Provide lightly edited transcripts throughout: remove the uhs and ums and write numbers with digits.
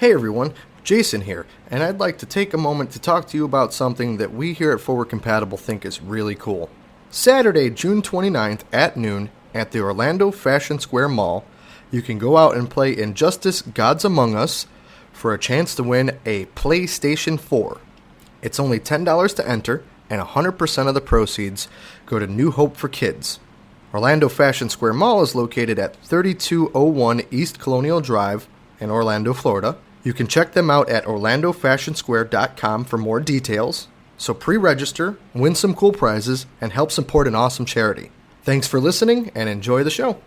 Hey everyone, Jason here, and I'd like to take a moment to talk to you about something that we here at FwdCompatible think is really cool. Saturday, June 29th at noon at the Orlando Fashion Square Mall, you can go out and play Injustice Gods Among Us for a chance to win a PlayStation 4. It's only $10 to enter, and 100% of the proceeds go to New Hope for Kids. Orlando Fashion Square Mall is located at 3201 East Colonial Drive in Orlando, Florida. You can check them out at orlandofashionsquare.com for more details. So pre-register, win some cool prizes, and help support an awesome charity. Thanks for listening, and enjoy the show.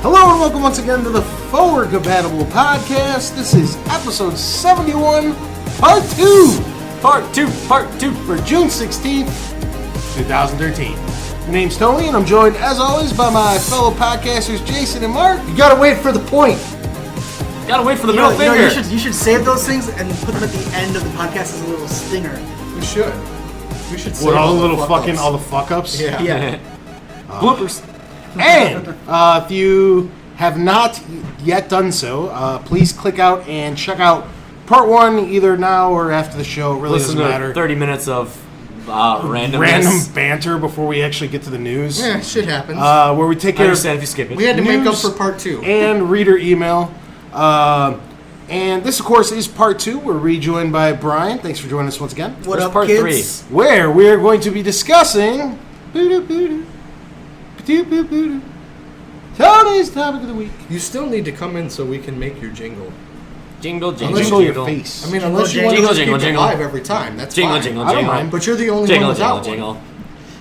Hello and welcome once again to the FwdCompatible podcast. This is episode 71, part 2. Part 2 for June 16th, 2013. My name's Tony and I'm joined as always by my fellow podcasters Jason and Mark. You gotta wait for the point. Gotta wait for the middle finger. You should save those things and put them at the end of the podcast as a little stinger. We should. We should say With all the little fucking, all the fuck ups? Yeah. Bloopers. And if you have not yet done so, please click out and check out part 1 either now or after the show. It really Listen doesn't to matter. 30 minutes of randomness. Random banter before we actually get to the news. Yeah, shit happens. Where we take I care of understand if you skip it. We had to make up news for part 2. and reader email. And this, of course, is part 2. We're rejoined by Brian. Thanks for joining us once again. What up, part kids? 3? Where we're going to be discussing Tony's topic of the week. You still need to come in so we can make your jingle. Jingle, jingle, Unless Jingle jingle. your face. I mean, unless you want Jingle, to just jingle, keep it jingle. live every time, that's Jingle, fine. jingle, I don't jingle. mind. But you're the only Jingle, one jingle, without jingle. one.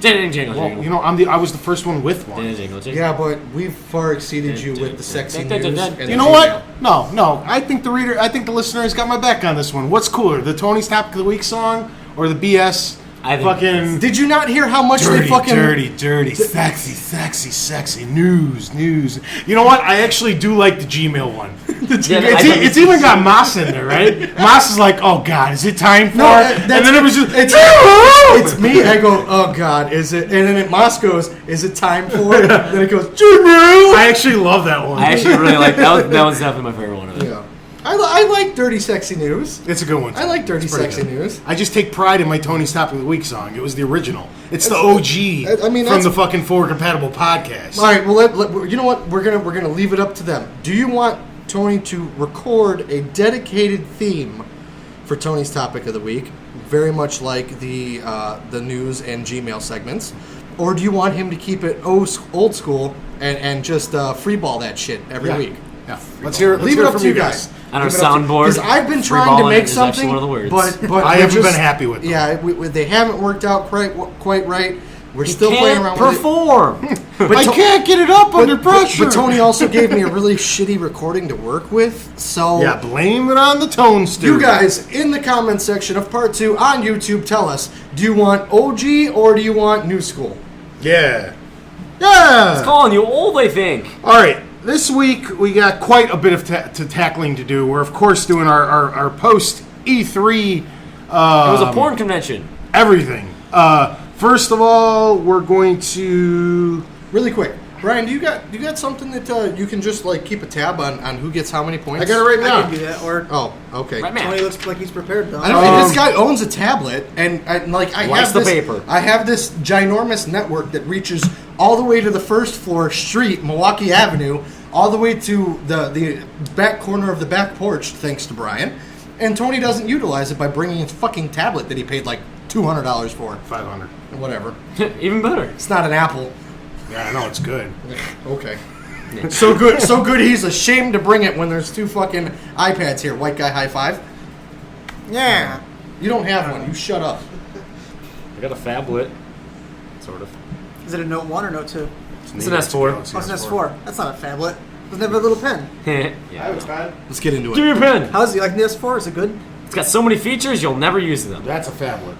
Jingle, jingle, Well, jingle. you know, I was the first one with one. Jingle, jingle. Yeah, but we've far exceeded you with the sexy news. And You the know Gmail. what? No. I think the listener's got my back on this one. What's cooler, the Tony's topic of the week song or the BS? I think Fucking Did you not hear how much they fucking... dirty, sexy news. You know what? I actually do like the Gmail one. It's even got Moss in there, right? Moss is like, oh God, is it time for it? And then it was just, It's me. I go, oh God, is it? And then Moss goes, is it time for it? Then it goes, Gmail. I actually love that one. I actually really like that. That was definitely my favorite one of it. Yeah. I like dirty, sexy news. It's a good one. I like dirty, It's pretty sexy good. news. I just take pride in my Tony's Topic of the Week song. It was the original. It's the OG I mean, from that's- the fucking FwdCompatible podcast. All right. Well, you know what? We're gonna leave it up to them. Do you want Tony to record a dedicated theme for Tony's Topic of the Week, very much like the news and Gmail segments, or do you want him to keep it old school and just freeball that shit every week? Yeah. Let's hear it. Leave it up from to you guys. On our soundboard. Because I've been trying to make is actually something, one of the words. but I we're haven't been happy with them. Yeah, they haven't worked out quite right. We're You still playing can't around perform. with it. I can't get it up under pressure. But Tony also gave me a really shitty recording to work with, so Yeah, blame it on the tone studio. you guys in the comments section of part 2 on YouTube, tell us: do you want OG or do you want new school? Yeah. It's calling you old, I think. All right. This week we got quite a bit of tackling to do. We're of course doing our post E3. It was a porn convention. Everything. First of all, we're going to. Really quick, Brian, do you got something that you can just like keep a tab on who gets how many points? I got it right I now. can do that. Or Oh, okay. Right, man. Tony looks like he's prepared, though. I don't. This guy owns a tablet, and I Likes have the this, paper. I have this ginormous network that reaches all the way to the first floor street, Milwaukee Avenue, all the way to the back corner of the back porch, thanks to Brian. And Tony doesn't utilize it by bringing his fucking tablet that he paid like $200 for. $500. Whatever. Even better. It's not an Apple. Yeah, I know it's good. Okay. So good he's ashamed to bring it when there's 2 fucking iPads here. White guy high five. Yeah. You don't have one. You shut up. I got a phablet. Sort of. Is it a Note 1 or Note 2? It's an S4. Oh, it's an S4. That's not a phablet. Doesn't have a little pen. Yeah. Let's get into Give it. me your pen. How's it? Like the S4? Is it good? It's got so many features, you'll never use them. That's a phablet.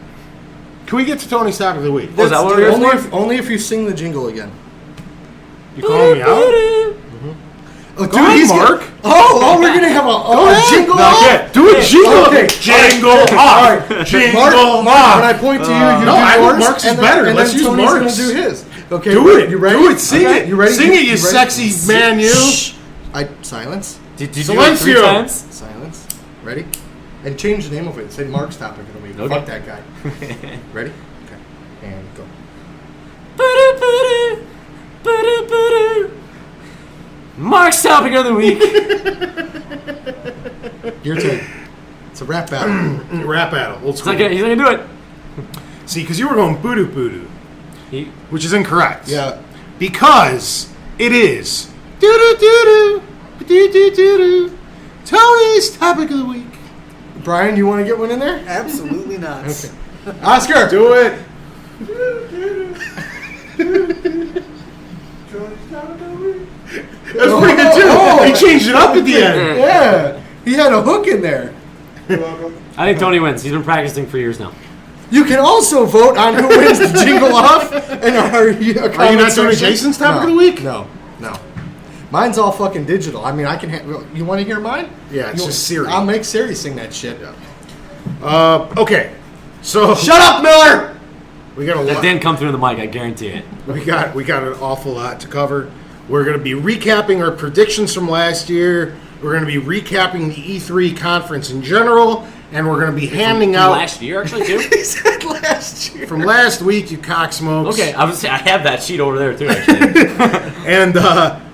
Can we get to Tony's Topic of the Week? Was that what we were Only for? only if you sing the jingle again. You calling me out? Oh, Go ahead, Mark. We're gonna have a jingle Not off. yet. Do it, jingle. Okay. Jingle off. All right, Jingle Mark, off. when I point to you, you No, do I think yours, Mark's is and then, better. And Let's then use Tony's Mark's. gonna do his. Okay, Do it. You ready? Do it. Sing Okay, it. You ready? Sing it, you ready? sexy man, you. Shh. Silence. Did you do it 3 Silencio. times? Silence. Ready? And change the name of it. Say Mark's topic of the week. Okay. Fuck that guy. Ready? Okay. And go. Mark's topic of the week. Your turn. It's a rap battle. Rap battle. Old He's school. not gonna do it. See, because you were going boo-doo, He, which is incorrect. Yeah. Because it is doo-doo-doo-doo, doo-doo-doo-doo, Tony's topic of the week. Brian, you want to get one in there? Absolutely not. Okay. Oscar, Do it. That's pretty good too. Oh. He changed it up at the end. Yeah. He had a hook in there. I think Tony wins. He's been practicing for years now. You can also vote on who wins the jingle off. And Are you not doing Jason's topic of the week? No. Mine's all fucking digital. I mean, I can. You want to hear mine? Yeah, it's just Siri. I'll make Siri sing that shit. Okay. So Shut up, Miller. we got a That lot. didn't come through in the mic. I guarantee it. We got an awful lot to cover. We're going to be recapping our predictions from last year. We're going to be recapping the E3 conference in general, and we're going to be handing out last year, actually, too. He said last year. from last week. You cocksmokes. Okay, I have that sheet over there too. Actually, And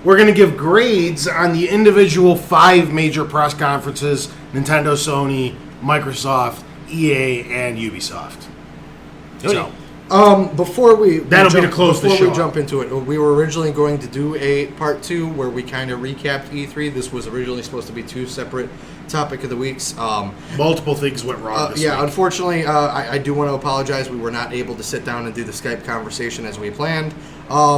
we're going to give grades on the individual 5 major press conferences: Nintendo, Sony, Microsoft, EA, and Ubisoft. So, Before we That'll be to close the before we show. jump into it, we were originally going to do a part 2 where we kind of recapped E3. This was originally supposed to be 2 separate topic of the weeks. multiple things went wrong this Yeah, week. unfortunately, I do want to apologize. We were not able to sit down and do the Skype conversation as we planned.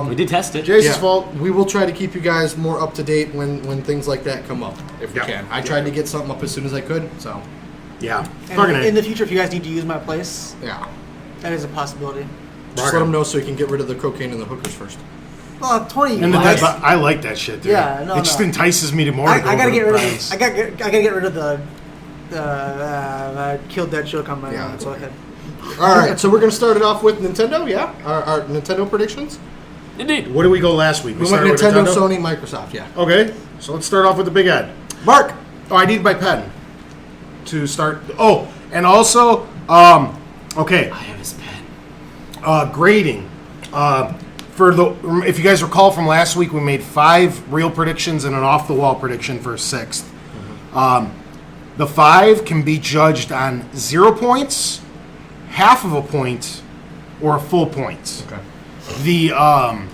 we did test it. Jason's Yeah, fault. we will try to keep you guys more up to date when things like that come up, if we Yeah. can. I tried to get something up as soon as I could, so Yeah. And in the future, if you guys need to use my place, yeah. that is a possibility. Just let them know so you can get rid of the cocaine and the hookers first. Well, 20. And bucks. I like that shit, dude. Yeah, no, it just no. entices me to more. I to go gotta over get to rid of. Brian's. I gotta get rid of the. Killed that joke on my Yeah, own. that's Go okay. ahead. All right, so we're going to start it off with Nintendo, yeah? Our Nintendo predictions? Indeed. Where do we go last week? We went started with Nintendo, Sony, Microsoft, yeah. Okay, so let's start off with the big Ed. Mark! Oh, I need my pen to start. Oh, and also, okay, I have his pen. grading. If you guys recall from last week, we made 5 real predictions and an off-the-wall prediction for 6th. The 5 can be judged on 0 points, half of a point, or a full point. Okay. The Off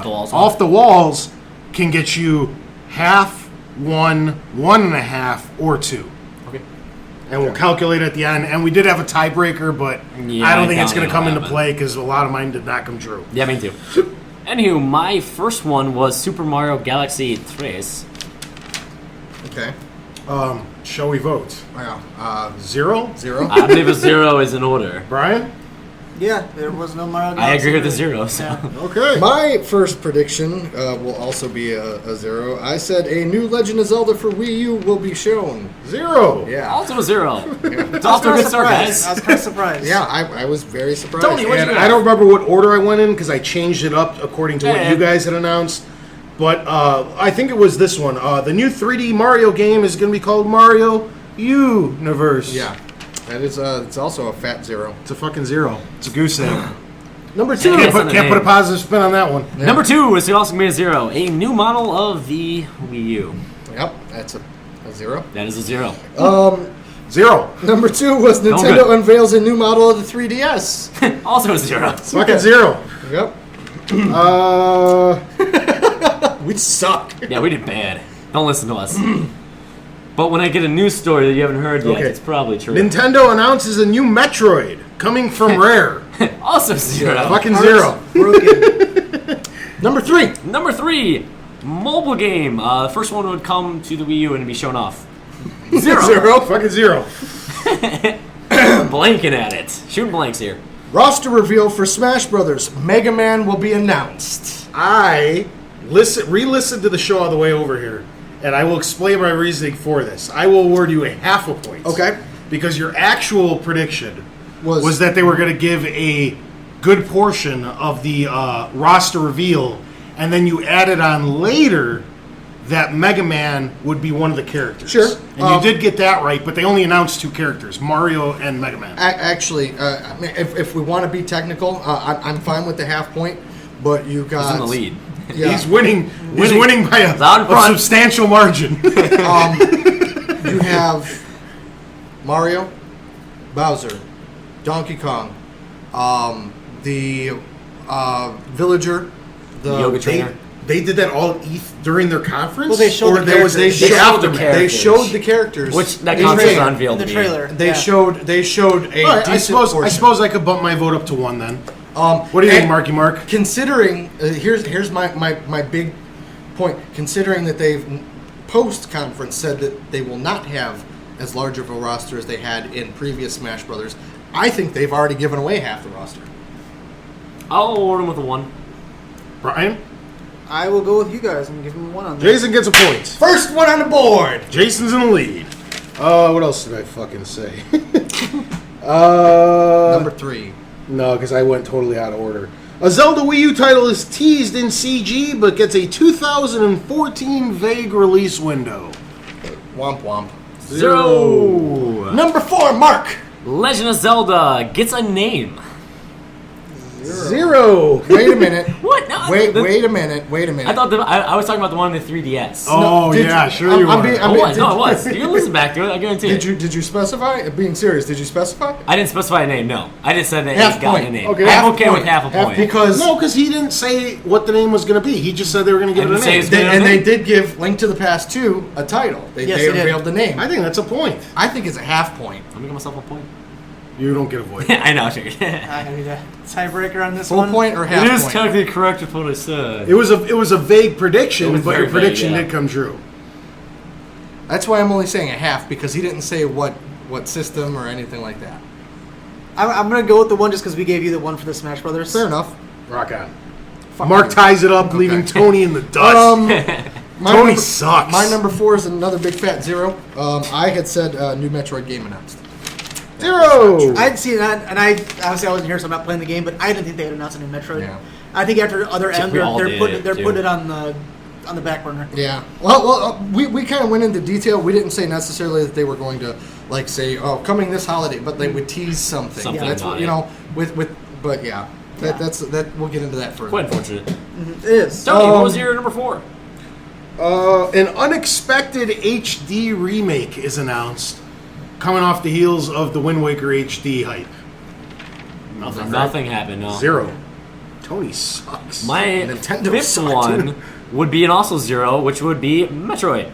the walls. off the walls can get you half, 1, 1.5, or 2. Okay. And we'll calculate at the end. And we did have a tiebreaker, but Yeah, I don't I think it's doubt going to come it'll into happen. play because a lot of mine did not come true. Yeah, me too. Anywho, my first one was Super Mario Galaxy 3. Okay. Shall we vote? Yeah. 0? 0. I believe a 0 is in order. Brian? Yeah, there was no Mario. I agree with the Galaxy. 0. So. Yeah. Okay. My first prediction will also be a 0. I said a new Legend of Zelda for Wii U will be shown. 0. Yeah. Also a 0. It's I off was to a kinda good start, surprised. I guys. was kind of surprised. Yeah, I was very surprised. Tony, what'd And you I don't remember what order I went in because I changed it up according to what Yeah. you guys had announced. But I think it was this one. The new 3D Mario game is going to be called Mario Universe. Yeah. That is, it's also a fat 0. It's a fucking 0. It's a goose egg. Number 2. Yes, on the Can't put a name. positive spin on that one. Yeah. Number 2 is also going to be a 0. A new model of the Wii U. Yep, that's a 0. That is a 0. 0. Number 2 was good. Nintendo unveils a new model of the 3DS. Also a 0. Fucking 0. Yep. We suck. Yeah, we did bad. Don't listen to us. But when I get a news story that you haven't heard yet, Okay. it's probably true. Nintendo announces a new Metroid coming from Rare. Also 0. Fucking Hearts 0. Broken. Number 3. Number 3, mobile game. The first one would come to the Wii U and be shown off. 0. 0. Fucking 0. Blanking at it. Shooting blanks here. Roster reveal for Smash Brothers. Mega Man will be announced. I re-listen to the show on the way over here, and I will explain my reasoning for this. I will award you a half a point. Okay. Because your actual prediction Was- was that they were going to give a good portion of the roster reveal, and then you added on later that Mega Man would be one of the characters. Sure. And you did get that right, but they only announced 2 characters, Mario and Mega Man. Actually, I mean, if we want to be technical, I'm fine with the half point. But you got He's in the lead. Yeah. He's winning by a out in front. substantial margin. You have Mario, Bowser, Donkey Kong, the villager, the Yoga trainer. They did that all during their conference? Well, they showed or the there was characters. They showed the aftermath? characters. They showed the characters. Which that in conference trailer. unveiled The to me. trailer. They yeah. showed a All right, decent portion. I suppose I could bump my vote up to 1 then. What do you and think, Marky Mark? Considering here's my big point. Considering that they've post conference said that they will not have as large of a roster as they had in previous Smash Brothers, I think they've already given away half the roster. I'll award him with a 1. Brian? I will go with you guys and give him a 1 on that. Jason gets a point. First one on the board. Jason's in the lead. What else did I fucking say? Number 3. No, because I went totally out of order. A Zelda Wii U title is teased in CG, but gets a 2014 vague release window. Womp womp. 0. Number 4, Mark. Legend of Zelda gets a name. 0. Wait a minute. What? No, Wait a minute. I thought I was talking about the one in the 3DS. Oh, did yeah, you- sure I'm- you I'm were. being- Oh, what? did- No, it was. You can listen back to it. I guarantee it. Did you specify? Being serious, did you specify? I didn't specify a name. No, I just said that Half he's got point. a name. Okay. I'm Half a okay point. with half a point. Because No, because he didn't say what the name was going to be. He just said they were going to give it a Didn't say name. his name. and they did give Link to the Past 2 a title. They Yes, they did. revealed the name. I think that's a point. I think it's a half point. I'm gonna give myself a point. You don't get a voice. I know. I figured. I need a tiebreaker on this Full one. point or half It is point? technically correct with what I said. It was a vague prediction, It was but very your prediction vague, yeah. did come true. That's why I'm only saying a half, because he didn't say what system or anything like that. I'm going to go with the 1 just because we gave you the 1 for the Smash Brothers. Fair enough. Rock on. Mark ties it up, leaving Tony in the dust. My Tony number- sucks. My number 4 is another big fat 0. I had said new Metroid game announced. 0. I'd seen that, and I obviously I wasn't here, so I'm not playing the game. But I didn't think they would announce a new Metroid. Yeah. I think after Other M, we all they're did putting it, they're too. putting it on the back burner. Yeah. Well, we kind of went into detail. We didn't say necessarily that they were going to like say, "Oh, coming this holiday," but they would tease something. Something That's about what, you it. know. But yeah, that's that. We'll get into that further. Quite unfortunate. It is. Tony, what was your number 4? An unexpected HD remake is announced, coming off the heels of the Wind Waker HD hype. Nothing happened. No. 0. Tony sucks. My Nintendo 5th sucked. one would be an also 0, which would be Metroid.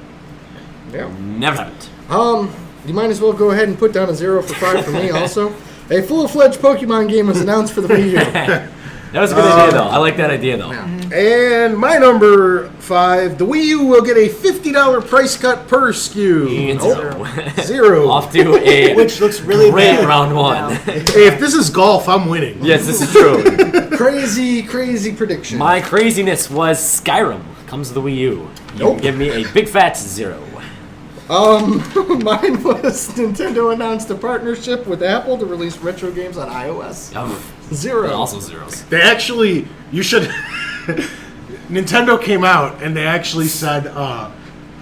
Yeah. Never happened. You might as well go ahead and put down a 0 for 5 for me. Also, a full-fledged Pokemon game was announced for the Wii U. That was a good idea, though. I like that idea, though. Yeah. And my number 5, the Wii U will get a $50 price cut per SKU. And Nope. 0. Off to a Which looks really great bad. round 1. Yeah. Hey, if this is golf, I'm winning. Yes, this is true. Crazy prediction. My craziness was Skyrim comes to the Wii U. Nope. Give me a big fat 0. Mine was Nintendo announced a partnership with Apple to release retro games on iOS. 0. Also 0s. They actually, you should. Nintendo came out and they actually said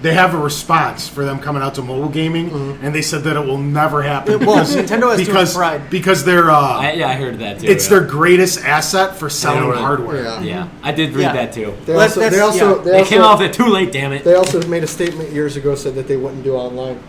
they have a response for them coming out to mobile gaming, and they said that it will never happen. It won't. Nintendo has too much pride. Because they're I heard that too. it's yeah. their greatest asset for selling Yeah. hardware. Yeah. Yeah, I did read Yeah. that too. They Well, also, that's- yeah. They came out with it too late, damn it. They also made a statement years ago, said that they wouldn't do online.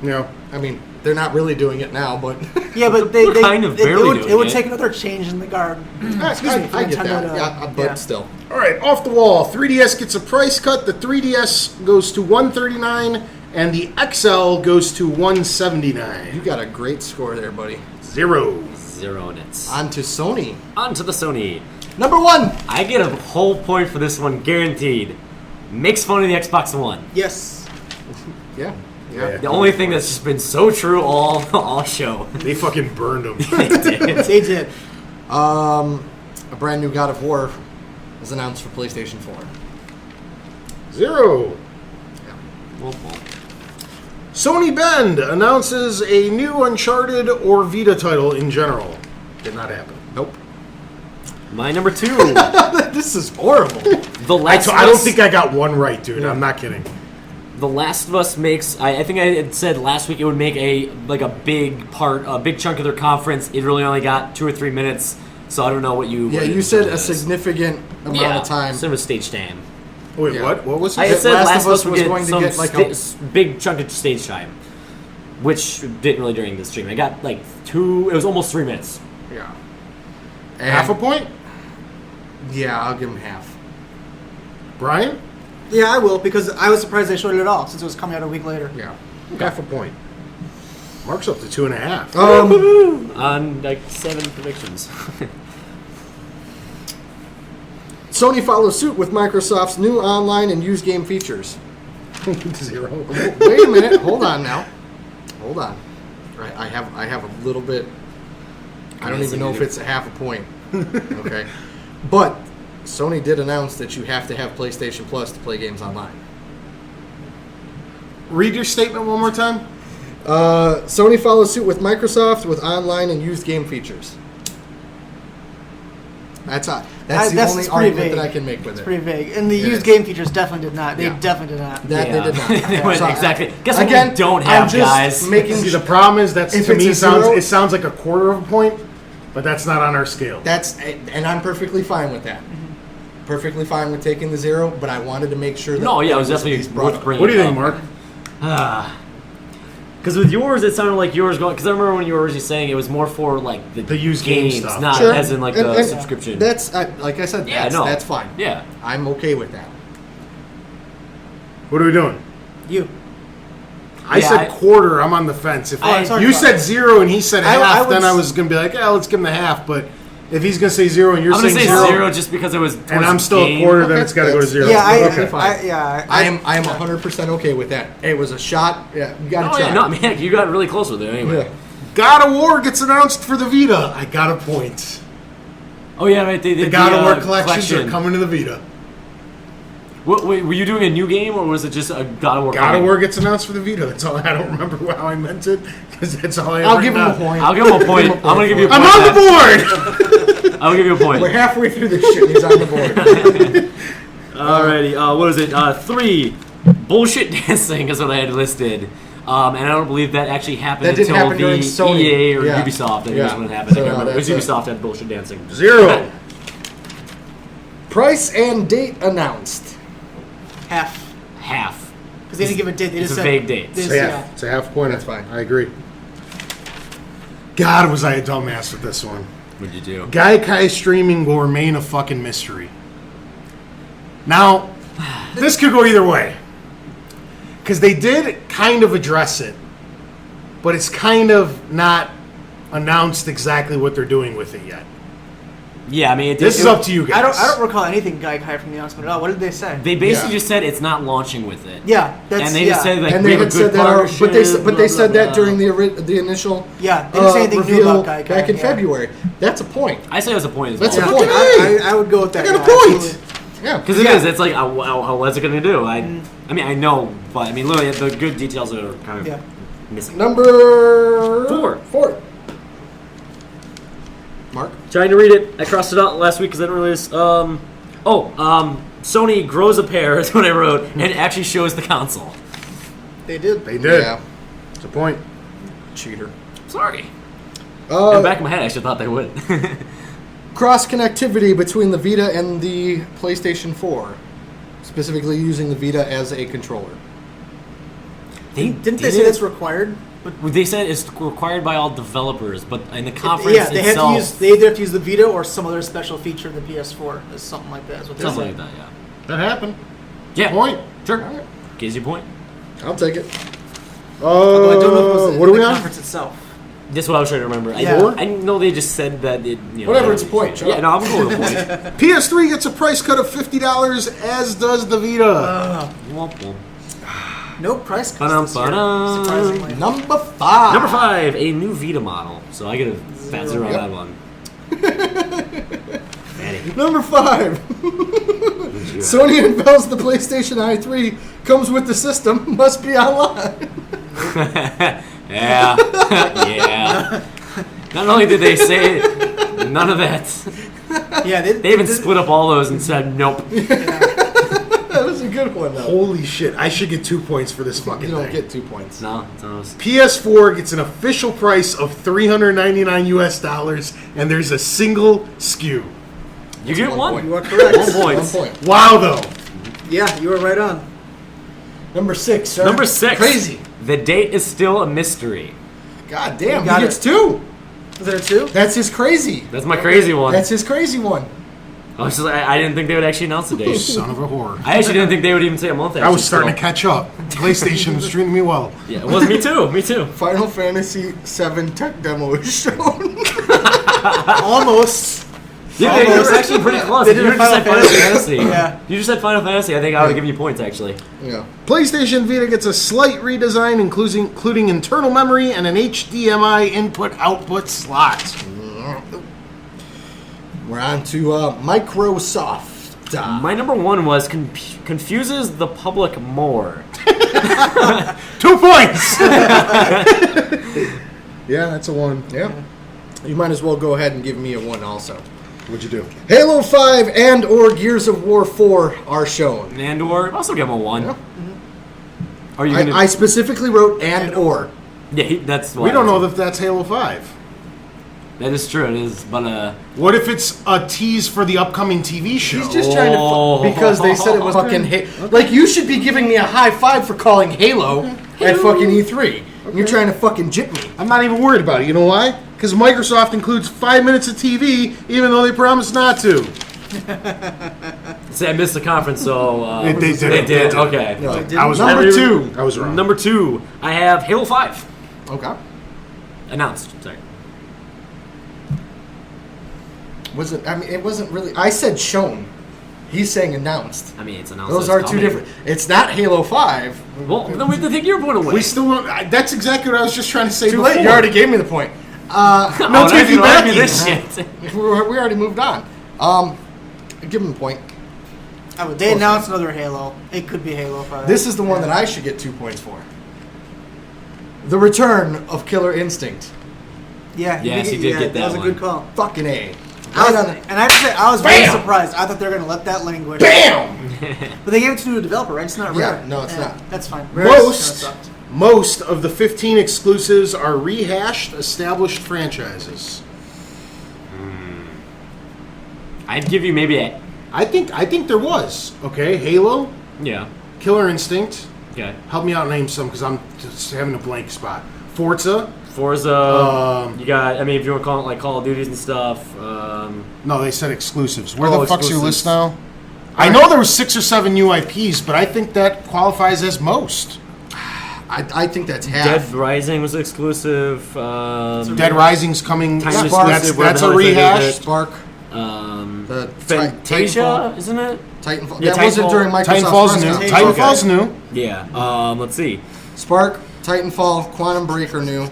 You know, I mean, they're not really doing it now, but Yeah, but They're kind of barely it doing would it. take another change in the guard. Excuse me, for I get Nintendo that. to- Yeah, but yeah. still. all right, off the wall. 3DS gets a price cut. The 3DS goes to $139, and the XL goes to You $179. got a great score there, buddy. 0. 0 in it. On to Sony. On to the Sony. Number 1. I get a whole point for this one, guaranteed. Makes fun of the Xbox One. Yes. Yeah. Yeah. The only thing that's just been so true all show. They fucking burned them. They did. They did. A brand new God of War is announced for PlayStation 4. 0. Womp womp. Sony Bend announces a new Uncharted or Vita title in general. Did not happen. Nope. My number 2. This is horrible. The Last of I don't Us- think I got one right, dude. I'm not kidding. The Last of Us makes. I think I had said last week it would make a big chunk of their conference. It really only got 2 or 3 minutes, so I don't know what you. Yeah, what you it said a is. significant amount Yeah, of time. Instead of a stage time. Wait, Yeah. what? What was I it? had said Last of Us was would get going to some get, like, a- big chunk of stage time, which didn't really during the stream. I got like 2. It was almost 3 minutes. Yeah. Half a point? Yeah, I'll give him half. Brian? Yeah, I will, because I was surprised they showed it at all, since it was coming out a week later. Yeah. Half a point. Mark's up to 2.5. On like 7 predictions. Sony follows suit with Microsoft's new online and used game features. 0. Wait a minute. Hold on now. Hold on. I have a little bit. I don't even know if it's a half a point. Okay. But Sony did announce that you have to have PlayStation Plus to play games online. Read your statement one more time. Sony follows suit with Microsoft with online and used game features. That's the only pretty argument vague. that I can make with It's it. pretty vague. And the It used is. game features definitely did not. They Yeah. definitely did not. That they did not. They went, So I- exactly. Guess what again, we don't I'm have, just guys. making See, the problem is that If to it's me a zero- it sounds like a quarter of a point, but that's not on our scale. and I'm perfectly fine with that. Perfectly fine with taking the 0, but I wanted to make sure that No, yeah, it was at definitely least brought worth up. bringing. What do you think, up. Mark? Because with yours, it sounded like yours going. Because I remember when you were originally saying it was more for like The used game games, stuff. not Sure. as in like And- the and subscription. That's like I said. Yeah, that's, no. that's fine. Yeah. I'm okay with that. What are we doing? You. I Yeah, said I- quarter. I'm on the fence. If sorry, you Bob. said 0 and he said I half, would then I s- was going to be like, let's give him the half. But if he's going to say 0 and you're I'm gonna saying say 0, zero just because it was. and towards I'm the still game. a quarter, then Okay, it's got to go to that's- 0. Yeah, I am 100% okay with that. It was a shot. Yeah, you got to Oh try. yeah, no, man, you got really close with it anyway. Yeah. God of War gets announced for the Vita. I got a point. Oh yeah, right. They did The God of War collection. collections are coming to the Vita. Wait, were you doing a new game or was it just a God of War? God of coming? War gets announced for the Vita. That's all. I don't remember how I meant it because that's all I. I'll give him a point. I'll give him a point. I'm gonna give you a point. I'm on the Matt. board. I'll give you a point. We're halfway through this shit. And he's on the board. Alrighty, what is it? 3. Bullshit dancing is what I had listed. And I don't believe that actually happened That didn't until happen the during Sony. EA or Yeah. Ubisoft. I think Yeah. is when it happened. So, I can't remember. It was that's Ubisoft that had bullshit dancing. 0. Price and date announced. Half. Half. Because they didn't give a date. They It's just a said, vague date. they It's just- a yeah. half. It's a half point. That's fine. I agree. God, was I a dumbass with this one. What'd you do? Gaikai streaming will remain a fucking mystery. Now, this could go either way. Because they did kind of address it, but it's kind of not announced exactly what they're doing with it yet. Yeah, I mean, This is up to you guys. I don't recall anything Gaikai from the announcement at all. What did they say? They basically Yeah. just said it's not launching with it. Yeah, that's And they just said like And we they have a had good said that, partnership. but they blah, said blah, that blah. during the initial Yeah, they didn't say anything new reveal about Gaikai, back in yeah. February. That's a point. I say it was a point as That's well. a point. I would go with that. I got a yeah, point. absolutely. Yeah, Because it is. It's like, what's it going to do? I mean, I know, but I mean, literally, the good details are kind of Yeah. missing. Number 4. Mark. Trying to read it. I crossed it out last week because I didn't realize. Sony grows a pair is what I wrote, and it actually shows the console. They did. They did. Yeah, It's a point. cheater. Sorry. In the Uh, back of my head, I actually thought they would. cross connectivity between the Vita and the PlayStation 4, specifically using the Vita as a controller. Didn't they say that's required? But They said it's required by all developers, but in the conference yeah, they itself, have to use. They either have to use the Vita or some other special feature of the PS4. Is something like that. Is what they something said. like that. Yeah. That happened. Yeah. Point. Sure. All right. Gives you a point. I'll take it. Although I don't know if it was what are in we the on? conference itself. That's what I was trying to remember. Yeah. I know they just said that it. Whatever, it's a point, shut Yeah, up. no, I'm going with a point. PS3 gets a price cut of $50, as does the Vita. Womp womp. No price cuts Ba-dum, this year, ba-dum. surprisingly. Number 5. Number 5, a new Vita model. So I get a fat 0 on Yep. that one. Fatty. Number 5. Sony unveils the PlayStation i3. Comes with the system. Must be online. Yeah. Yeah. Not only did they say none of that, Yeah, they even split up all those and said nope. That was a good one, though. Holy shit! I should get 2 points for this fucking You don't thing. get 2 points. No, it's on those. PS4 gets an official price of $399, and there's a single SKU. You get 1 one. point. You are correct. 1 point. 1 point. Wow, though. Yeah, you were right on. Number 6, sir. Number 6. Crazy. The date is still a mystery. God damn, You got he gets it. 2. Was there 2? That's his crazy. That's my crazy one. That's his crazy one. I didn't think they would actually announce the You date. son of a whore. I actually didn't think they would even say a month. I was starting to catch up. PlayStation was treating me well. Yeah, it was me too. Me too. Final Fantasy VII tech demo is shown. Almost. Yeah, you were actually pretty close. They If did you a just said Final Final Fantasy. Fantasy. Yeah. You just said Final Fantasy. I think I would have given you points actually. Yeah. PlayStation Vita gets a slight redesign, including internal memory and an HDMI input-output slot. We're on to Microsoft. My number 1 was confuses the public more. 2 points! Yeah, that's a 1. Yeah. You might as well go ahead and give me a 1 also. What'd you do? Halo 5 and or Gears of War 4 are shown. And or also give him a 1. Yeah. Are you gonna? I specifically wrote and or. Yeah, that's. We don't know if that's Halo 5. That is true. It is, but What if it's a tease for the upcoming TV show? He's just trying Oh. to because they said it was fucking like you should be giving me a high five for calling Halo at fucking E3. You're trying to fucking jip me. I'm not even worried about it. You know why? Because Microsoft includes 5 minutes of TV, even though they promised not to. see, I missed the conference, so They did. They did. Okay. No. I was Number number 2. 2. I was wrong. Number 2, I have Halo 5 Okay. announced. Sorry. Was it? I mean, it wasn't really. I said shown. He's saying announced. I mean, it's announced. Those it's are coming. two different. It's not Halo 5. Well, then we have to take your point away. We still don't. That's exactly what I was just trying to say Too before. late. You already gave me the point. no now take you back. this shit. We already moved on. Give him a point. They announced another Halo. It could be Halo 5. This is the one that I should get 2 points for. The return of Killer Instinct. Yeah, Yes, he did get that was a one. good call. Fucking A. I was, Right on and I have to say, I was very Bam! surprised. I thought they were going to let that language. BAM! But they gave it to a developer, right? It's not Yeah, Rare. no, it's not. That's fine. Most of the 15 exclusives are rehashed, established franchises. I'd give you maybe a. I think there was. Okay, Halo, Yeah. Killer Instinct. Okay. Help me out and name some because I'm just having a blank spot. Forza. Forza. You got. I mean, if you want to call it like Call of Duties and stuff. No, they said exclusives. Where Oh, the fuck's your exclusives. list now? I know there was 6 or 7 new IPs, but I think that qualifies as most. I think that's half. Dead Rising was exclusive. Dead Rising's coming. Time That's, Spark, that's, where the that's hell a is it? rehash. Spark. The Fantasia, Titanfall. isn't it? Titanfall. Yeah, That wasn't Titanfall. during Microsoft's Titanfall's press new. conference. Titanfall's new. Yeah. Let's see. Spark, Titanfall, Quantum Breaker new.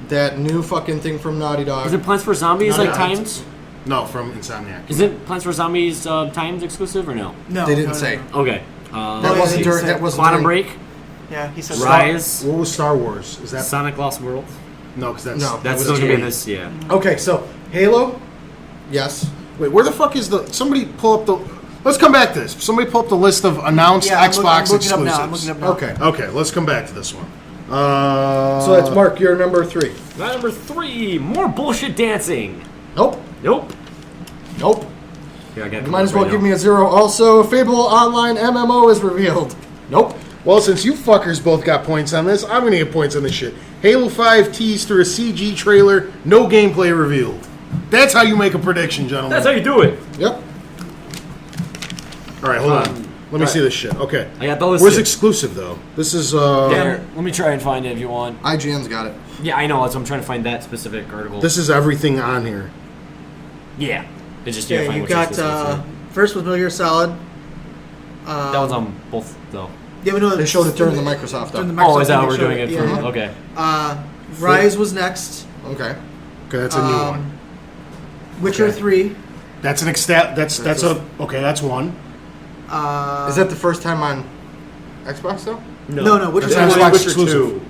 That new fucking thing from Naughty Dog. Is it Plants vs Zombies No, like no, Times? No, from Insomniac. Is it Plants vs Zombies Times exclusive or no? No, They didn't no, say. no. Okay. That yeah, wasn't he during. said That wasn't Quantum during, Break, Yeah, he said Rise, What was Star Wars? Is that Sonic Lost World. no? Because that's No, That's was still gonna be in Jade. this. Yeah. Okay, so Halo. Yes. Wait, where the fuck is the? Somebody pull up the. Let's come back to this. Somebody pull up the list of announced Yeah, Xbox I'm looking up exclusives. now. I'm looking up now. Okay. Okay, let's come back to this one. So that's Mark. You're number 3. Number 3, more bullshit dancing. Nope. Nope. Nope. Here, I got. You might as well give me a 0. Also, Fable Online MMO is revealed. Nope. Well, since you fuckers both got points on this, I'm gonna get points on this shit. Halo 5 teased through a CG trailer, no gameplay revealed. That's how you make a prediction, gentlemen. That's how you do it. Yep. All right, hold on. Let me see this shit. Okay. I got the list. Where's exclusive though? This is Here, let me try and find it if you want. IGN's got it. Yeah, I know. So I'm trying to find that specific article. this is everything on here. Yeah. It's just Yeah, find you which got exclusive. first was Metal Gear Solid. That one's on both though. Yeah, but no, They showed it during the Microsoft. during the Though. Oh, is that thing, how they we're showed doing it? Yeah. From, okay. Rise was next. Okay. Okay, that's a new one. Witcher Okay. 3. That's an extent. That's okay. That's one. Is that the first time on Xbox though? No, Witcher That's 2. Xbox Witcher exclusive.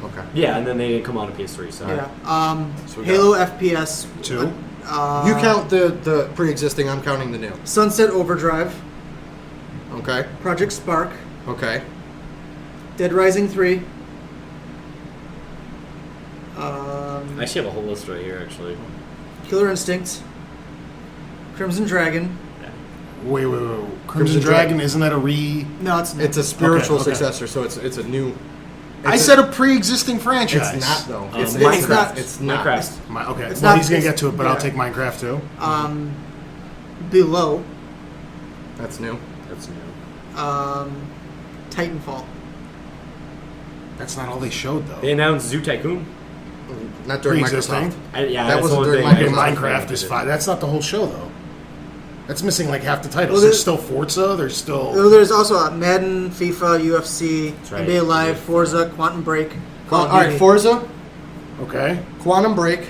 2. Okay. Yeah, and then they didn't come out on PS3. So Yeah. So we Halo FPS 2. You count the pre-existing. I'm counting the new. Sunset Overdrive, Okay. Project Spark, Okay. Dead Rising 3. I actually have a whole list right here. Actually, Killer Instinct, Crimson Dragon. Wait. Crimson Dragon, isn't that a re... No, it's It's a spiritual Okay. successor, so it's a new. I said a pre-existing franchise. It's not though. It's Minecraft. not. It's not. Minecraft. Okay, It's well, not- he's going to it's- get to it, but yeah. I'll take Minecraft too. Below, That's new. That's new. Titanfall. That's not all they showed, though. They announced Zoo Tycoon. Not during Pre-existing? Microsoft. Yeah, That that's wasn't the one during thing. Okay, Microsoft. Minecraft is fine. That's not the whole show, though. That's missing like half the titles. Well, There's still Forza. There's still... Oh, there's also Madden, FIFA, UFC, right. NBA Live, Forza, Quantum Break. Call of All right, Duty, Forza, Okay. Quantum Break,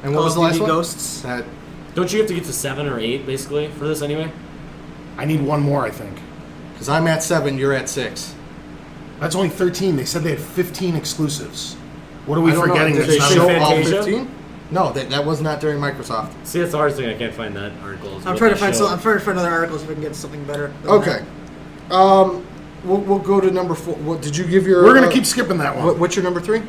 and what Call was of the last Duty one? Ghosts. That Don't you have to get to 7 or 8 basically for this anyway? I need one more, I think. because I'm at 7, you're at 6. That's only 13. They said they had 15 exclusives. What are we I don't know, forgetting? Did that's they not show in- all Fantasia? 15? No, that was not during Microsoft. See, that's the hardest thing. I can't find that article. is I'm what trying to they find showed. I'm trying to find other articles if I can get something better. than Okay. We'll go to number 4. What did you give your? We're going to keep skipping that one. What's your number 3?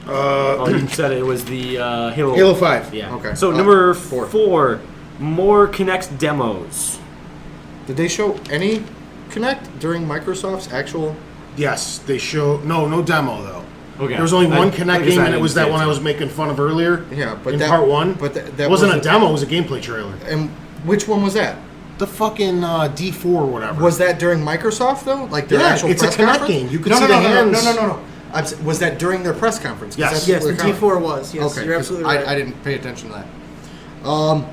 Oh, you said it was the Halo. Halo 5. Yeah. Okay. So number 4. 4, more Kinect demos. Did they show any Kinect during Microsoft's actual? Yes, they show... No demo, though. Okay. There was only one I Kinect guess game, I and it was didn't that see one it, I was so. making fun of earlier. Yeah, but in that part 1. But that It wasn't a wasn't- demo, it was a gameplay trailer. And which one was that? The fucking D4 or whatever. Was that during Microsoft though? Like their Yeah, actual it's a press Kinect conference? game. You could no, see no, the no, hands. No. Was that during their press conference? 'Cause Yes. that's Yes, what the we're counting. T4 was. Yes, Okay, you're 'cause absolutely right. I didn't pay attention to that. All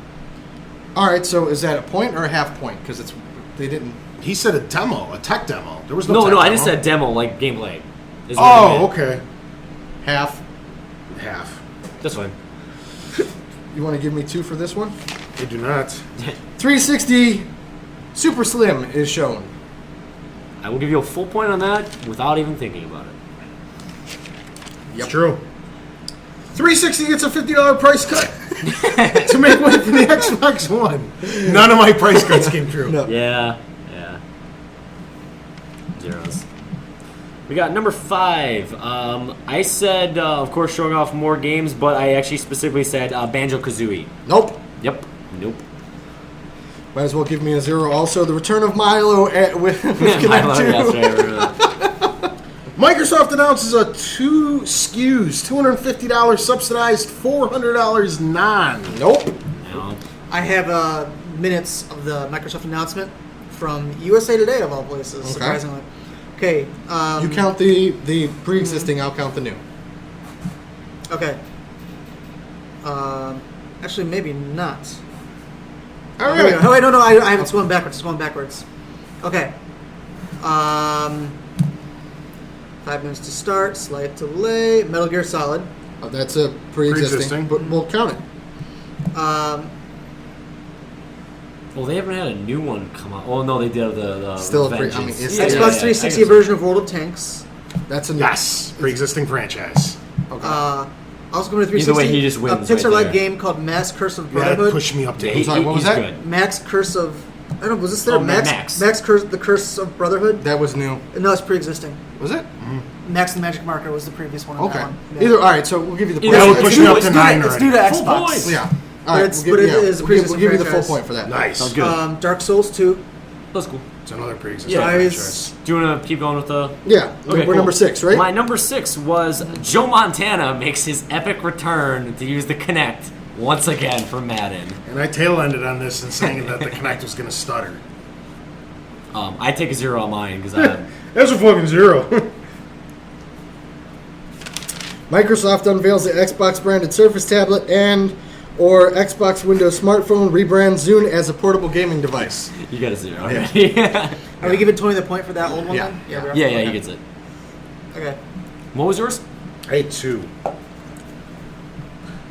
right, so is that a point or a half point? Because they didn't. He said a demo, a tech demo. There was no No, tech no, I demo. just said demo, like gameplay. is what I Oh, meant. okay. Half. Half. That's fine. You want to give me 2 for this one? They do not. 360 Super Slim is shown. I will give you a full point on that without even thinking about it. It's true. 360 gets a $50 price cut. To make way for the Xbox One. None of my price cuts came true. No. Yeah. Zeros. We got number 5. I said, of course, showing off more games, but I actually specifically said Banjo-Kazooie. Nope. Yep. Nope. Might as well give me a 0. Also, the return of Milo with I Kinect love 2. that's right, I remember that. Microsoft announces a 2 SKUs, $250 subsidized, $400 non. Nope. No. I have minutes of the Microsoft announcement from USA Today of all places. Surprisingly. Okay. You count the pre-existing, I'll count the new. Okay. Actually, maybe not. All Here we go. right. Oh, wait, no, I have it's going backwards. It's going backwards. Okay. 5 minutes to start. Slight delay. Metal Gear Solid. Oh, that's a pre-existing, Pre-existing. but we'll count it. Well, they haven't had a new one come out. Oh, no, they did the Still a pre- Revengeance. I mean, it's Yeah, still- Xbox yeah, 360 I guess. version of World of Tanks. That's a new. Yes, pre-existing franchise. Okay. Also coming to 360. Either way, he just wins A Pixar-like right there. game called Max Curse of Yeah, that Brotherhood. pushed me up to Yeah, 8. sorry, what was he's that? good. Max Curse of. I don't know. Was this there? Oh, Max. Max. The Curse of Brotherhood. that was new. No, it's pre-existing. Was it? Max the Magic Marker was the previous one. On Okay. that one. Yeah. Either. All right. So we'll give you the. Either That way, would push me up to 9 It's already. due to Full Xbox. points. Yeah. All But right. it's- but it is a we'll give you the pre-existing full franchise. point for that. Nice. Sounds good. Dark Souls 2. That's cool. It's another pre-existing Yeah. franchise. Do you want to keep going with the... Yeah. Okay, we're cool. number 6, right? My number 6 was Joe Montana makes his epic return to use the Kinect once again for Madden. And I tail-ended on this and saying that the Kinect was going to stutter. I take a 0 on mine because I... That's a fucking 0. Microsoft unveils the Xbox branded Surface tablet and or Xbox Windows smartphone rebrands Zune as a portable gaming device. You got a 0 already. Yeah, Are we giving Tony the point for that old one? Yeah. Then? Yeah. we are? yeah, Okay. he gets it. Okay. What was yours? I had 2.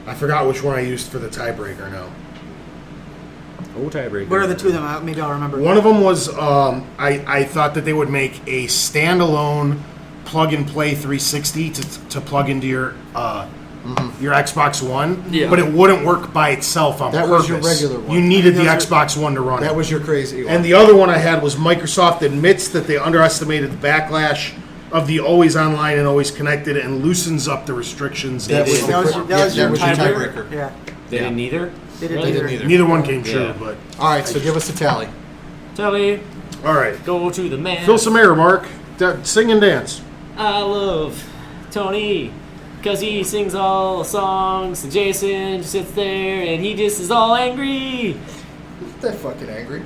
I forgot which one I used for the tiebreaker now. Oh, tiebreaker. What are the two of them? Maybe I'll remember. One of them was I thought that they would make a standalone plug-and-play 360 to plug into your Xbox One, Yeah. but it wouldn't work by itself on That purpose. was your regular one. You needed the I think Xbox One to run it. That was your crazy one. And the other one I had was Microsoft admits that they underestimated the backlash of the always online and always connected and loosens up the restrictions. That was That was your your tiebreaker. tiebreaker. Yeah. They didn't either? They didn't Really? either. Neither. Neither one came true, Yeah. but All right, so give us a tally. Telly, all right. go to the man. Fill some air, Mark. Sing and dance. I love Tony because he sings all the songs. And Jason just sits there and he just is all angry. That fucking angry.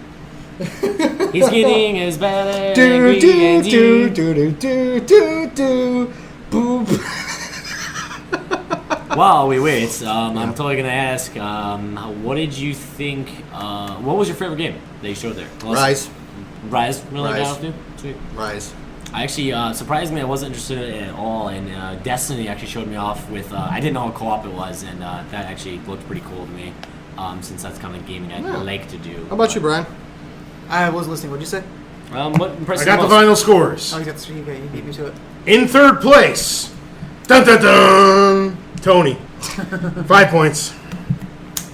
He's getting as bad as Do angry do as do you. do do do do do. Boop. While we wait, I'm totally gonna ask, what did you think? What was your favorite game they showed there? Rise. Rise. Really Rise. got off to? Sweet. Rise. I actually, surprisingly, I wasn't interested in it at all, and Destiny actually showed me off with. I didn't know how co-op it was, and that actually looked pretty cool to me, since that's kind of gaming I Yeah. like to do. How about you, Brian? I was listening. What'd you say? What impressed I you got the most? final scores. Oh, you got the streak. Okay, you beat me to it. In third place, dun dun dun, Tony, 5 points.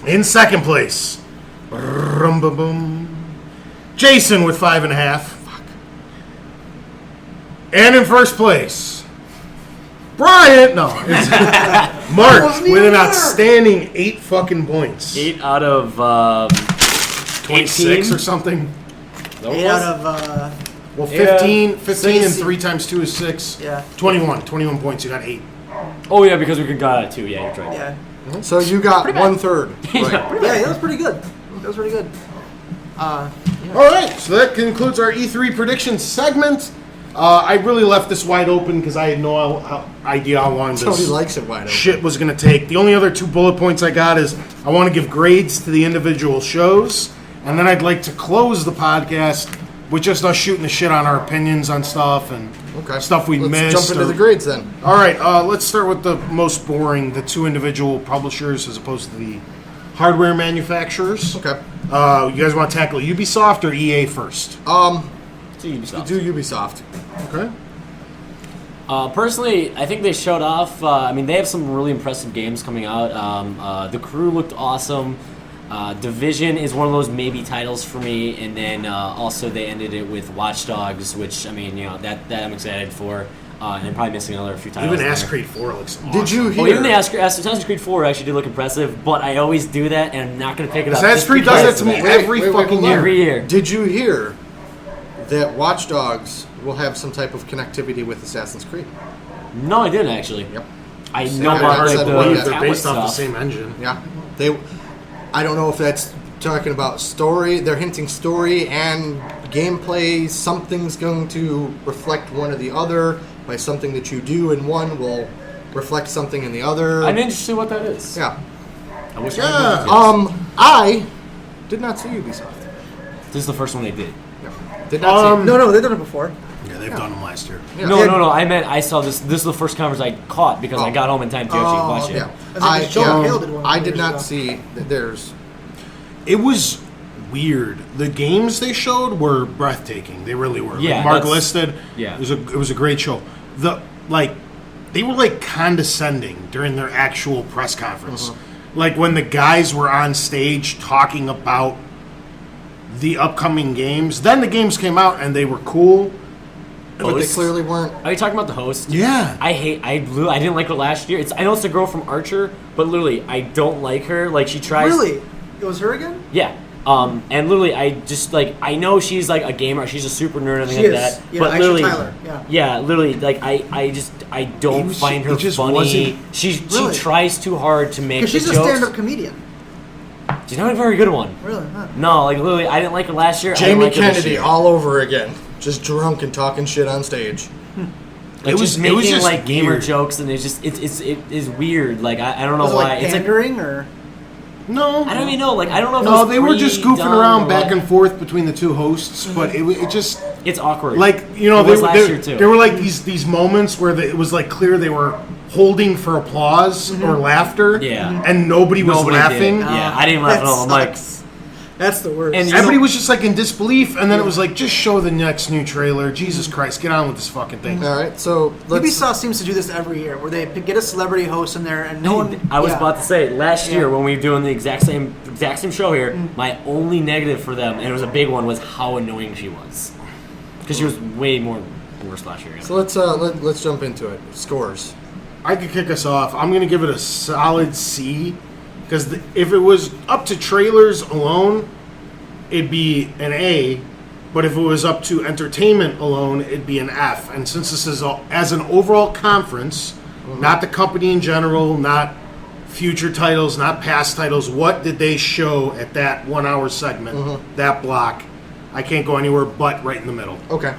In second place, rum bum bum, Jason with 5.5. Fuck. And in first place, Brian. No, it's Mark wasn't with even an there. outstanding 8 fucking points. 8 out of 26 18? or something. That what it 8 was? out of, Well, Yeah. 15 and Six. 3 times 2 is 6. yeah. 21 points. You got 8. Oh yeah, because we could got it too. Yeah, you're right. Yeah. So you got 1/3. Right. Yeah, that was pretty good. That was pretty good. All right, so that concludes our E3 predictions segment. I really left this wide open because I had no idea how long Tony this likes it wide open. shit was going to take. The only other 2 bullet points I got is I want to give grades to the individual shows, and then I'd like to close the podcast with just us shooting the shit on our opinions on stuff and Okay. stuff we Let's missed. jump into or- the grades then. All right, let's start with the most boring, the 2 individual publishers as opposed to the hardware manufacturers. Okay. You guys want to tackle Ubisoft or EA first? To Ubisoft. Do Ubisoft. Okay. Personally, I think they showed off. I mean, they have some really impressive games coming out. The Crew looked awesome. Division is one of those maybe titles for me, and then also they ended it with Watch Dogs, which I mean, that I'm excited for, and I'm probably missing another few titles. Even in there. Assassin's Creed 4 looks awesome. Did you hear? Oh, even the Assassin's Creed 4 actually did look impressive, but I always do that, and I'm not going to pick it up. Assassin's just Creed does because that to me of every fucking hold on. year. Every year. Did you hear that Watch Dogs will have some type of connectivity with Assassin's Creed? No, I didn't actually. Yep. I Yeah, know I about like said the one, They're tablet based off the stuff. same engine. Yeah. I don't know if that's talking about story. They're hinting story and gameplay. Something's going to reflect one or the other by something that you do in one will reflect something in the other. I'm interested what that is. Yeah. I wish Yeah. I knew. I did not see Ubisoft. This is the first one they did. No. Did not see it. No, they've done it before. Yeah, they've done them last year. Yeah. No. I meant I saw this. This is the first conference I caught because I Oh. got home in time to actually watch it. Yeah. I think Sean Hale did one I a few did years not ago. see that there's. It was weird. The games they showed were breathtaking. They really were. Yeah, like Mark that's- listed. yeah. It was a great show. They were like condescending during their actual press conference. Like when the guys were on stage talking about the upcoming games. Then the games came out and they were cool. But they Hosts? clearly weren't. Are you talking about the host? Yeah. I didn't like her last year. I know it's the girl from Archer, but literally I don't like her. Like she tries. Really? It was her again? Yeah. And literally, I just like I know she's like a gamer. She's a super nerd and She everything like is. that. Yeah, but Aisha literally, Tyler, yeah. literally, like I don't find her it just funny. wasn't- She Really? tries too hard to make Because the she's a jokes. stand-up comedian. She's not a very good one. Really? Huh. No, like literally, I didn't like her last year. I didn't Jamie like her this Kennedy year. all over again. Just drunk and talking shit on stage. Like It was- just it making was just like gamer weird. jokes, and it is weird. Like I don't know Was it why. like It's like pandering or? No. I don't even know. Like I don't know. If it No, was they were just goofing pre-done around or back what. and forth between the two hosts, but it just It's awkward. like you know It was last year, too. there were like these moments where it was like clear they were holding for applause or laughter, Yeah. and nobody was Nobody laughing. did. Yeah, I didn't laugh at That all. I'm like, sucks. That's the worst. And Everybody was just like in disbelief, and then it was like, just show the next new trailer. Jesus Christ, get on with this fucking thing. All right, so let's. Ubisoft seems to do this every year, where they get a celebrity host in there, and no one. I was about to say last year Yeah. when we were doing the exact same show here, my only negative for them, and it was a big one, was how annoying she was, because she was way more worse last year. So let's jump into it. Scores. I could kick us off. I'm going to give it a solid C, because if it was up to trailers alone, it'd be an A, but if it was up to entertainment alone, it'd be an F. And since this is as an overall conference, not the company in general, not future titles, not past titles, what did they show at that 1 hour segment, that block? I can't go anywhere but right in the middle. Okay.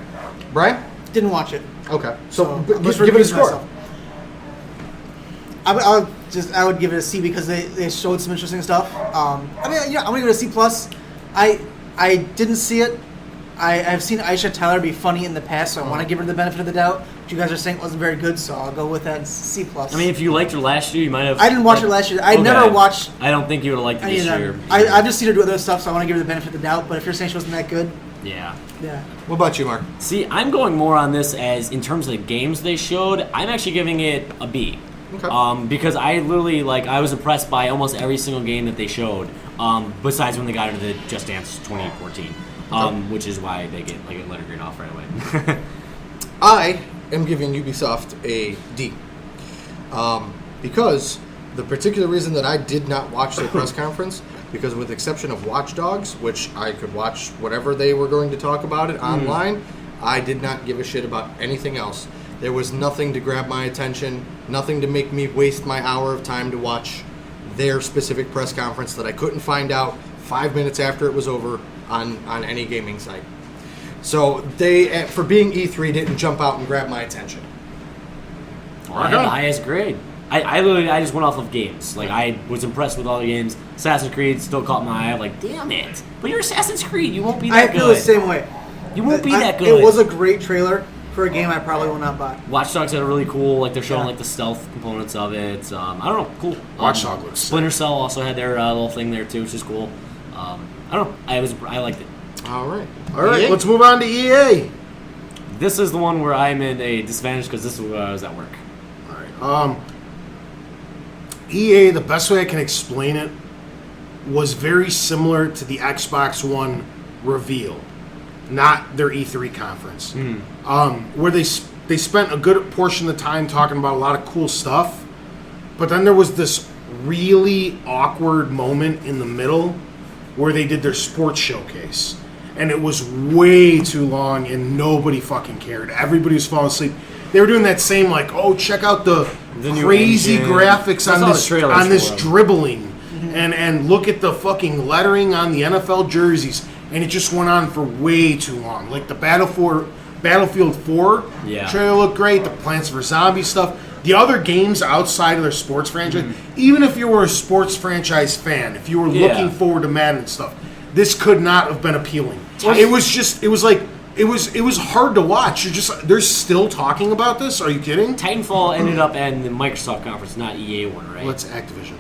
Brian? Didn't watch it. Okay. So I'm give just it a repeating score. myself. I would give it a C because they showed some interesting stuff. I'm gonna give it a C plus. I didn't see it. I've seen Aisha Tyler be funny in the past, so I want to give her the benefit of the doubt. But you guys are saying it wasn't very good, so I'll go with that C plus. I mean, if you liked her last year, you might have. I didn't watch her last year. I Okay. never watched. I don't think you would have liked it any this of year. them. I've just seen her do other stuff, so I want to give her the benefit of the doubt. But if you're saying she wasn't that good, Yeah. yeah. What about you, Mark? See, I'm going more on this as in terms of the games they showed. I'm actually giving it a B. Okay. Because I literally I was impressed by almost every single game that they showed. Besides when they got into the Just Dance 2014, which is why they get a letter grade off right away. I am giving Ubisoft a D. Because the particular reason that I did not watch their press conference, because with the exception of Watch Dogs, which I could watch whatever they were going to talk about it online, I did not give a shit about anything else. There was nothing to grab my attention, nothing to make me waste my hour of time to watch their specific press conference that I couldn't find out 5 minutes after it was over on any gaming site. So they, for being E3, didn't jump out and grab my attention. I had the highest grade. I literally just went off of games. I was impressed with all the games. Assassin's Creed still caught my eye. I'm like, damn it! But you're Assassin's Creed. You won't be that I good. feel the same way. You won't be that good. It was a great trailer for a game I probably will not buy. Watch Dogs had a really cool, they're showing the stealth components of it. I don't know, cool. Watch Dogs looks Splinter Cell also had their little thing there too, which is cool. I don't know, I liked it. All right. Alright, let's move on to EA. This is the one where I'm in a disadvantage because this is where I was at work. Alright, EA, the best way I can explain it, was very similar to the Xbox One reveal, not their E3 conference, where they spent a good portion of the time talking about a lot of cool stuff, but then there was this really awkward moment in the middle where they did their sports showcase, and it was way too long and nobody fucking cared. Everybody was falling asleep. They were doing that same check out the new crazy engine. graphics I saw the trailers on this for 'em. dribbling, and look at the fucking lettering on the NFL jerseys, and it just went on for way too long. Like the Battlefield 4 trailer looked great, the Plants vs. Zombies stuff. The other games outside of their sports franchise, even if you were a sports franchise fan, if you were looking forward to Madden and stuff, this could not have been appealing. It was hard to watch. They're still talking about this. Are you kidding? Titanfall ended up in the Microsoft conference, not EA one, right? Well, it's Activision.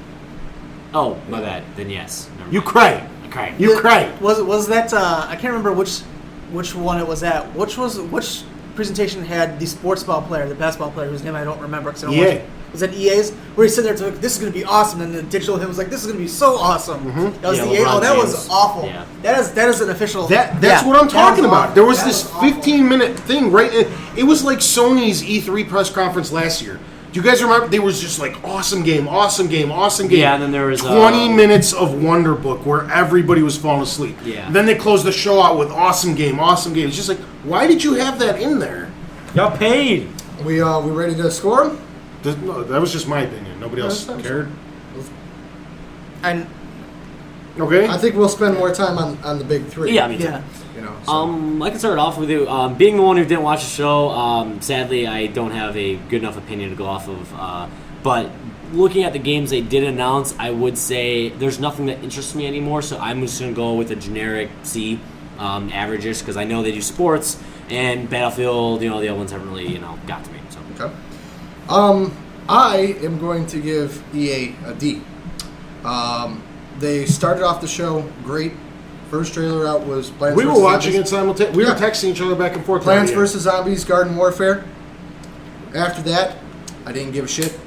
Oh, my bad. Then yes. Never You mind. cry. I cried. You cry. Was that? I can't remember which one it was at. Which presentation had the sports ball player, the basketball player whose name I don't remember because I don't watch it. Was that EA's? Where he said there, like, this is going to be awesome, and the digital him was like, this is going to be so awesome. That was the EA. Oh, that was James. awful. Yeah. That is an official. That's what I'm talking that was about. awful. There was That this was awful. 15-minute thing, right? It was like Sony's E3 press conference last year. Do you guys remember? There was just like awesome game, awesome game, awesome game. Yeah, and then there was 20 minutes of Wonder Book where everybody was falling asleep. Yeah. Then they closed the show out with awesome game, awesome game. It's just like, why did you have that in there? Y'all paid. We ready to score? No, that was just my opinion. Nobody else cared. And Okay. I think we'll spend more time on the big three. Yeah, me too. yeah, You know. So. I can start off with you. Being the one who didn't watch the show, sadly, I don't have a good enough opinion to go off of. But looking at the games they did announce, I would say there's nothing that interests me anymore. So I'm just going to go with a generic C, average-ish, because I know they do sports, and Battlefield, the other ones haven't really, got to me. So. Okay. I am going to give EA a D. They started off the show great. First trailer out was Plants We were vs. watching Zombies. it simultaneously. We were Yeah. texting each other back and forth. Plants Yeah. vs. Zombies Garden Warfare. After that, I didn't give a shit.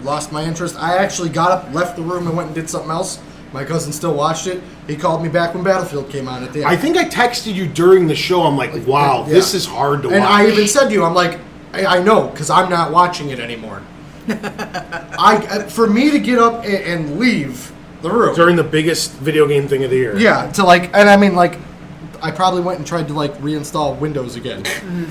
Lost my interest. I actually got up, left the room, and went and did something else. My cousin still watched it. He called me back when Battlefield came on at the end. I think I texted you during the show. I'm like, wow, Yeah. this is hard to watch. And I even said to you, I'm like, I know, because I'm not watching it anymore. For me to get up and leave the room. during the biggest video game thing of the year. Yeah, to like, and I mean, like, I probably went and tried to like reinstall Windows again.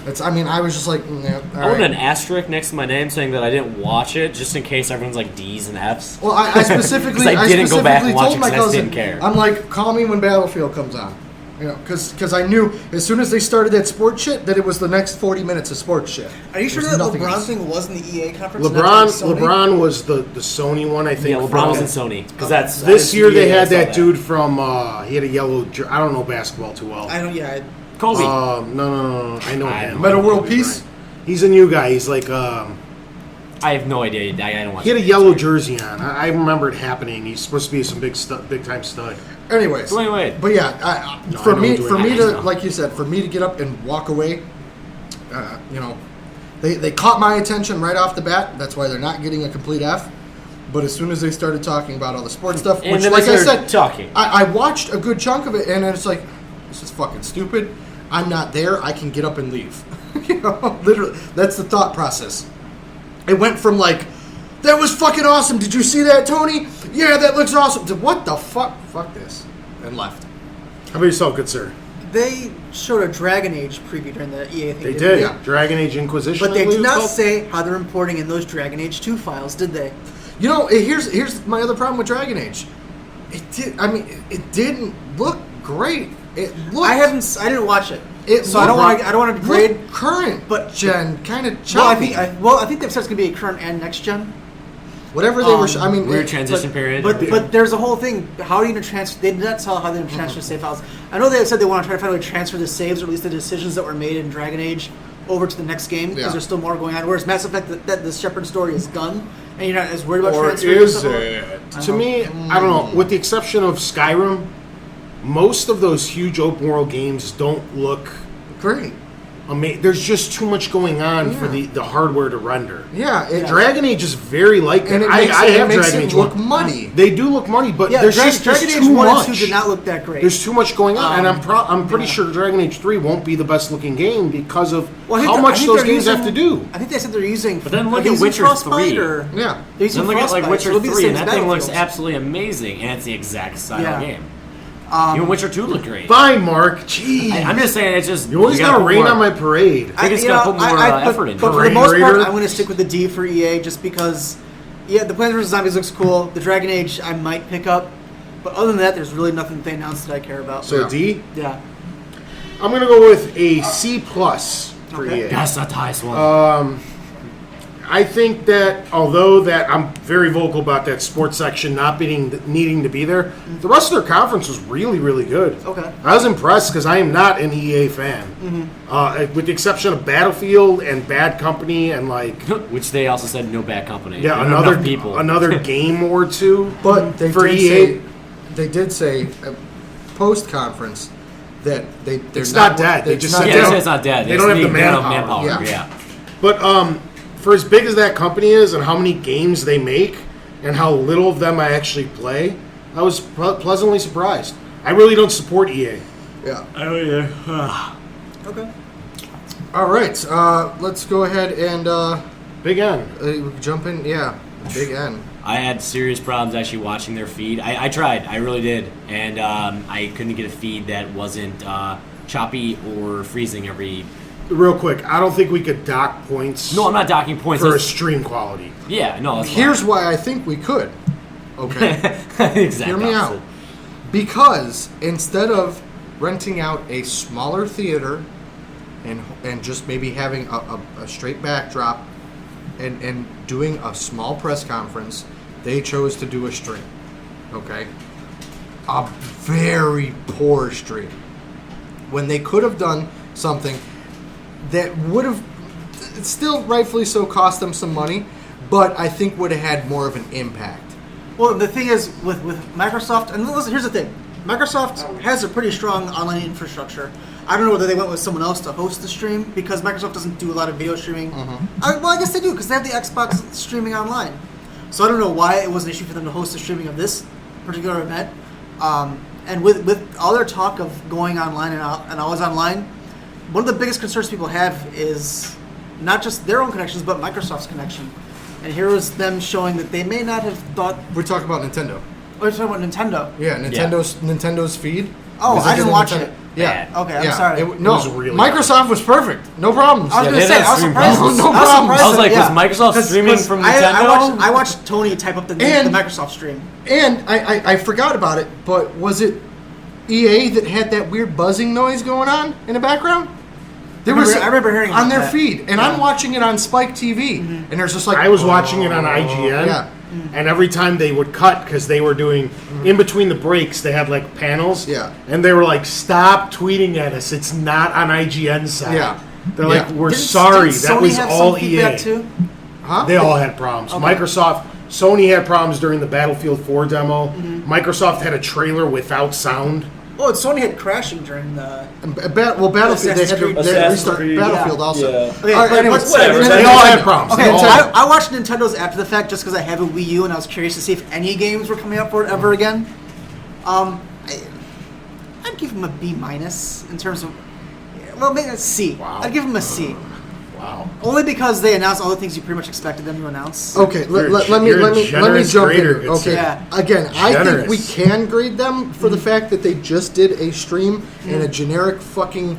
I was just like, yeah, all I wanted right. an asterisk next to my name saying that I didn't watch it, just in case everyone's like D's and F's. Well, I specifically, 'Cause I didn't go back specifically and watch told it my 'cause I cousin, didn't care. I'm like, call me when Battlefield comes on. You know, because I knew as soon as they started that sports shit that it was the next 40 minutes of sports shit. Are you sure There's that nothing LeBron else. thing was in the EA conference? and not Sony? LeBron was the Sony one, I think. Yeah, LeBron was in Sony because that's This year they had I saw that dude from. He had a yellow. I don't know basketball too well. I don't. Yeah. Kobe. No. I know him. Meta World Kobe Peace? Bryant. He's a new guy. He's like. I have no idea. I don't watch. He had a it. yellow jersey on. I remember it happening. He's supposed to be some big time stud. Anyways, Dwayne Wade. but yeah, No, for I know me, Dwayne for me Wade. to, like you said, for me to get up and walk away, you know, they caught my attention right off the bat. That's why they're not getting a complete F. But as soon as they started talking about all the sports stuff, And which, then like they I started said, talking. I watched a good chunk of it, and it's like, this is fucking stupid. I'm not there. I can get up and leave. You know, literally, that's the thought process. It went from like, that was fucking awesome. Did you see that, Tony? Yeah, that looks awesome. To what the fuck? Fuck this. And left. How about yourself, good sir? They showed a Dragon Age preview during the EA thing. They didn't did. Yeah. Dragon Age Inquisition. But they I believe did it's not called. say how they're importing in those Dragon Age 2 files, did they? You know, here's my other problem with Dragon Age. It didn't look great. It looked. I didn't watch it. So I looked- don't want to degrade. looked current, but- gen kind of Well, choppy. I think they've said it's going to be a current and next gen. Whatever they were. Weird transition period. But there's a whole thing. How are you going to transfer? They did not tell how they're going to transfer save files. I know they said they want to try to find a way to transfer the saves, or at least the decisions that were made in Dragon Age, over to the next game because Yeah. there's still more going on. Whereas Mass Effect, that the Shepard story is done, and you're not as worried about Or transferring. is stuff over. it? To me, I don't know. With the exception of Skyrim, most of those huge open world games don't look Great. amazing. There's just too much going on for Yeah. the hardware to render. Yeah. Dragon Age is very like and that. it makes, I it have makes Dragon it Age look 1. money. They do look money, but Yeah, there's Dragon there's Age too 1 much. and 2 did not look that great. There's too much going on, and I'm pretty yeah. sure Dragon Age 3 won't be the best looking game because of Well, I think how I much think those they're games have to using- do. I think they said they're using. But then look are they at using Witcher Frostbite 3. or Yeah. they're using Then look at like Frostbite, so Witcher it'll be the 3, same and as that thing looks Battlefield. absolutely amazing, and it's the exact style Yeah. game. Even Witcher 2 looked great. Fine, Mark. Jeez. I'm just saying, it's just you always gotta gotta put rain more- on my parade. I think it's gotta put more effort into But it. for the most part, Raider. I'm going to stick with the D for EA just because, yeah, the Plants vs. Zombies looks cool. The Dragon Age I might pick up. But other than that, there's really nothing they announced that I care about. So Yeah. D, yeah. I'm gonna go with a C plus for Okay. EA. That's the highest one. I think that although that I'm very vocal about that sports section not needing to be there, the rest of their conference was really, really good. Okay. I was impressed because I am not an EA fan, with the exception of Battlefield and Bad Company and like Which they also said no bad company. yeah Not another enough people. another game or two. But they for did EA, say, they did say post conference that they're It's not dead. They it's just not said Yeah, they they don't- say it's not dead. they don't have the They don't manpower. manpower. Yeah. Yeah. But for as big as that company is and how many games they make and how little of them I actually play, I was pleasantly surprised. I really don't support EA. Yeah. Oh yeah. Okay. All right. Let's go ahead and Big N. jump in. Yeah. Big N. I had serious problems actually watching their feed. I tried, I really did, and I couldn't get a feed that wasn't choppy or freezing every. Real quick, I don't think we could dock points No, I'm not docking points. for a That's- stream quality. Yeah, no. That's Here's why I think we could. Okay. fine. Exactly. Hear me out. Because instead of renting out a smaller theater and just maybe having a straight backdrop and doing a small press conference, they chose to do a stream. Okay? A very poor stream. When they could have done something that would have still rightfully so cost them some money, but I think would have had more of an impact. Well, the thing is with Microsoft, and listen, here's the thing. Microsoft has a pretty strong online infrastructure. I don't know whether they went with someone else to host the stream because Microsoft doesn't do a lot of video streaming. Well, I guess they do because they have the Xbox streaming online. So I don't know why it was an issue for them to host the streaming of this particular event. And with all their talk of going online and always online, one of the biggest concerns people have is not just their own connections, but Microsoft's connection. And here was them showing that they may not have thought... We're talking about Nintendo. We're talking about Nintendo. Yeah, Nintendo's feed. Oh, I didn't watch it. Yeah. Okay, I'm sorry. It was really Microsoft was perfect. No problems. I was going to say, I was surprised. No problems. I was like, was Microsoft streaming from Nintendo? I watched Tony type up the Microsoft stream. And I forgot about it, but was it EA that had that weird buzzing noise going on in the background? I remember hearing on their that. feed, and I'm watching it on Spike TV, and there's just like... I was watching it on IGN, and every time they would cut, because they were doing, in between the breaks, they had like panels, and they were like, stop tweeting at us, it's not on IGN side. Yeah. They're like, we're sorry, that was all EA. Too? Huh? They all had problems. Okay. Sony had problems during the Battlefield 4 demo. Microsoft had a trailer without sound. Oh, Sony had crashing during the... Battlefield, they had to restart Battlefield also. Yeah. Okay, anyways, whatever. They all had problems. Okay, I watched Nintendo's after the fact just because I have a Wii U and I was curious to see if any games were coming out for it ever again. I'd give them a B- in terms of... Well, maybe a C. Wow. I'd give them a C. Wow. Only because they announced all the things you pretty much expected them to announce. Okay, let me jump in. Okay, Yeah. Again, I think we can grade them for the fact that they just did a stream in a generic fucking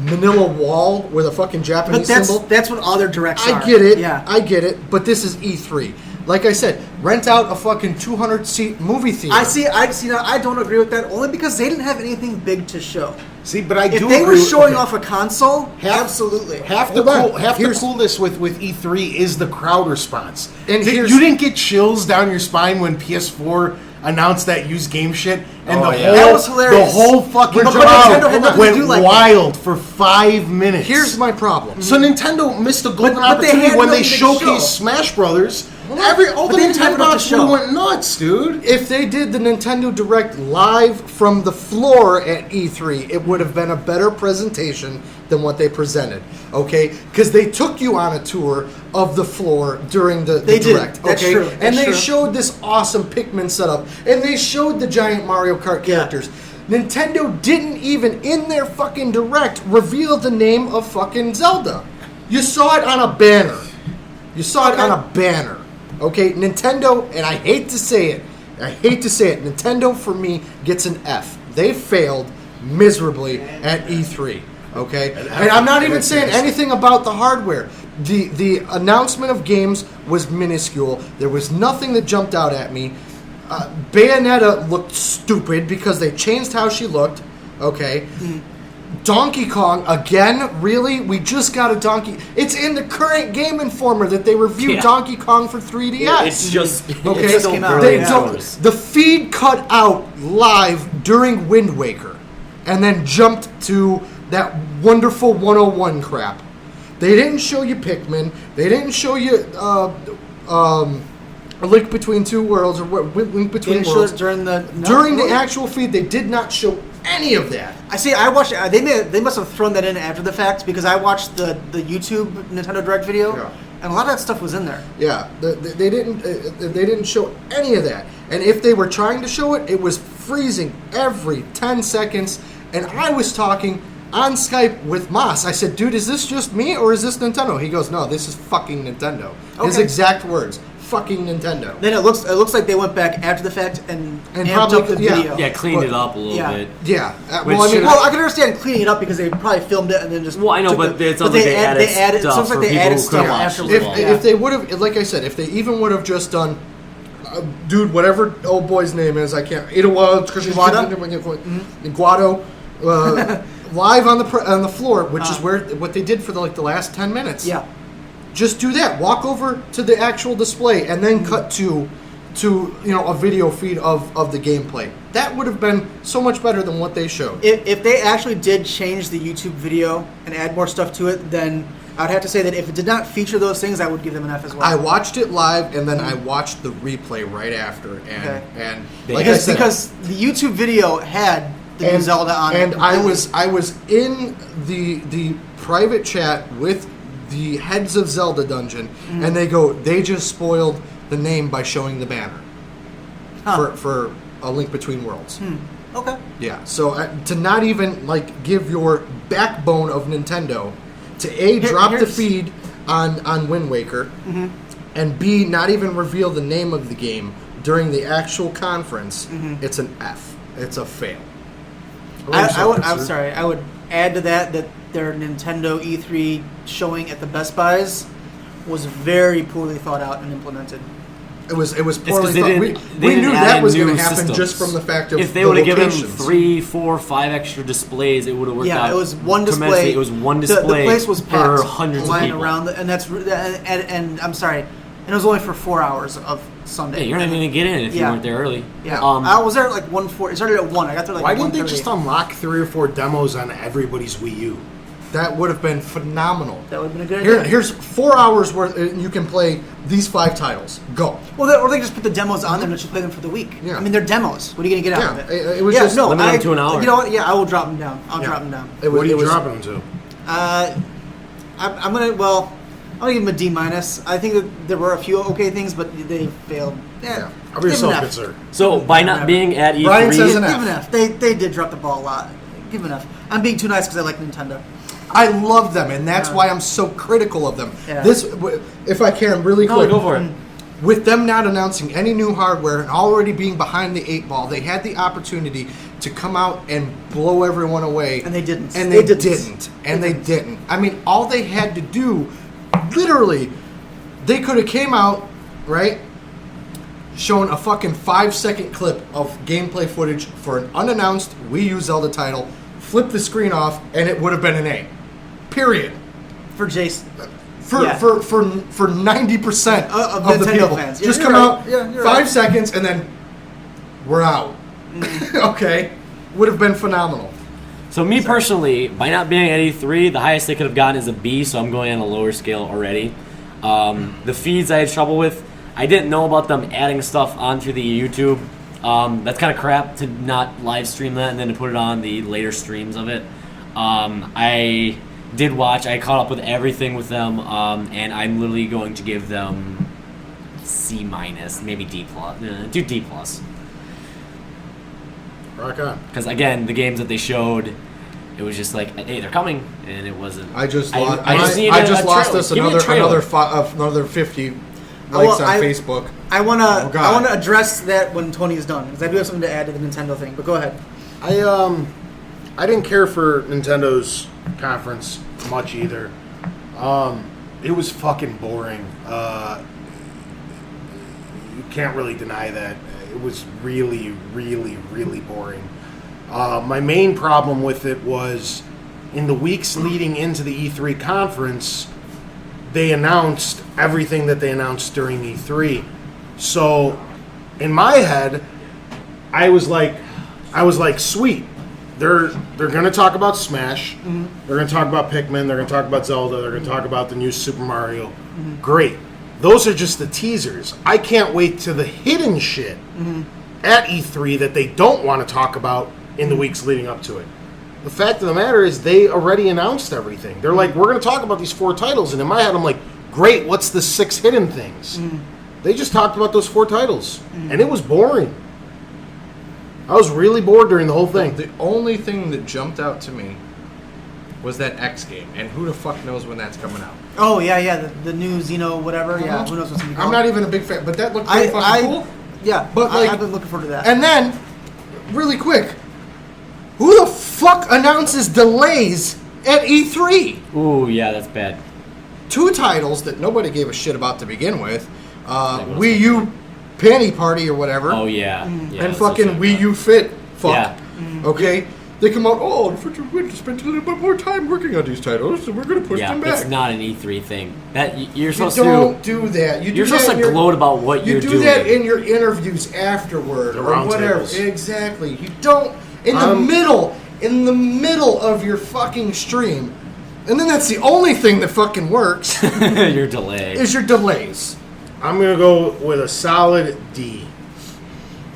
manila wall with a fucking Japanese symbol. That's what all their directs are. I get it. Yeah. I get it. But this is E3. Like I said, rent out a fucking 200-seat movie theater. I don't agree with that only because they didn't have anything big to show. See, but I do agree. If they were showing off a console, absolutely. Half the coolness with E3 is the crowd response. And you didn't get chills down your spine when PS4 announced that used game shit, and that was hilarious. The whole fucking crowd went wild for 5 minutes. Here's my problem. So Nintendo missed a golden opportunity when they showcased Smash Brothers. All the Nintendo people went nuts, dude. If they did the Nintendo Direct live from the floor at E3, it would have been a better presentation than what they presented. Okay, because they took you on a tour of the floor during the Direct. That's okay, true. And they showed this awesome Pikmin setup, and they showed the giant Mario Kart characters. Nintendo didn't even in their fucking Direct reveal the name of fucking Zelda. You saw it on a banner. Okay, Nintendo, and I hate to say it, Nintendo for me gets an F. They failed miserably at E3. Okay, and I'm not even saying anything about the hardware. The announcement of games was minuscule. There was nothing that jumped out at me. Bayonetta looked stupid because they changed how she looked. Okay. Donkey Kong, again, really? We just got a Donkey... It's in the current Game Informer that they reviewed Donkey Kong for 3DS. It's just... Okay, it's still came out. The feed cut out live during Wind Waker and then jumped to that wonderful 101 crap. They didn't show you Pikmin. They didn't show you A Link Between Two Worlds, or Link Between Worlds. During the actual feed, they did not show any of that. I watched. They must have thrown that in after the fact because I watched the YouTube Nintendo Direct video, and a lot of that stuff was in there. Yeah, they didn't show any of that. And if they were trying to show it, it was freezing every 10 seconds. And I was talking on Skype with Moss. I said, "Dude, is this just me or is this Nintendo?" He goes, "No, this is fucking Nintendo." His exact words. Fucking Nintendo. Then it looks like they went back after the fact and amped probably up the video. Yeah, cleaned it up a little bit. Yeah. I can understand cleaning it up because they probably filmed it and then just. Well, I know, but it's not like they added stuff. It looks like they added stuff afterwards. If they would have, like I said, if they even would have just done, dude, whatever old boy's name is, I can't. Guado, live on the floor, which is what they did for the last 10 minutes. Yeah. Just do that. Walk over to the actual display and then cut to a video feed of the gameplay. That would have been so much better than what they showed. If they actually did change the YouTube video and add more stuff to it, then I would have to say that if it did not feature those things, I would give them an F as well. I watched it live, and then I watched the replay right after, and like I said, because the YouTube video had the new Zelda on it. And I was in the private chat with the heads of Zelda Dungeon, and they just spoiled the name by showing the banner for A Link Between Worlds. Okay. Yeah, so to not even give your backbone of Nintendo to drop the feed on Wind Waker, and B, not even reveal the name of the game during the actual conference, it's an F. It's a fail. I would add to that their Nintendo E3 showing at the Best Buys was very poorly thought out and implemented. It was poorly they thought. We knew that was going to happen systems. Just from the fact of if they would have given locations. 3, 4, 5 extra displays, it would have worked out. Yeah, it was one display. tremendously. It was one display. The place was packed, for hundreds of people. around, and I'm sorry, and it was only for 4 hours of Sunday. Yeah, you're not even gonna get in if you weren't there early. Yeah, I was there at 1:40. It started at 1. I got there Why didn't they 1:30. just unlock 3 or 4 demos on everybody's Wii U? That would have been phenomenal. That would have been a good idea. Here's 4 hours worth. You can play these 5 titles. Go. Or they just put the demos on there and just play them for the week. Yeah. I mean, they're demos. What are you going to get out of it? It was just limit them to an hour. You know what? Yeah, I will drop them down. I'll drop them down. What are you dropping them to? I'm going to, I'll give them a D-. I think that there were a few okay things, but they failed. Yeah. I'll be self-concerned. So by not being at E3, Brian says an Give F. an F. They did drop the ball a lot. Give an F. I'm being too nice because I like Nintendo. I love them, and that's why I'm so critical of them. Yeah. This, if I can, really quick. go for it. With them not announcing any new hardware and already being behind the 8 ball, they had the opportunity to come out and blow everyone away. And they didn't. And they didn't. I mean, all they had to do, literally, they could have came out, right, shown a fucking 5-second clip of gameplay footage for an unannounced Wii U Zelda title, flipped the screen off, and it would have been an A. Period. For Jason. For 90% Of of the Nintendo people. fans. Yeah, Just you're come right. out, Yeah, you're 5 right. seconds, and then we're out. Okay? Would have been phenomenal. So me personally, by not being at E3, the highest they could have gotten is a B, so I'm going on a lower scale already. The feeds I had trouble with, I didn't know about them adding stuff onto the YouTube. That's kind of crap to not live stream that and then to put it on the later streams of it. I did watch, I caught up with everything with them, and I'm literally going to give them C-, maybe D+. Do D+. Rock on. Because again, the games that they showed, it was just like, hey, they're coming, and it wasn't. I just I lost, needed I just a lost trailer. us Give me a trailer. another 50 likes on Facebook. I want God. to address that when Tony is done because I do have something to add to the Nintendo thing. But go ahead. I didn't care for Nintendo's conference much either. It was fucking boring. You can't really deny that. It was really, really, really boring. My main problem with it was in the weeks leading into the E3 conference, they announced everything that they announced during E3. So, in my head, I was like, sweet. They're going to talk about Smash. Mm-hmm. They're going to talk about Pikmin. They're going to talk about Zelda. They're going to talk about the new Super Mario. Mm-hmm. Great. Those are just the teasers. I can't wait to the hidden shit at E3 that they don't want to talk about in the weeks leading up to it. The fact of the matter is they already announced everything. They're like, we're going to talk about these 4 titles. And in my head, I'm like, great, what's the 6 hidden things? They just talked about those 4 titles. And it was boring. I was really bored during the whole thing. The only thing that jumped out to me was that X game. And who the fuck knows when that's coming out? Oh, yeah, the new Xeno whatever. Yeah, who knows what's going to be I'm not even a big fan, but that looked pretty fucking cool. Yeah, but I've been looking forward to that. And then, really quick, who the fuck announces delays at E3? Ooh, yeah, that's bad. 2 titles that nobody gave a shit about to begin with. Wii U Panty Party or whatever. Oh, yeah. Yeah, and fucking Wii U Fit. Fuck. Yeah. Okay? They come out, we're going to spend a little bit more time working on these titles, so we're going to push them back. It's not an E3 thing. That you're supposed don't do that. You're supposed to gloat about what you're doing. You do that in your interviews afterward or whatever. Exactly. You don't in the middle of your fucking stream. And then that's the only thing that fucking works Your delay. is your delays. I'm going to go with a solid D.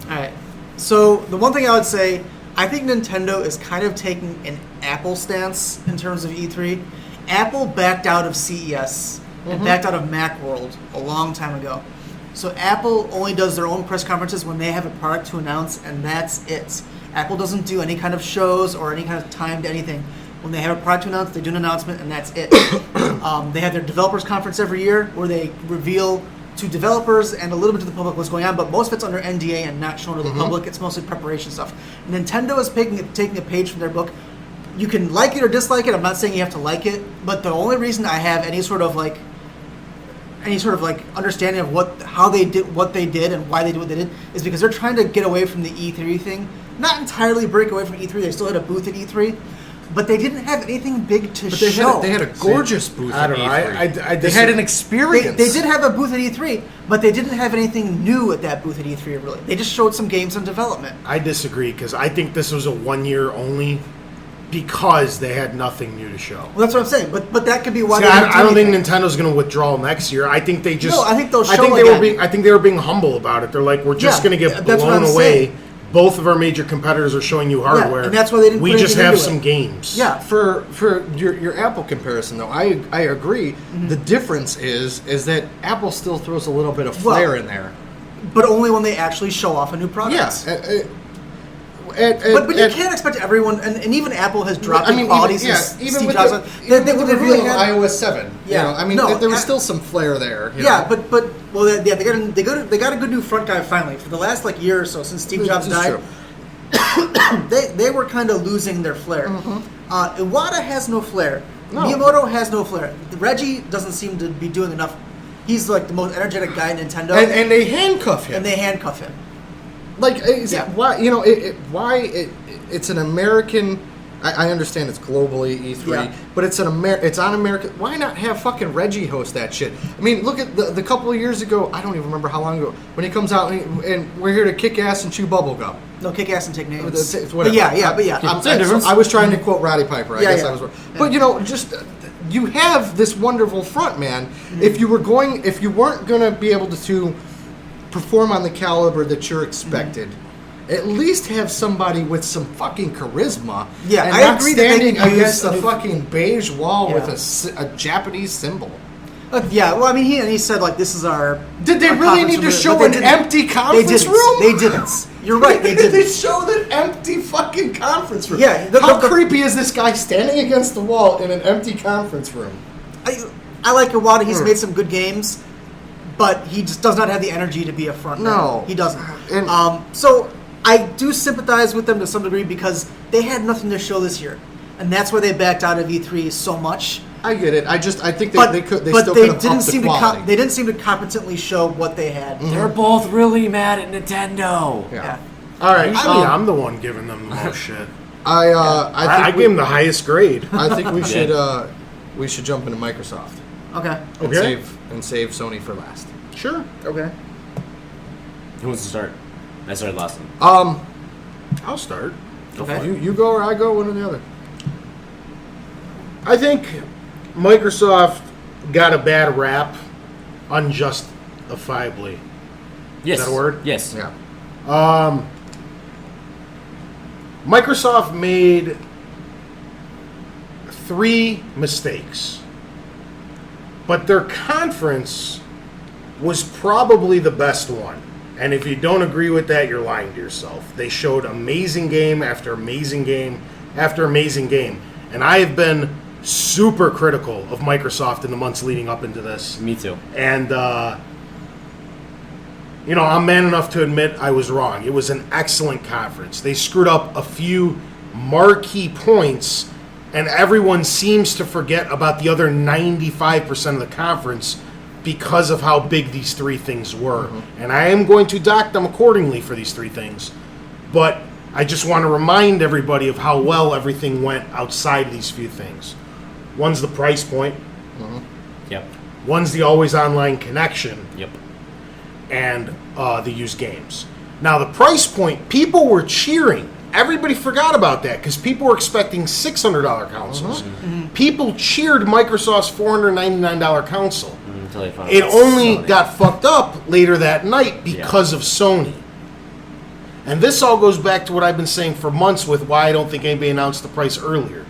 All right. So the one thing I would say, I think Nintendo is kind of taking an Apple stance in terms of E3. Apple backed out of CES and backed out of Macworld a long time ago. So Apple only does their own press conferences when they have a product to announce, and that's it. Apple doesn't do any kind of shows or any kind of timed anything. When they have a product to announce, they do an announcement, and that's it. They have their developers conference every year where they reveal to developers and a little bit to the public what's going on, but most of it's under NDA and not shown to the public. It's mostly preparation stuff. Nintendo is taking a page from their book. You can like it or dislike it. I'm not saying you have to like it, but the only reason I have any sort of understanding of how they did what they did and why they did what they did is because they're trying to get away from the E3 thing. Not entirely break away from E3. They still had a booth at E3. But they didn't have anything big to show. They had a gorgeous booth I don't at know. E3. They had an experience. They did have a booth at E3, but they didn't have anything new at that booth at E3, really. They just showed some games in development. I disagree because I think this was a 1 year only because they had nothing new to show. Well, that's what I'm saying. But that could be why. See, I don't think Nintendo's going to withdraw next year. I think they just. No, I think they'll show I think they were being humble about it. They're like, we're just going to get blown away. Saying. Both of our major competitors are showing you hardware. Yeah, and that's why they didn't. We put just anything have into some it. games. Yeah, For your Apple comparison, though, I agree. The difference is that Apple still throws a little bit of flair in there. but only when they actually show off a new product. Yeah. But you can't expect everyone, and even Apple has dropped in quality since even Steve with Jobs. the reveal of iOS 7. Yeah, there was still some flair there. Yeah, but they got a good new front guy finally. For the last year or so since Steve Jobs died, they were kind of losing their flair. Iwata has no flair. No. Miyamoto has no flair. Reggie doesn't seem to be doing enough. He's the most energetic guy in Nintendo, and they handcuff him. Why it's an American. I understand it's globally E3, but it's on American. Why not have fucking Reggie host that shit? I mean, look at the couple of years ago. I don't even remember how long ago when he comes out and we're here to kick ass and chew bubble gum. No, kick ass and take names. But yeah. I was trying to quote Roddy Piper. I guess I was wrong. But you have this wonderful front man. Mm-hmm. If you weren't going to be able to perform on the caliber that you're expected. At least have somebody with some fucking charisma. Yeah, and I not agree standing that against a fucking beige wall with a Japanese symbol. Well, I mean, he said this is our. Did they really need to show an empty conference room? They didn't. You're right. They didn't. They showed an empty fucking conference room. Yeah. How creepy is this guy standing against the wall in an empty conference room? I like Iwata. He's made some good games, but he just does not have the energy to be a front man. No, he doesn't. So I do sympathize with them to some degree because they had nothing to show this year, and that's why they backed out of E3 so much. I get it. I think they still could have upped the quality. They didn't seem to competently show what they had. Mm-hmm. They're both really mad at Nintendo. Yeah. All right. I'm the one giving them the most shit. I give them the highest grade. I think we should jump into Microsoft. Okay. And save Sony for last. Sure. Okay. Who wants to start? I started last one. I'll start. Okay. You go or I go, one or the other. I think Microsoft got a bad rap unjustifiably. Yes. Is that a word? Yes. Yeah. Microsoft made 3 mistakes, but their conference was probably the best one. And if you don't agree with that, you're lying to yourself. They showed amazing game after amazing game after amazing game. And I have been super critical of Microsoft in the months leading up into this. Me too. And, I'm man enough to admit I was wrong. It was an excellent conference. They screwed up a few marquee points, and everyone seems to forget about the other 95% of the conference because of how big these 3 things were. Mm-hmm. And I am going to dock them accordingly for these 3 things. But I just want to remind everybody of how well everything went outside these few things. One's the price point. Mm-hmm. Yep. One's the always online connection. Yep. And the used games. Now, the price point, people were cheering everybody forgot about that because people were expecting $600 consoles. People cheered Microsoft's $499 console. Until they found It out only Sony. got fucked up later that night because of Sony. And this all goes back to what I've been saying for months with why I don't think anybody announced the price earlier.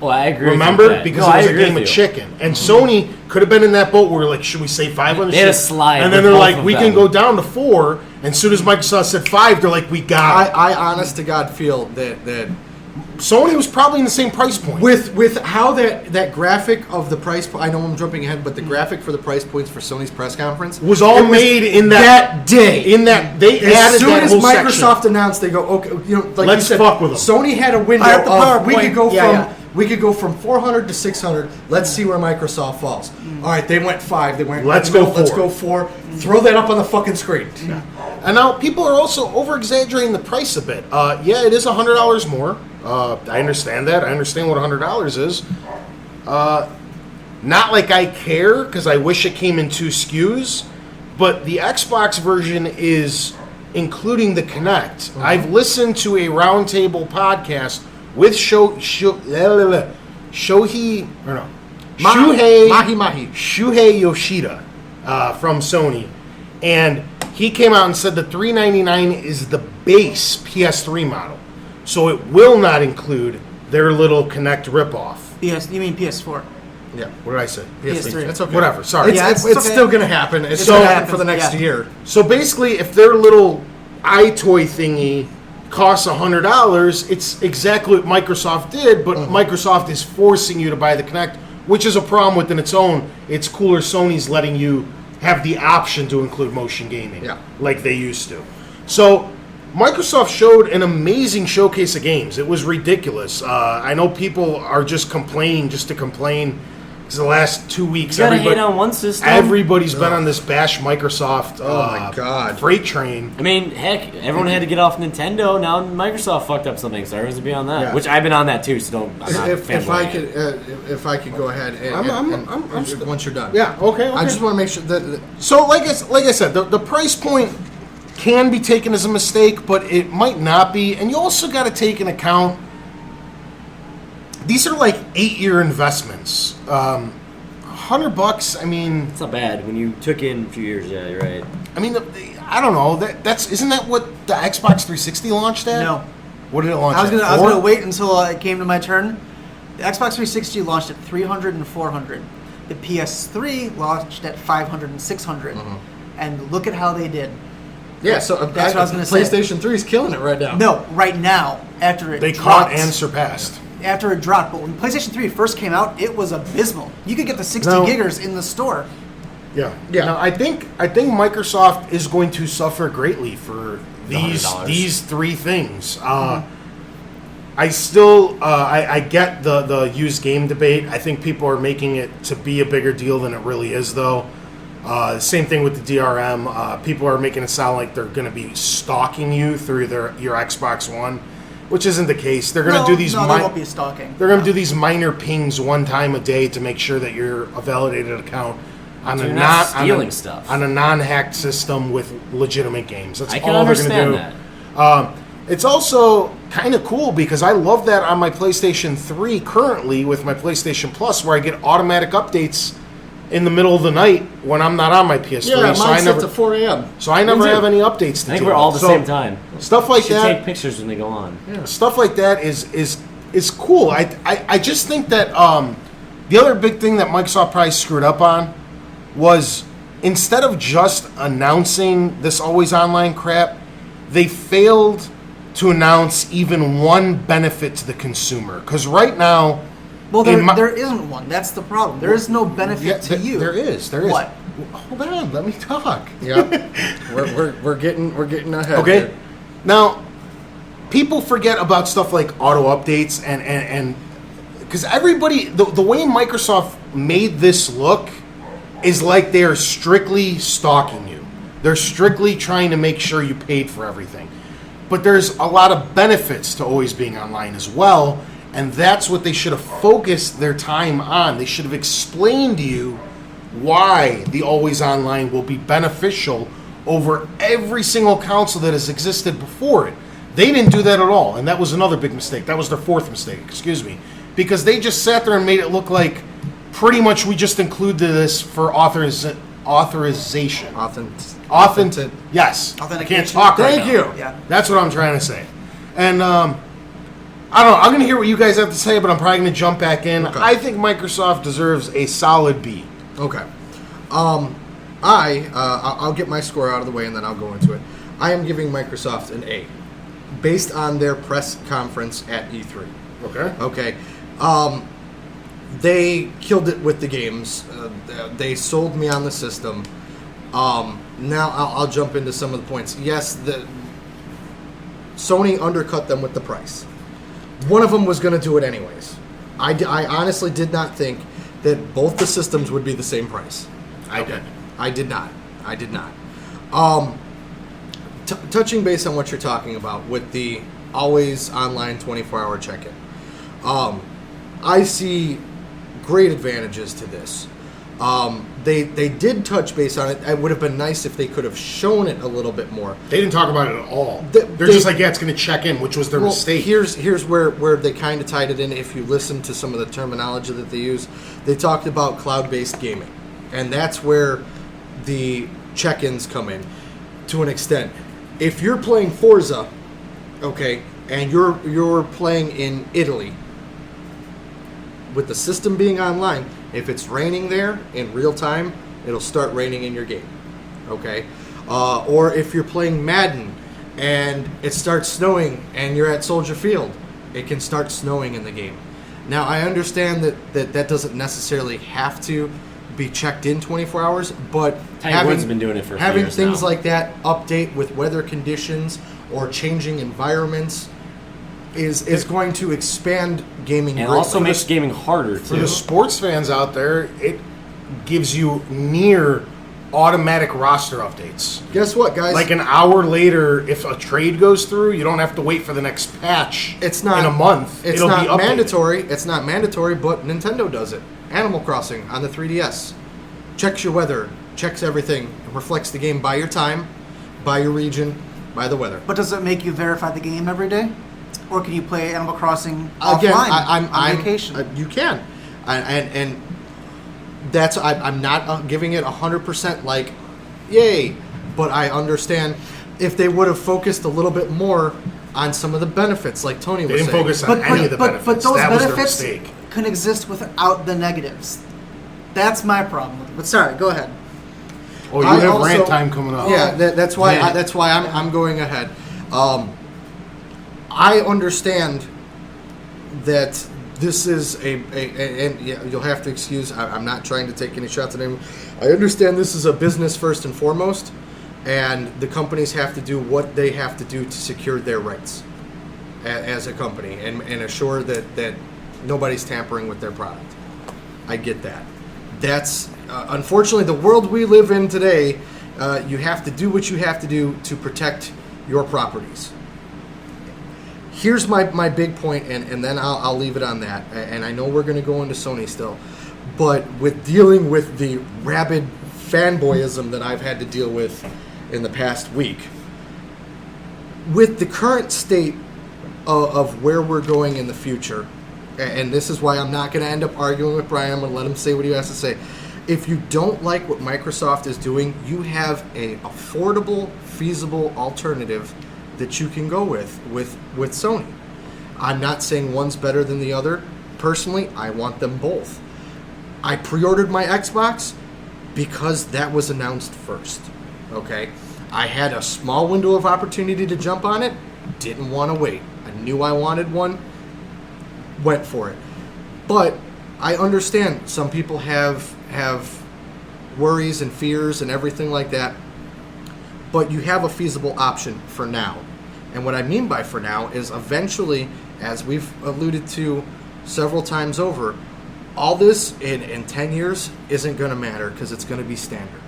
Well, I agree. Remember? with you with that. Because No, it I was a agree game with of you. chicken. And Sony could have been in that boat where we're like, should we say 500? They had a slide And then with they're both like, of we them. can go down to 4. And as soon as Microsoft said 5, they're like, we got it. I honest to God feel that Sony was probably in the same price point. with how that graphic of the price, I know I'm jumping ahead, but the graphic for the price points for Sony's press conference was all it made in that day. In that they As added soon that as whole Microsoft section. announced, they go, okay, like Let's you said, fuck with them. Sony had a window Fire up the of we PowerPoint. could go Yeah, from we could go from 400 to 600. Let's see where Microsoft falls. All right, they went 5. They went. Let's go 4. Let's go 4. Throw that up on the fucking screen. And now people are also over exaggerating the price a bit. Yeah, it is $100 more. I understand that. I understand what $100 is. Not like I care because I wish it came in 2 SKUs, but the Xbox version is including the Kinect. I've listened to a roundtable podcast with Shuhei Yoshida from Sony, and he came out and said the $399 is the base PS3 model, so it will not include their little Kinect ripoff. You mean PS4? Yeah, what did I say? PS3. That's okay. Whatever. Sorry. It's, Yeah, it's okay. still going to happen. It's So- going to happen for the next Yeah. year. So basically, if their little iToy thingy costs $100, it's exactly what Microsoft did, but Microsoft is forcing you to buy the Kinect, which is a problem within its own. It's cooler Sony's letting you have the option to include motion gaming, Yeah. like they used to. So Microsoft showed an amazing showcase of games. It was ridiculous. I know people are just complaining just to complain. Because the last 2 weeks, You gotta hate on one system. everybody's been on this bash Microsoft my God. freight train. I mean, heck, everyone had to get off Nintendo. Now Microsoft fucked up something, so everyone's gonna be on that. Yeah. Which I've been on that too. So don't. I'm not If I fanboying. could if I could go ahead and, I'm still- once you're done. Yeah, okay. I just want to make sure that So, like I said, the price point can be taken as a mistake, but it might not be. And you also got to take into account these are like 8-year investments. $100. I mean, It's not bad when you took in a few years. Yeah, you're right. I mean, I don't know. That's isn't that what the Xbox 360 launched at? No. What did it launch I was at? gonna 4? wait until it came to my turn. The Xbox 360 launched at 300 and 400. The PS3 launched at 500 and 600. And look at how they did. yeah. So That's what I was gonna say. PlayStation 3 is killing it right now. No, right now after it They dropped. caught and surpassed. After it dropped, but when PlayStation 3 first came out, it was abysmal. You could get the 60 No. giggers in the store. Yeah. Yeah. Now, I think Microsoft is going to suffer greatly for these $100. 3 things. I still I get the used game debate. I think people are making it to be a bigger deal than it really is, though. Same thing with the DRM. People are making it sound like they're going to be stalking you through your Xbox One, which isn't the case. They're going to do these. No, there won't be stalking. They're going to do these minor pings one time a day to make sure that you're a validated account on So a you're not non stealing stuff. on a non-hacked system with legitimate games. That's I can all they're going to do. understand that. It's also kind of cool because I love that on my PlayStation 3 currently with my PlayStation Plus, where I get automatic updates in the middle of the night when I'm not on my PS3. Yeah, so mine's I set never to 4 a.m. so I never Me too. have any updates to I think deal we're all with. the So same time. Stuff like Should that. take pictures when they go on. Stuff like that is cool. I just think that the other big thing that Microsoft probably screwed up on was instead of just announcing this always online crap, they failed to announce even one benefit to the consumer. Because right now, Well, in my- there isn't one. That's the problem. There is no benefit yeah, to you. There is. What? Hold on, let me talk. Yeah, we're getting ahead. Okay. here. Now, people forget about stuff like auto updates and because everybody the way Microsoft made this look is like they are strictly stalking you. They're strictly trying to make sure you paid for everything. But there's a lot of benefits to always being online as well, and that's what they should have focused their time on. They should have explained to you why the always online will be beneficial over every single console that has existed before it. They didn't do that at all, and that was another big mistake. That was their fourth mistake, excuse me. Because they just sat there and made it look like pretty much we just included this for authorization. Authentic. Yes. I can't Authentication. talk right Thank now. you. Yeah. That's what I'm trying to say. And I don't know. I'm going to hear what you guys have to say, but I'm probably going to jump back in. Okay. I think Microsoft deserves a solid B. Okay. I'll get my score out of the way and then I'll go into it. I am giving Microsoft an A, based on their press conference at E3. Okay. Okay. They killed it with the games. They sold me on the system. Now I'll jump into some of the points. Yes, Sony undercut them with the price. One of them was going to do it anyways. I honestly did not think that both the systems would be the same price. I did not. Touching base on what you're talking about with the always online 24-hour check-in. I see great advantages to this. They did touch base on it. It would have been nice if they could have shown it a little bit more. They didn't talk about it at all. They're just like, yeah, it's going to check in, which was their mistake. Here's where they kind of tied it in. If you listen to some of the terminology that they use, they talked about cloud-based gaming. And that's where the check-ins come in to an extent. If you're playing Forza, okay, and you're playing in Italy, with the system being online, if it's raining there in real time, it'll start raining in your game, okay? Or if you're playing Madden and it starts snowing and you're at Soldier Field, it can start snowing in the game. Now, I understand that doesn't necessarily have to be checked in 24 hours, but Woods been doing it for a few having years things now. like that update with weather conditions or changing environments is going to expand gaming. And greatly. also makes gaming harder, For too. the sports fans out there, it gives you near automatic roster updates. Guess what, guys? Like an hour later, if a trade goes through, you don't have to wait for the next patch. It's not in a month. It's It'll not be updated. mandatory. It's not mandatory, but Nintendo does it. Animal Crossing on the 3DS checks your weather, checks everything, reflects the game by your time, by your region, by the weather. But does it make you verify the game every day? Or can you play Animal Crossing Again, offline on vacation? You can, and that's I'm not giving it 100% like, yay, but I understand if they would have focused a little bit more on some of the benefits, like Tony was They didn't saying. focus on any of the benefits. But those that was their benefits mistake. can exist without the negatives. That's my problem with it. But sorry, go ahead. Oh, you I have also- rant time coming up. Yeah, that's why. Yeah. That's why I'm going ahead. I understand that this is and yeah, you'll have to excuse. I'm not trying to take any shots at anyone. I understand this is a business first and foremost, and the companies have to do what they have to do to secure their rights as a company and assure that nobody's tampering with their product. I get that. That's unfortunately the world we live in today. You have to do what you have to do to protect your properties. Here's my big point, and then I'll leave it on that. And I know we're going to go into Sony still, but with dealing with the rabid fanboyism that I've had to deal with in the past week, with the current state of where we're going in the future, and this is why I'm not going to end up arguing with Brian. I'm going to let him say what he has to say. If you don't like what Microsoft is doing, you have a affordable, feasible alternative that you can go with Sony. I'm not saying one's better than the other. Personally, I want them both. I pre-ordered my Xbox because that was announced first. Okay? I had a small window of opportunity to jump on it. Didn't want to wait. I knew I wanted one. Went for it. But I understand some people have worries and fears and everything like that. But you have a feasible option for now. And what I mean by for now is eventually, as we've alluded to several times over, all this in 10 years isn't going to matter because it's going to be standard.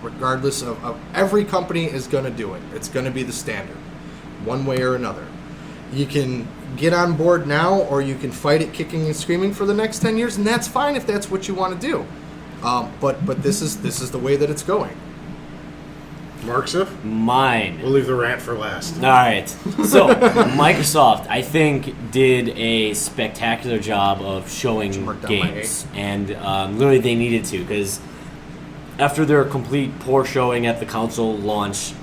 Regardless of every company is going to do it. It's going to be the standard, one way or another. You can get on board now, or you can fight it kicking and screaming for the next 10 years, and that's fine if that's what you want to do. But this is the way that it's going. Marksa? Mine. We'll leave the rant for last. All right. So, Microsoft, I think, did a spectacular job of showing games. And literally they needed to, because after their complete poor showing at the console launch,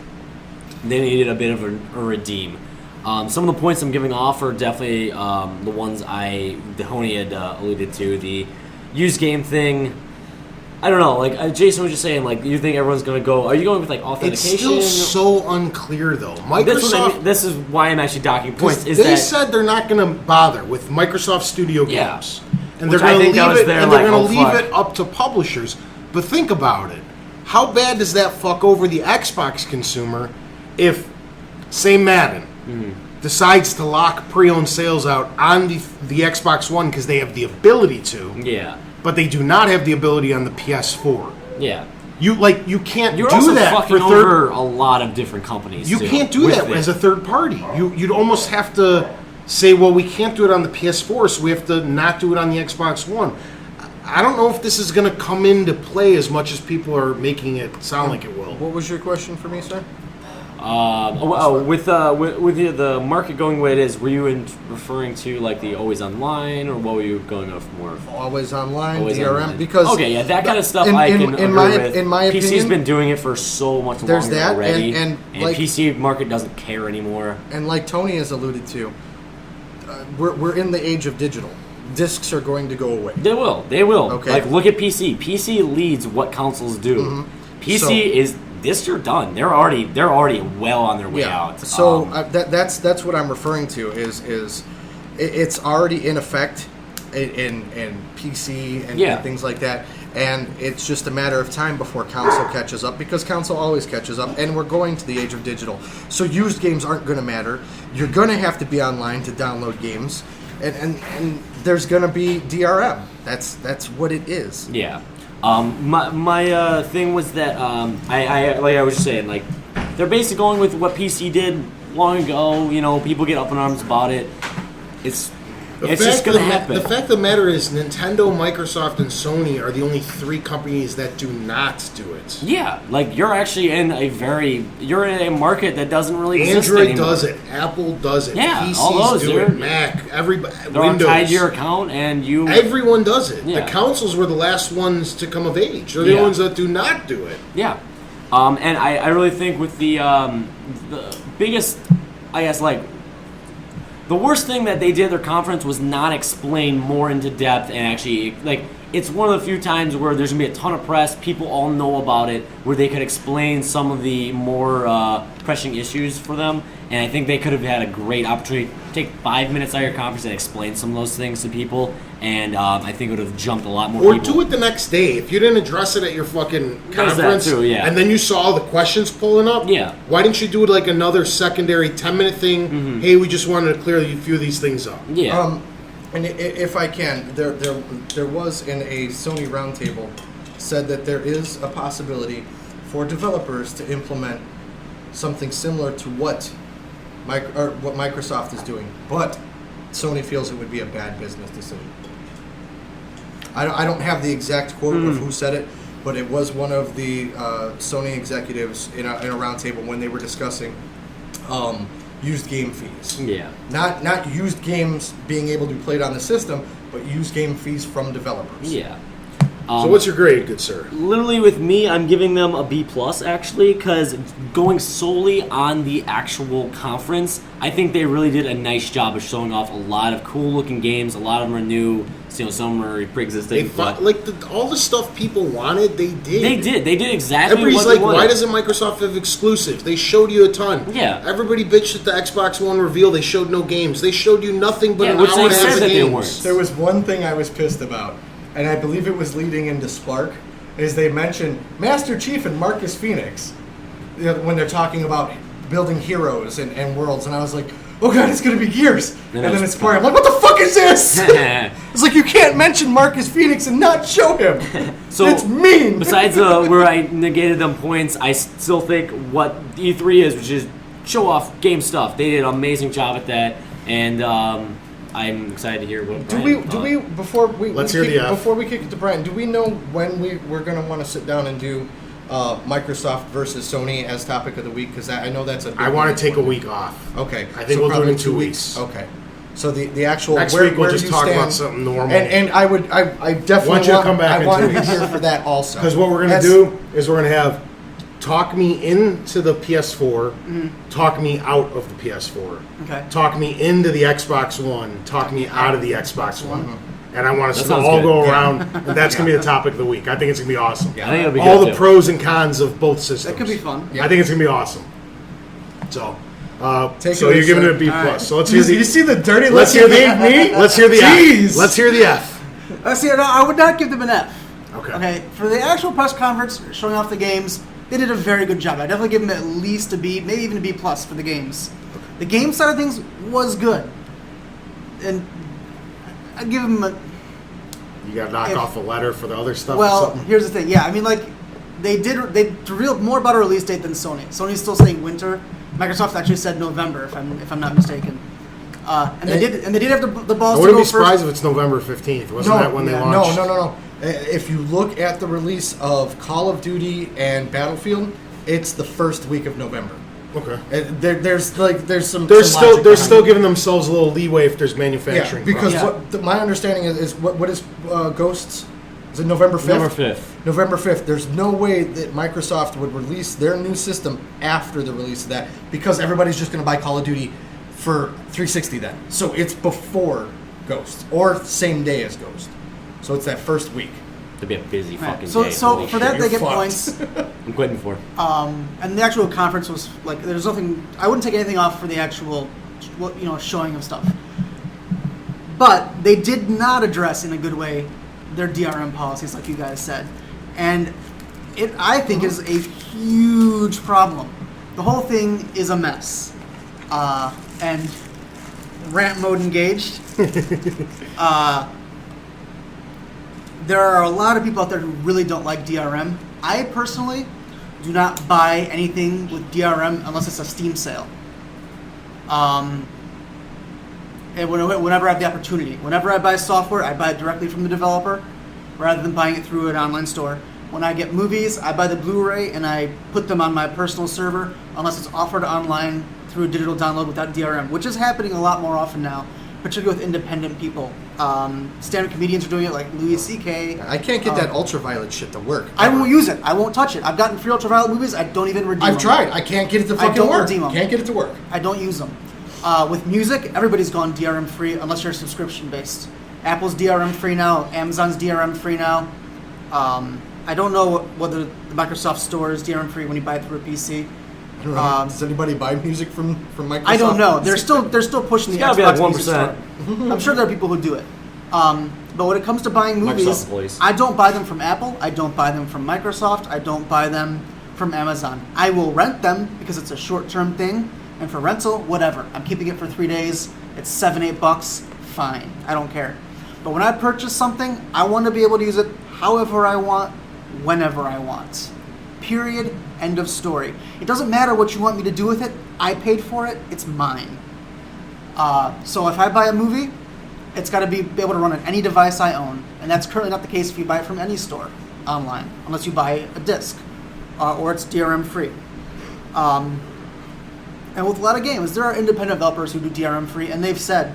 they needed a bit of a redeem. Some of the points I'm giving off are definitely the ones Honey had alluded to. The used game thing. I don't know. Like Jason was just saying, like you think everyone's going to go. Are you going with like authentication? It's still so unclear though. Microsoft. This is why I'm actually docking points. Is they that said they're not going to bother with Microsoft Studio games, and Which they're going to leave it. Their, and like, they're going to leave fuck. it up to publishers. But think about it. How bad does that fuck over the Xbox consumer if, say, Madden decides to lock pre-owned sales out on the Xbox One because they have the ability to? Yeah. But they do not have the ability on the PS4. Yeah. You can't You're do also that fucking for third. over a lot of different companies. You too, can't do with that it. as a third party. You'd almost have to say, well, we can't do it on the PS4, so we have to not do it on the Xbox One. I don't know if this is going to come into play as much as people are making it sound like it will. What was your question for me, sir? With the market going the way it is, were you referring to like the always online, or what were you going off more of? Always online, Always DRM, online. because okay, yeah, that kind of stuff in- I in- can in agree my- with. in my PC's opinion, been doing it for so much there's longer that, already, and like- PC market doesn't care anymore. And like Tony has alluded to, we're in the age of digital. Discs are going to go away. They will. They will. Okay. Like, look at PC. PC leads what consoles do. PC is discs are done. They're already well on their way out. So that's what I'm referring to. Is it's already in effect in PC and things like that, and it's just a matter of time before console catches up, because console always catches up, and we're going to the age of digital. So used games aren't going to matter. You're going to have to be online to download games. And there's gonna be DRM. That's what it is. Yeah. My thing was that I like I was just saying, like, they're basically going with what PC did long ago. You know, people get up in arms about it. It's just gonna happen. The fact of the matter is, Nintendo, Microsoft, and Sony are the only three companies that do not do it. Yeah, like you're actually in a market that doesn't really exist Android anymore. does it, Apple does it, Yeah, PCs all those, do it, Mac, everybody, They're Windows. tied to your account, and you. Everyone does it. Yeah. The consoles were the last ones to come of age. They're the ones that do not do it. Yeah, and I really think with the biggest, I guess, like, the worst thing that they did at their conference was not explain more into depth, and actually, like, it's one of the few times where there's going to be a ton of press, people all know about it, where they could explain some of the more pressing issues for them, and I think they could have had a great opportunity to take 5 minutes out of your conference and explain some of those things to people, and I think it would have jumped a lot more Or people. do it the next day. If you didn't address it at your fucking There's that conference, too, yeah. and then you saw all the questions pulling up, Yeah. why didn't you do it like another secondary 10-minute thing? Mm-hmm. Hey, we just wanted to clear a few of these things up. Yeah. And if I can, there was in a Sony roundtable said that there is a possibility for developers to implement something similar to what Microsoft is doing, but Sony feels it would be a bad business decision. I don't have the exact quote of who said it, but it was one of the Sony executives in a roundtable when they were discussing used game fees. Yeah. Not used games being able to be played on the system, but used game fees from developers. Yeah. So what's your grade, good sir? Literally with me, I'm giving them a B+, actually, because going solely on the actual conference, I think they really did a nice job of showing off a lot of cool-looking games. A lot of them are new. You know, some are pre-existing. All the stuff people wanted, they did. They did exactly Everybody's what like, they wanted. why doesn't Microsoft have exclusives? They showed you a ton. Yeah. Everybody bitched at the Xbox One reveal. They showed no games. They showed you nothing but an which hour they and a half said of that they games. weren't. There was one thing I was pissed about, and I believe it was leading into Spark, is they mentioned Master Chief and Marcus Phoenix when they're talking about building heroes and worlds, and I was like, oh god, it's going to be Gears. And then it's Spark. I'm like, what the fuck is this? It's like, you can't mention Marcus Phoenix and not show him. So, it's mean. Besides where I negated them points, I still think what E3 is, which is show off game stuff. They did an amazing job at that, and I'm excited to hear what before we Let's hear the F. before we kick it to Brian, do we know when we're going to want to sit down and do Microsoft versus Sony as topic of the week? Because I know that's a big I want one to take a for you. week off. Okay. I think we'll do it probably in 2 weeks. Okay. So the actual Next where, week we'll where just you talk stand, about something normal. And I definitely Want you to come back I in want 2 to be weeks. here for that also. Because what we're going to do is we're going to have talk me into the PS4, talk me out of the PS4, Okay. talk me into the Xbox One, talk me out of the Xbox One. And I want us That to sounds all good. go around, and that's going to be the topic of the week. I think it's going to be awesome. I think it'll be All good the too. pros and cons of both systems. That could be fun. Yeah. I think it's going to be awesome. So, Take so it you're easy, giving it sir. a B+. All right. So let's hear You the see the dirty let's look hear you the gave me? let's hear the Jeez. F. Let's hear the F. See, no, I would not give them an F. Okay. Okay, for the actual press conference showing off the games, they did a very good job. I definitely give them at least a B, maybe even a B+ for the games. The game side of things was good, and I give them a. You got to knock off a letter for the other stuff. or Well, something? here's the thing. Yeah, I mean, like they revealed more about a release date than Sony. Sony's still saying winter. Microsoft actually said November, if I'm not mistaken. And they did have the balls I to wouldn't go be surprised first. if it's November 15th. Wasn't that when they yeah. launched? No. If you look at the release of Call of Duty and Battlefield, it's the first week of November. Okay. There's some. They're some still logic they're behind still it. giving themselves a little leeway if there's Yeah, manufacturing. because problems. my understanding is what is Ghosts? Is it November 5th? November 5th. November 5th. There's no way that Microsoft would release their new system after the release of that because everybody's just going to buy Call of Duty for 360 then. So it's before Ghost or same day as Ghost. So it's that first week. It'll be a busy Right. fucking So day. so Holy for shit. that they you're get fucked. points. I'm quitting for. And the actual conference was like there's nothing. I wouldn't take anything off for the actual, showing of stuff. But they did not address in a good way their DRM policies, like you guys said, and it I think is a huge problem. The whole thing is a mess, and rant mode engaged. There are a lot of people out there who really don't like DRM. I personally do not buy anything with DRM unless it's a Steam sale. And whenever I have the opportunity, whenever I buy software, I buy it directly from the developer rather than buying it through an online store. When I get movies, I buy the Blu-ray and I put them on my personal server unless it's offered online through a digital download without DRM, which is happening a lot more often now, particularly with independent people. Stand-up comedians are doing it, like Louis C.K. I can't get that ultraviolet shit to work. I won't use it. I won't touch it. I've gotten free ultraviolet movies. I don't even redeem them. I've tried. I can't get it to I fucking don't work. redeem 'em. Can't get it to work. I don't use them. With music, everybody's gone DRM free unless you're subscription based. Apple's DRM free now. Amazon's DRM free now. I don't know whether the Microsoft Store is DRM free when you buy it through a PC. I don't know. Does anybody buy music from Microsoft? I don't know. They're still pushing the gotta be Xbox like Music Store. 1%. I'm sure there are people who do it. But when it comes to buying movies, Microsoft employees. I don't buy them from Apple. I don't buy them from Microsoft. I don't buy them from Amazon. I will rent them because it's a short-term thing, and for rental, whatever. I'm keeping it for 3 days. It's $7-8. Fine, I don't care. But when I purchase something, I want to be able to use it however I want, whenever I want. Period. End of story. It doesn't matter what you want me to do with it. I paid for it. It's mine. So if I buy a movie, it's got to be able to run on any device I own, and that's currently not the case if you buy it from any store online, unless you buy a disc or it's DRM free. And with a lot of games, there are independent developers who do DRM free, and they've said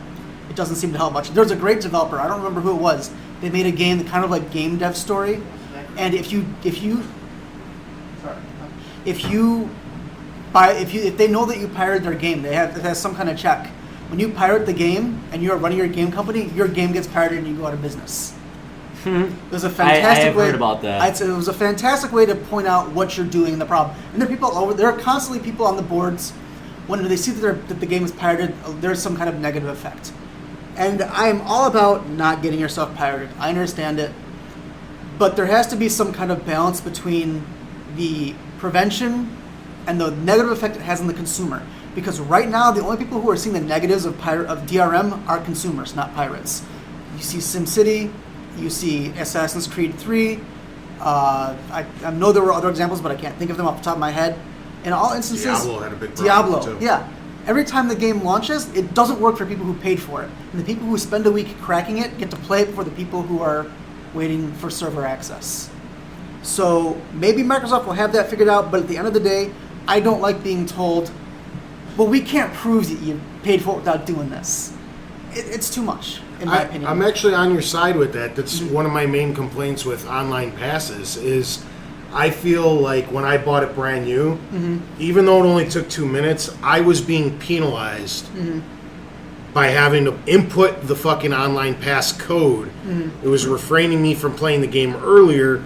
it doesn't seem to help much. There's a great developer, I don't remember who it was. They made a game that kind of like Game Dev Story, and if they know that you pirated their game, it has some kind of check. When you pirate the game and you're running your game company, your game gets pirated and you go out of business. It was a fantastic I have way. heard about that. It was a fantastic way to point out what you're doing and the problem. And there are constantly people on the boards when they see that the game is pirated. There's some kind of negative effect. And I am all about not getting yourself pirated. I understand it, but there has to be some kind of balance between the prevention and the negative effect it has on the consumer. Because right now, the only people who are seeing the negatives of DRM are consumers, not pirates. You see SimCity, you see Assassin's Creed 3. I know there were other examples, but I can't think of them off the top of my head. In all instances, Diablo had a big problem too. yeah. Every time the game launches, it doesn't work for people who paid for it. And the people who spend a week cracking it get to play it before the people who are waiting for server access. So maybe Microsoft will have that figured out, but at the end of the day, I don't like being told, well, we can't prove that you paid for it without doing this. It's too much, in my opinion. I'm actually on your side with that. That's one of my main complaints with online passes is I feel like when I bought it brand new, even though it only took 2 minutes, I was being penalized by having to input the fucking online pass code. It was refraining me from playing the game earlier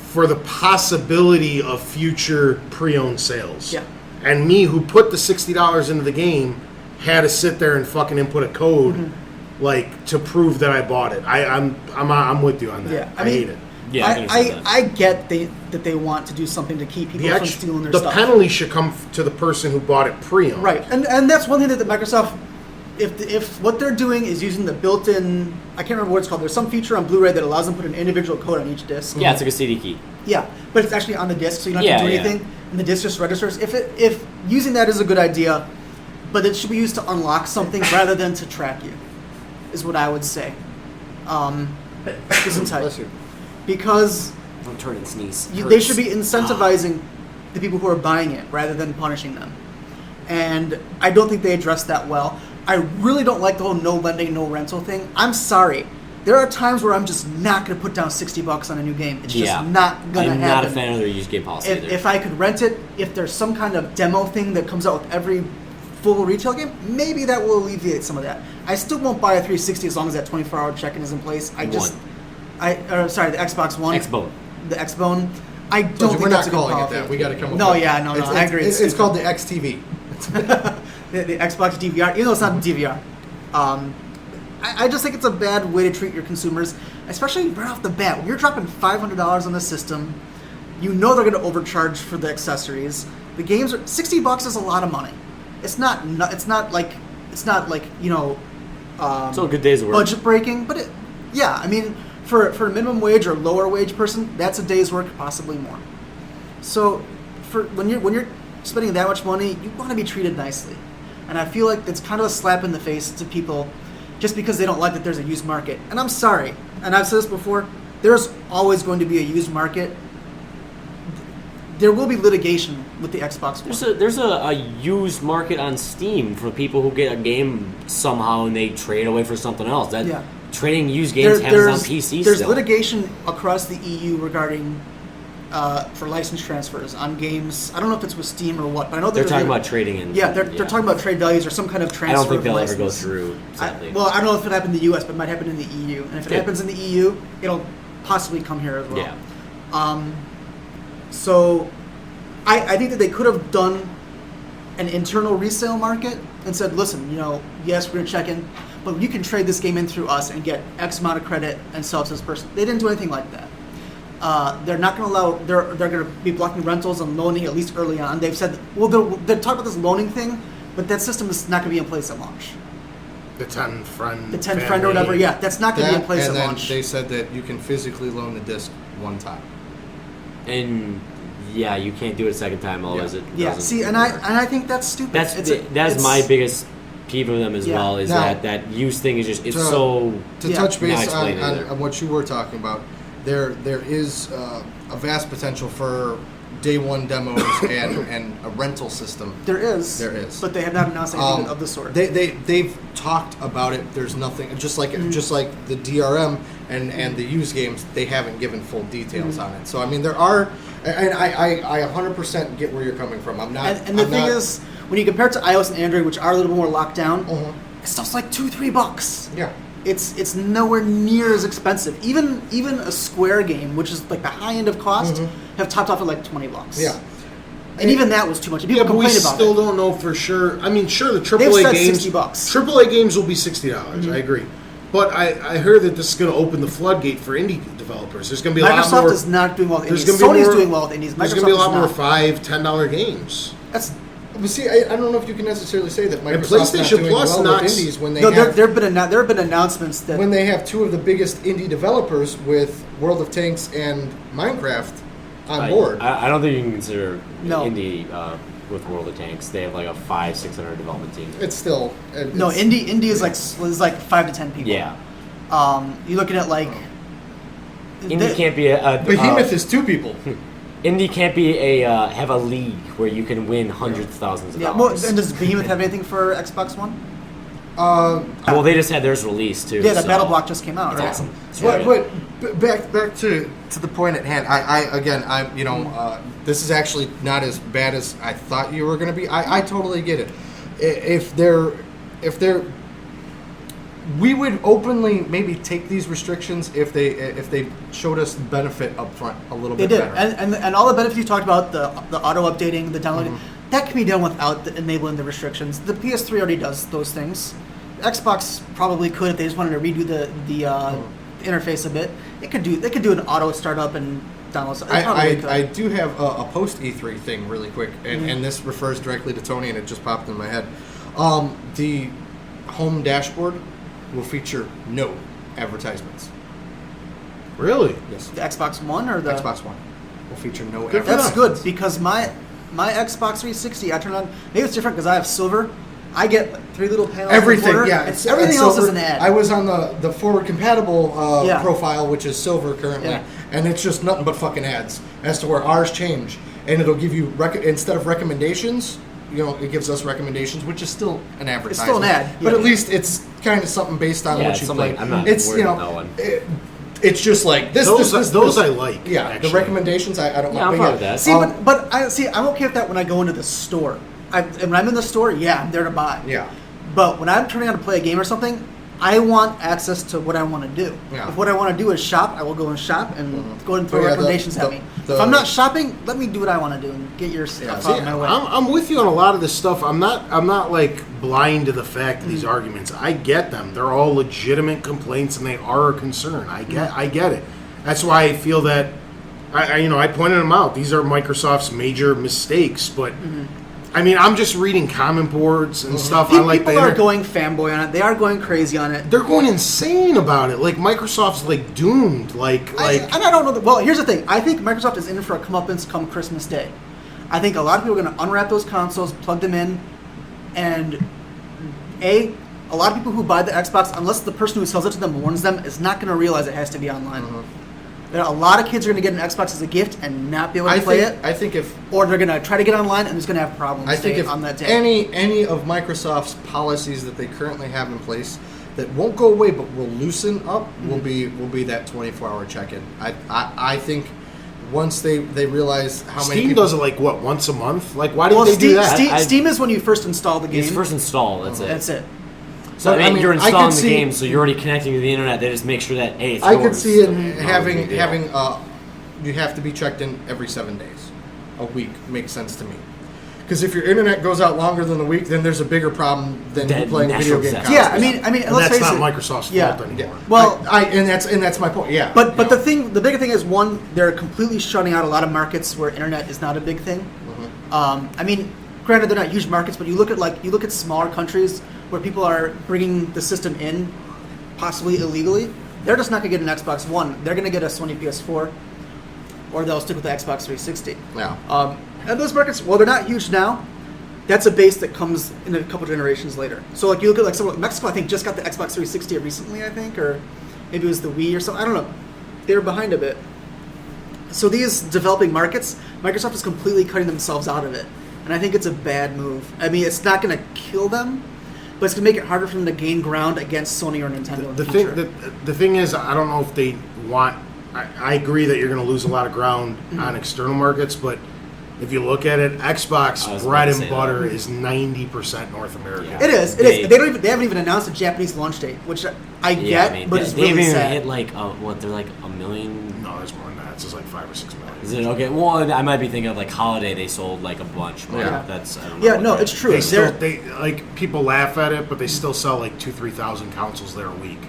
for the possibility of future pre-owned sales. Yeah. And me, who put the $60 into the game, had to sit there and fucking input a code, like, to prove that I bought it. I'm with you on that. Yeah, I hate it. Yeah, I get that they want to do what to keep people from stealing their the stuff. The penalty should come to the person who bought it pre-owned. Right, and that's one thing that the Microsoft, if what they're doing is using the built-in, I can't remember what it's called. There's some feature on Blu-ray that allows them to put an individual code on each disc. Yeah, it's like a CD key. Yeah, but it's actually on the disc, so you don't have to do anything, and the disc just registers. If using that is a good idea, but it should be used to unlock something rather than to track you, is what I would say. Because Don't turn and sneeze. they should be incentivizing the people who are buying it rather than punishing them. And I don't think they address that well. I really don't like the whole no lending, no rental thing. I'm sorry. There are times where I'm just not going to put down $60 on a new game. It's just not going to happen. I'm not a fan of their used game policy either. If I could rent it, if there's some kind of demo thing that comes out with every full retail game, maybe that will alleviate some of that. I still won't buy a 360 as long as that 24-hour check-in is in place. The Xbox One. Xbone. The Xbone. I don't think we're that's not a good calling it policy. that. We got to come up. No, with yeah, no, I agree. It's called the XTV. the Xbox DVR, even though it's not DVR. I just think it's a bad way to treat your consumers, especially right off the bat. When you're dropping $500 on the system, you know they're going to overcharge for the accessories. The games are $60 is a lot of money. It's not like you know. So a good day's work. Budget breaking, but I mean, for a minimum wage or lower wage person, that's a day's work, possibly more. So, when you're spending that much money, you want to be treated nicely, and I feel like it's kind of a slap in the face to people, just because they don't like that there's a used market. And I'm sorry, and I've said this before, there's always going to be a used market. There will be litigation with the Xbox One. There's a used market on Steam for people who get a game somehow and they trade away for something else. Trading used games happens on PC There's still. litigation across the EU regarding for license transfers on games. I don't know if it's with Steam or what, but I know they're talking about trading in. Yeah, they're talking about trade values or some kind of transfer. I don't think they'll license. ever go through. Sadly. I don't know if it happened in the US, but it might happen in the EU. And if it happens in the EU, it'll possibly come here as well. Yeah. So, I think that they could have done an internal resale market and said, listen, yes, we're going to check in, but you can trade this game in through us and get X amount of credit and sell it to this person. They didn't do anything like that. They're not going to allow. They're going to be blocking rentals and loaning at least early on. They've said, they're talking about this loaning thing, but that system is not going to be in place at launch. The 10 friend or whatever. Yeah, that's not going to be in place at launch. And then they said that you can physically loan the disc one time. And yeah, you can't do it a second time. See, and I think that's stupid. That's my biggest peeve of them as well. Is now, that use thing is just to touch base on what you were talking about. There is a vast potential for day one demos and a rental system. There is, but they have not announced anything of the sort. They've talked about it. There's nothing just like the DRM and the used games. They haven't given full details on it. So I mean, there are, and I 100% get where you're coming from. I'm not. And the thing is, when you compare it to iOS and Android, which are a little bit more locked down, it's stuff's like $2-3. Yeah. It's nowhere near as expensive. Even a Square game, which is like the high end of cost, have topped off at like $20. Yeah. And even that was too much. People complain about it. We still don't know for sure. I mean, sure, the AAA They've said games, $60. AAA games will be $60. I agree, but I heard that this is going to open the floodgate for indie developers. There's going to be a lot more. Microsoft is not doing well with indies. Sony's doing well with indies. There's going to be a lot more $5-10 games. But see, I don't know if you can necessarily say that Microsoft's not PlayStation doing Plus well with indies when they there have been announcements that when they have two of the biggest indie developers with World of Tanks and Minecraft on board. I don't think you can consider indie with World of Tanks. They have like a 500-600 development team. It's still indie is like 5 to 10 people. Yeah. You're looking at like Indie can't be a Behemoth is 2 people. Indie can't be have a league where you can win hundreds of thousands of Well, dollars. and does Behemoth have anything for Xbox One? Well, they just had theirs released too. Yeah, that so Battle Block just came out. It's Right? awesome. It's But, really good. but back to the point at hand. This is actually not as bad as I thought you were going to be. I totally get it. If they're, we would openly maybe take these restrictions if they showed us benefit up front a little They bit did, better. and all the benefits you talked about, the auto updating, the downloading, that can be done without enabling the restrictions. The PS3 already does those things. Xbox probably could if they just wanted to redo the interface a bit. They could do an auto startup and download stuff. They probably could. I do have a post E3 thing really quick, and this refers directly to Tony, and it just popped in my head. The home dashboard will feature no advertisements. Really? Yes. The Xbox One or the Xbox One will feature no Good for advertisements. That's good because my Xbox 360, I turn on. Maybe it's different because I have silver. I get 3 little panels. in the Everything, corner, yeah. and everything else is silver. an ad. I was on the FwdCompatible Yeah. profile, which is silver currently, Yeah. and it's just nothing but fucking ads. As to where ours change, and it'll give you instead of recommendations, it gives us recommendations, which is still an advertisement. still an ad, but yeah. at least it's kind of something based on Yeah, what it's you something- play. I'm not It's worried about that one. It's just like this. Those I like. Yeah, actually. the recommendations I don't. Yeah, I'm but fine with that. See, I'm okay with that when I go into the store. And when I'm in the store, yeah, I'm there to buy. Yeah. But when I'm turning on to play a game or something, I want access to what I want to do. Yeah. If what I want to do is shop, I will go and shop and go ahead and throw But yeah, recommendations at me. If I'm not shopping, let me do what I want to do and get your stuff see, out of my way. I'm with you on a lot of this stuff. I'm not like blind to the fact of these arguments. I get them. They're all legitimate complaints and they are a concern. I get it. That's why I feel that I pointed them out. These are Microsoft's major mistakes, but I mean, I'm just reading comment boards and stuff. I like People are going fanboy on it. They are going crazy on it. They're going insane about it. Like Microsoft's like doomed. And I don't know. Well, here's the thing. I think Microsoft is in for a comeuppance come Christmas Day. I think a lot of people are going to unwrap those consoles, plug them in, and a lot of people who buy the Xbox, unless the person who sells it to them warns them, is not going to realize it has to be online. A lot of kids are going to get an Xbox as a gift and not be able to play it. I think if Or they're going to try to get online and it's going to have problems. I think if on that day. any of Microsoft's policies that they currently have in place that won't go away but will loosen up will be that 24-hour check-in. I think once they realize how many Steam people, does it like what, once a month? Like why didn't they do that? Steam is when you first install the game. It's first install. That's it. That's it. So But, I mean, you're I installing could the see- game, so you're already connecting to the internet. They just make sure that hey, it's I could yours. see it Not a having big deal. you have to be checked in every 7 days. A week makes sense to me. Because if your internet goes out longer than a week, then there's a bigger problem than you Then playing video natural game disaster. consoles. Yeah, I mean, And let's that's face not it. Microsoft's Yeah. fault anymore. Well, Well, and that's my point. Yeah, But the bigger thing is one, they're completely shutting out a lot of markets where internet is not a big thing. I mean, granted they're not huge markets, but you look at smaller countries where people are bringing the system in, possibly illegally. They're just not going to get an Xbox One. They're going to get a Sony PS4, or they'll stick with the Xbox 360. Yeah. And those markets, well, they're not huge now. That's a base that comes in a couple generations later. So, like, you look at like someone like Mexico, I think just got the Xbox 360 recently, I think, or maybe it was the Wii or something. I don't know. They were behind a bit. So these developing markets, Microsoft is completely cutting themselves out of it, and I think it's a bad move. I mean, it's not going to kill them, but it's going to make it harder for them to gain ground against Sony or Nintendo. In the future. The thing is, I don't know if they want. I agree that you're going to lose a lot of ground on external markets, but if you look at it, Xbox I was bread about to and say butter that. is 90% North America. Yeah. It is. It is. They haven't even announced a Japanese launch date, which I get, I mean, but it's they really haven't even sad. hit like they're like a million. No, there's more than that. It's just like 5 or 6 million. Is it okay? Well, I might be thinking of like holiday. They sold like a bunch. But Yeah. that's I don't know. Yeah, what no, they're- it's true. They still, They're- like people laugh at it, but they still sell like 2,000-3,000 consoles there a week,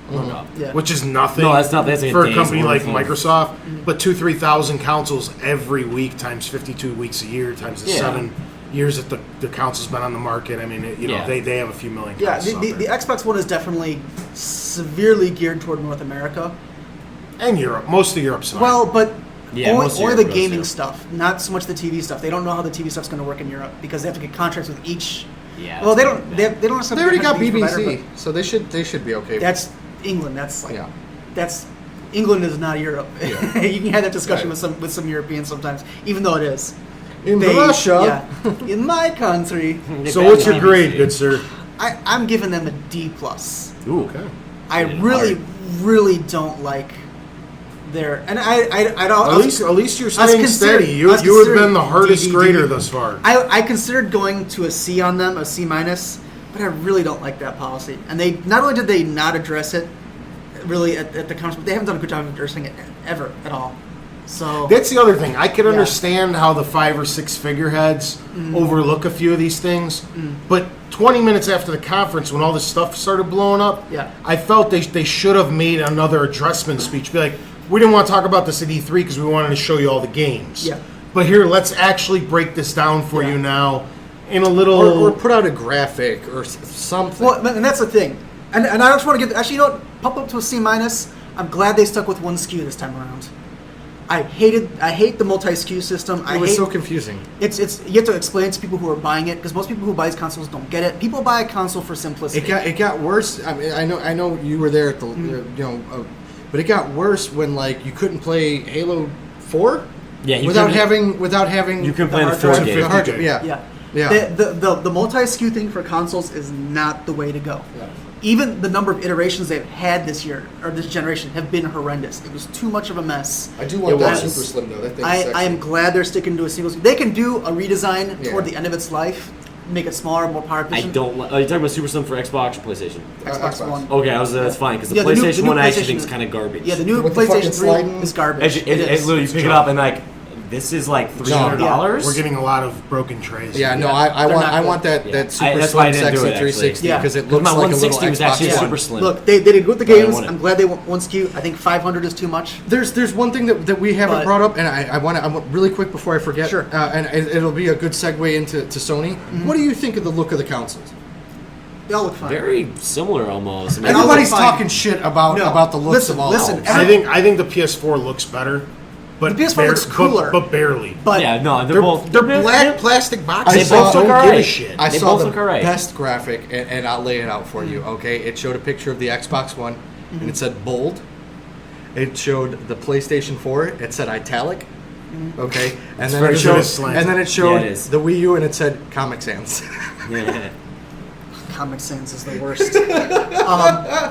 Yeah. which is nothing. No, that's not- that's like a for a day's company like worth of- Microsoft. But 2,000-3,000 consoles every week times 52 weeks a year times the Yeah. 7 years that the console's been on the market. I mean, Yeah. they have a few million. Yeah, consoles the out there. Xbox One is definitely severely geared toward North America. And Europe, most of Europe's not. Well, but Yeah, only, most of only Europe the goes gaming to. stuff, not so much the TV stuff. They don't know how the TV stuff's going to work in Europe because they have to get contracts with each. Yeah. Well, they it's don't. pretty They, bad. they don't necessarily. They already have got to be BBC, provider, so they should be okay. but that's England. That's like Yeah. that's England is not Europe. Yeah. You can have that discussion Right. with some Europeans sometimes, even though it is. In Russia. Yeah, in my country, So what's your grade, good sir? I'm giving them a D+. Ooh. Okay. I really don't like their, and At least you're staying steady. You have been the hardest grader thus far. I considered going to a C on them, a C-, but I really don't like that policy. And they not only did they not address it really at the conference, but they haven't done a good job of addressing it ever at all. So That's the other thing. I can Yeah. understand how the 5 or 6 figureheads overlook a few of these things, but 20 minutes after the conference, when all this stuff started blowing up, Yeah. I felt they should have made another addressment speech. Be like, we didn't want to talk about this at E3 because we wanted to show you all the games. Yeah. But here, let's actually break this down for Yeah. you now in a little... Or put out a graphic or something. well, and that's the thing. And I just want to give, actually, you know what, pump up to a C-. I'm glad they stuck with one SKU this time around. I hate the multi-SKU system. it was so confusing. It's you have to explain to people who are buying it, because most people who buy these consoles don't get it. People buy a console for simplicity. It got worse. I mean, I know you were there at the but it got worse when like you couldn't play Halo 4 Yeah, you without couldn't- having You can play the hard 4 drive. game. the hard drive. Yeah. Yeah. Yeah. The multi-SKU thing for consoles is not the way to go. Yeah. Even the number of iterations they've had this year, or this generation, have been horrendous. It was too much of a mess. I do want that was. Super Slim though. That thing's I sexy. am glad they're sticking to a single SKU. They can do a redesign Yeah. toward the end of its life, make it smaller, more power I efficient. don't. Are you talking about Super Slim for Xbox or PlayStation? Xbox Xbox. One. Okay, that's fine because the Yeah, the new PlayStation One I actually PlayStation- think is kind of garbage. Yeah, the new With the fucking PlayStation 3 sliding- is garbage. It literally you pick it up and like this is like $300. We're getting a lot of broken trays. Yeah, no, Yeah, I they're want not I good. want that Yeah. that Super That's why I Slim didn't do Sexy it, actually. 360 Yeah. because it Because looks my like a little 160 was Xbox actually One. super slim. Look, they did good with the But I games. want it. I'm glad they went one SKU. I think 500 is too much. There's one thing that we haven't But- brought up, and I want really quick before I forget. Sure. And it'll be a good segue into Sony. What do you think of the look of the consoles? They all look fine. Very similar almost. I mean, And Everybody's look fine. talking shit about No. the looks Listen, of all. listen, those. I think the PS4 looks better, but The PS4 looks cooler. but barely. But yeah, no, they're They're both black plastic boxes. They both don't look give a alright. shit. I They saw both the look alright. best graphic, and I'll lay it out for you. Okay, it showed a picture of the Xbox One, and it said bold. It showed the PlayStation 4. It said italic. Okay, and then very it good showed, as slanted. and then it showed Yeah, it is. the Wii U, and it said Comic Sans. Yeah. Comic Sans is the worst.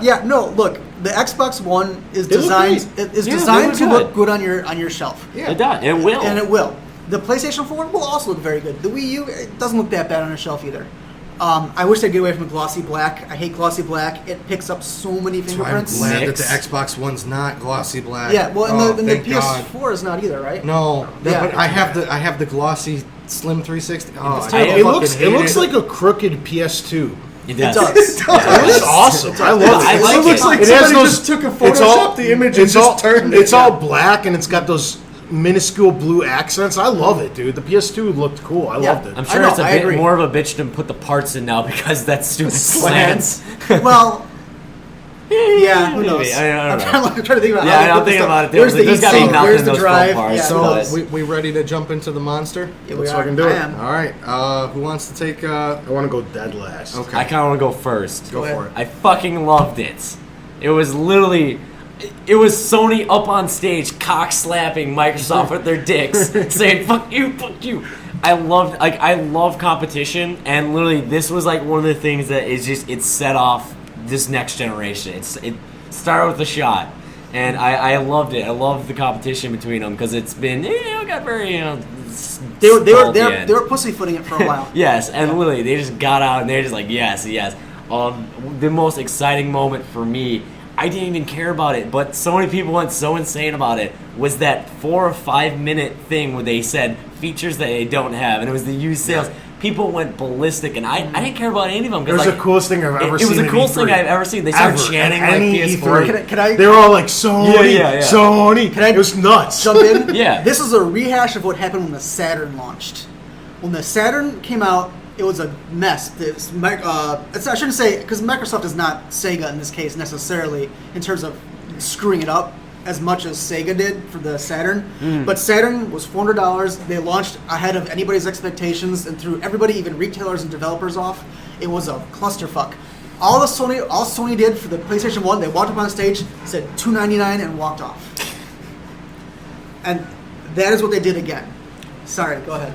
Yeah, no. Look, the Xbox One is They look designed great. is Yeah, designed they to look look good on your shelf. Yeah. It does. It will. And it will. The PlayStation 4 will also look very good. The Wii U, it doesn't look that bad on a shelf either. I wish they'd get away from glossy black. I hate glossy black. It picks up so many I'm fingerprints. glad that Mix. the Xbox One's not glossy black. Yeah, well, and the thank God. PS4 is not either, right? No, Yeah. but I have the glossy Slim 360. Oh, It's I terrible. It fucking looks hate it. like a crooked PS2. It It does. does. It looks awesome. I love it. I like It looks it. like It has somebody those- just took a it's all- Photoshop the image and it's just all, turned it. It's all black and it's got those minuscule blue accents. I love it, dude. The PS2 looked cool. I Yeah. loved it. I'm sure I know, it's a I bit agree. more of a bitch to put the parts in now because that stupid slants. Well, yeah, who Maybe. knows? I don't I'm know. trying to think about Yeah, how they I'm put this thinking stuff. about it, too. Where's the There's gotta be heatsink? nothing Where's in the those drive? front parts. Yeah, So, who knows? we ready to jump into the monster? Yeah, Let's we are. fucking do I it. am. All right. Who wants to take? I want to go dead last. Okay. I kind of want to go first. Go ahead. for it. I fucking loved it. It was literally, it was Sony up on stage, cock slapping Microsoft with their dicks, saying "fuck you, fuck you." I love competition, and literally this was like one of the things that is just it set off this next generation. It started with a shot, and I loved it. I loved the competition between them because it's been got very They dull at the were end. they were pussyfooting it for a while. Yes, and literally they just got out and they're just like, yes, yes. The most exciting moment for me, I didn't even care about it, but so many people went so insane about it, was that 4 or 5 minute thing where they said features that they don't have, and it was the used sales. People went ballistic, and I didn't care about any of them. It was the coolest thing I've ever It seen. was the at coolest E3. thing I've ever seen. They started Ever. chanting At like any PS4. E3. Can I They were all like, Sony, Yeah. Sony. Can I it was nuts. jump in? Yeah. This is a rehash of what happened when the Saturn launched. When the Saturn came out, it was a mess. I shouldn't say, because Microsoft is not Sega in this case necessarily in terms of screwing it up as much as Sega did for the Saturn. But Saturn was $400. They launched ahead of anybody's expectations and threw everybody, even retailers and developers, off. It was a clusterfuck. All Sony did for the PlayStation 1, they walked up on stage, said $299 and walked off. And that is what they did again. Sorry, go ahead.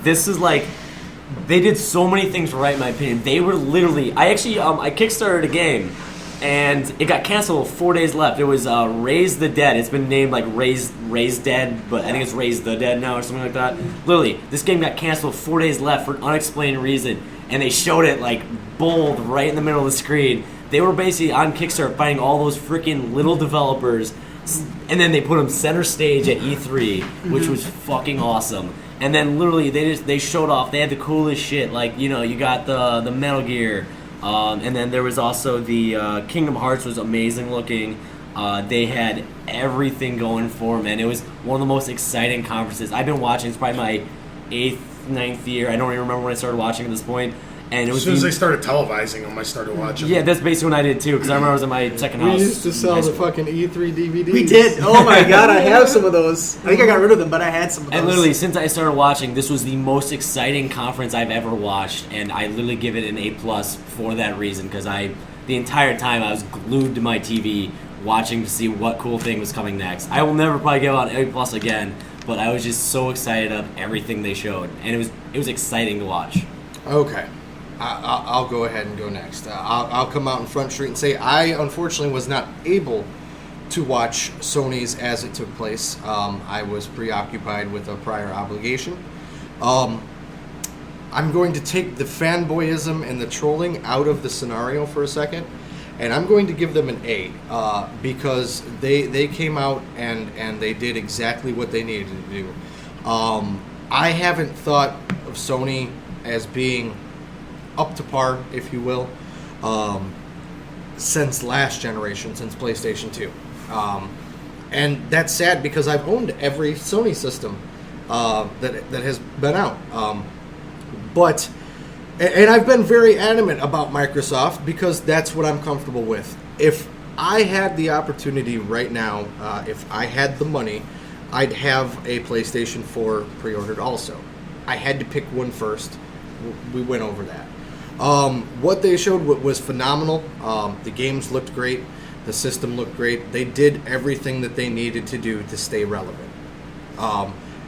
This is like, they did so many things right, in my opinion. They were literally, I kickstarted a game, and it got canceled 4 days left. It was Raise the Dead. It's been named like Raise Dead, but I think it's Raise the Dead now or something like that. Literally, this game got canceled 4 days left for an unexplained reason, and they showed it like bold right in the middle of the screen. They were basically on Kickstarter fighting all those freaking little developers, and then they put them center stage at E3, which was fucking awesome. And then literally they showed off. They had the coolest shit, like you got the Metal Gear, and then there was also the Kingdom Hearts was amazing looking. They had everything going for them, and it was one of the most exciting conferences I've been watching. It's probably my 8th, 9th year. I don't even remember when I started watching at this point. And it was as soon as they started televising them, I started watching. Yeah, that's basically when I did too, because I remember I was in my second house. We used to sell the fucking E3 DVDs. We did. Oh my god, I have some of those. I think I got rid of them, but I had some of those. And literally, since I started watching, this was the most exciting conference I've ever watched, and I literally give it an A+ for that reason, because the entire time I was glued to my TV watching to see what cool thing was coming next. I will never probably give out an A+ again, but I was just so excited of everything they showed, and it was exciting to watch. Okay. I'll go ahead and go next. I'll come out in Front Street and say I unfortunately was not able to watch Sony's as it took place. I was preoccupied with a prior obligation. I'm going to take the fanboyism and the trolling out of the scenario for a second, and I'm going to give them an A because they came out and they did exactly what they needed to do. I haven't thought of Sony as being up to par, if you will, since last generation, since PlayStation 2. And that's sad because I've owned every Sony system that has been out. And I've been very adamant about Microsoft because that's what I'm comfortable with. If I had the opportunity right now, if I had the money, I'd have a PlayStation 4 pre-ordered also. I had to pick one first. We went over that. What they showed was phenomenal. The games looked great. The system looked great. They did everything that they needed to do to stay relevant.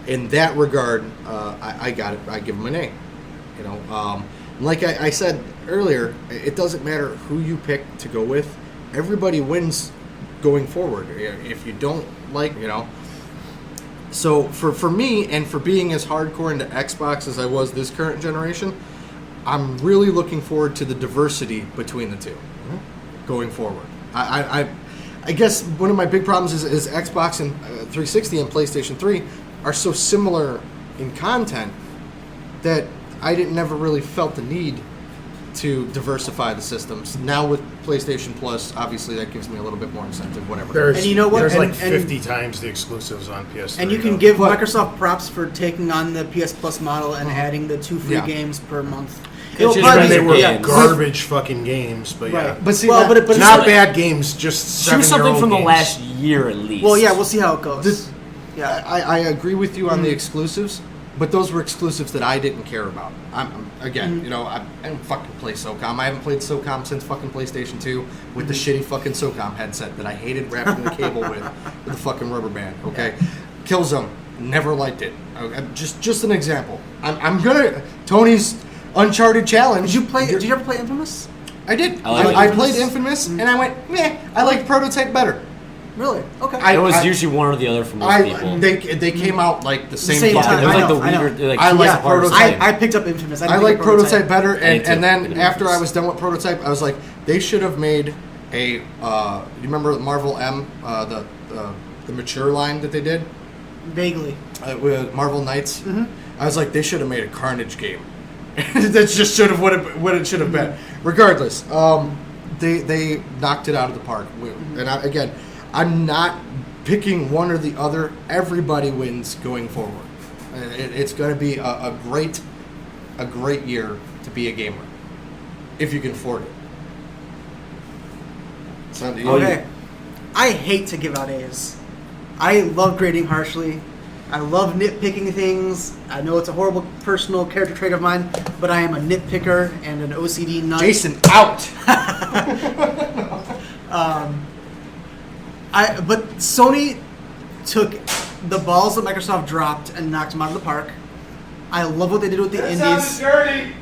In that regard, I got it. I give them an A. Like I said earlier, it doesn't matter who you pick to go with. Everybody wins going forward. If you don't like, So for me, and for being as hardcore into Xbox as I was this current generation, I'm really looking forward to the diversity between the two going forward. I guess one of my big problems is Xbox and 360 and PlayStation 3 are so similar in content that I never really felt the need to diversify the systems. Now with PlayStation Plus, obviously that gives me a little bit more incentive, whatever. And you know what? There's And- like 50 times the exclusives on PS3. And you can give Microsoft props for taking on the PS Plus model and adding the 2 free games per month. It's just when they were Yeah. garbage fucking games, but yeah. Right. But see, Well, but it's Not not bad games, just Choose something 7-year-old from the games. last year at least. Well, yeah, we'll see how it goes. Yeah. I agree with you on the exclusives, but those were exclusives that I didn't care about. I don't fucking play SOCOM. I haven't played SOCOM since fucking PlayStation 2 with the shitty fucking SOCOM headset that I hated wrapping the cable with a fucking rubber band. Okay, Killzone, never liked it. Just an example. I'm gonna Tony's Uncharted Challenge. Did you ever play Infamous? I did. I I played Infamous, and I went, meh. I liked Prototype better. Really? Okay. it was usually one or the other for most people. They came out like the same Same fucking time. It was time. like the I know. weird, like I two like separate parts of the Prototype. game. I picked up Infamous. I didn't like pick up Prototype better, Me and too. then after I was done with Prototype, I was like, they should have made a. You remember Marvel M, the mature line that they did Vaguely. with Marvel Knights? I was like, they should have made a Carnage game. That just should have what it should have been. Regardless, they knocked it out of the park. And I'm not picking one or the other. Everybody wins going forward. It's going to be a great year to be a gamer if you can afford it. Okay. I hate to give out A's. I love grading harshly. I love nitpicking things. I know it's a horrible personal character trait of mine, but I am a nitpicker and an OCD nut. Jason, out! But Sony took the balls that Microsoft dropped and knocked them out of the park. I love what they did with the indies. Dirty!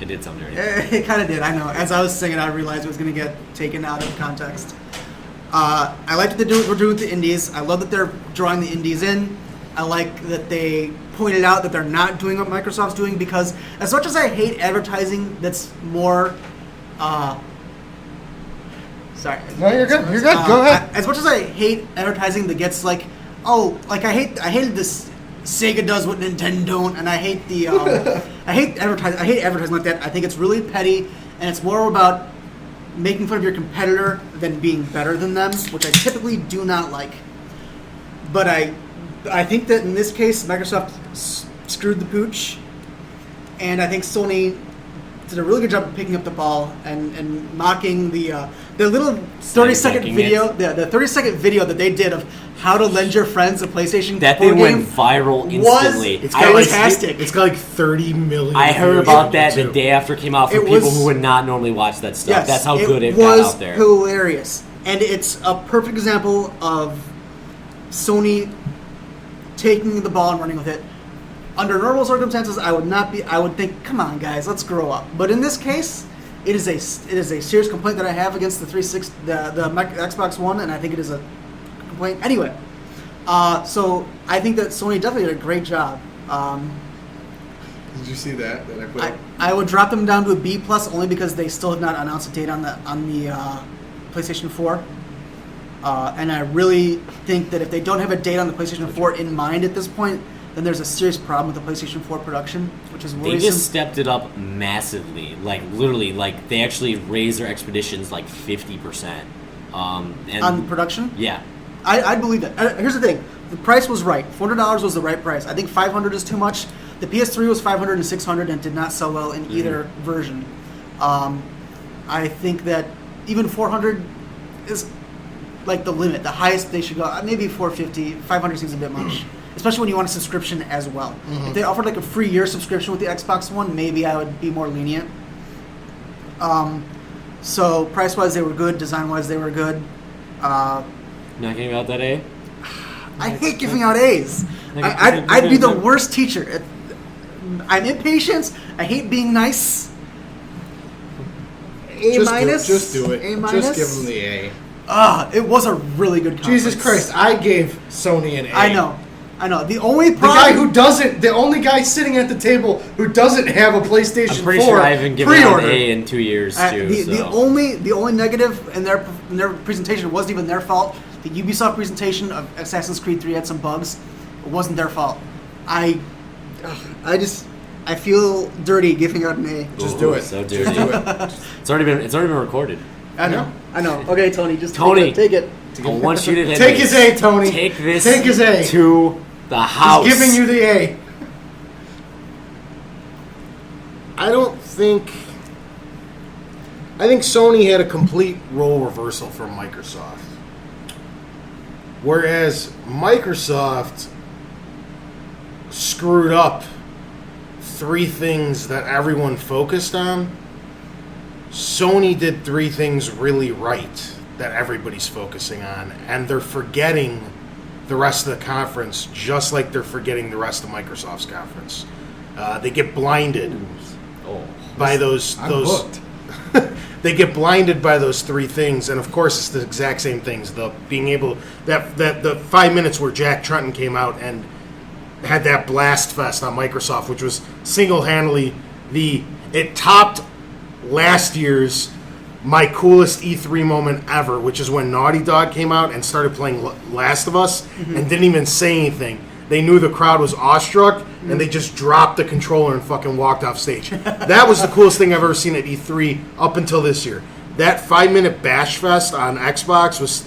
It did sound dirty. It kind of did, I know. As I was singing, I realized it was going to get taken out of context. I like what we're doing with the indies. I love that they're drawing the indies in. I like that they pointed out that they're not doing what Microsoft's doing, because as much as I hate advertising that's more... sorry. No, you're good. You're good. Go ahead. As much as I hate advertising that gets like, I hated this Sega does what Nintendo don't, and I hate the I hate advertising like that. I think it's really petty, and it's more about making fun of your competitor than being better than them, which I typically do not like. But I think that in this case, Microsoft screwed the pooch, and I think Sony did a really good job of picking up the ball and mocking the little 30-second video, the 30-second video that they did of how to lend your friends a PlayStation 4 thing game went viral instantly. It's fantastic. It's got like 30 million. I heard views about on that YouTube. the day after it came out for people who would not normally watch that stuff. Yes, That's how good it got out there. It was hilarious, and it's a perfect example of Sony taking the ball and running with it. Under normal circumstances, I would think, come on, guys, let's grow up. But in this case, it is a serious complaint that I have against the Xbox One, and I think it is a complaint. Anyway, so I think that Sony definitely did a great job. Did you see that I put up? I would drop them down to a B+ only because they still have not announced a date on the PlayStation 4. And I really think that if they don't have a date on the PlayStation 4 in mind at this point, then there's a serious problem with the PlayStation 4 production, which is worrisome. They just stepped it up massively, like literally, like they actually raised their expeditions like 50%. And on production? Yeah. I believe that. Here's the thing. The price was right. $400 was the right price. I think $500 is too much. The PS3 was $500 and $600 and did not sell well in either version. I think that even $400 is like the limit. The highest they should go, maybe $450. $500 seems a bit much, especially when you want a subscription as well. If they offered like a free year subscription with the Xbox One, maybe I would be more lenient. So price-wise, they were good. Design-wise, they were good. Not giving out that A? I hate giving out A's. I'd be the worst teacher. I'm impatient. I hate being nice. A minus. Just do it. A minus. Just give them the A. It was a really good conference. Jesus Christ! I gave Sony an A. I know. The only The problem. guy who doesn't, the only guy sitting at the table who doesn't have a PlayStation 4 I'm pretty sure I haven't given out an pre-order. A in 2 years too. The only negative in their presentation wasn't even their fault. The Ubisoft presentation of Assassin's Creed 3 had some bugs. It wasn't their fault. I feel dirty giving out an A. Just do it. So dirty. Just do it. It's already been recorded. I know. Okay, Tony, just Tony. take it. I want you to Take his A, Tony. Take this. Take his A. To the house. He's giving you the A. I think Sony had a complete role reversal from Microsoft. Whereas Microsoft screwed up 3 things that everyone focused on, Sony did 3 things really right that everybody's focusing on, and they're forgetting the rest of the conference just like they're forgetting the rest of Microsoft's conference. They get blinded by those they get blinded by those 3 things, and of course it's the exact same things. The being able the 5 minutes where Jack Tretton came out and had that blast fest on Microsoft, which was single-handedly it topped last year's my coolest E3 moment ever, which is when Naughty Dog came out and started playing Last of Us and didn't even say anything. They knew the crowd was awestruck, and they just dropped the controller and fucking walked off stage. That was the coolest thing I've ever seen at E3 up until this year. That 5-minute bash fest on Xbox was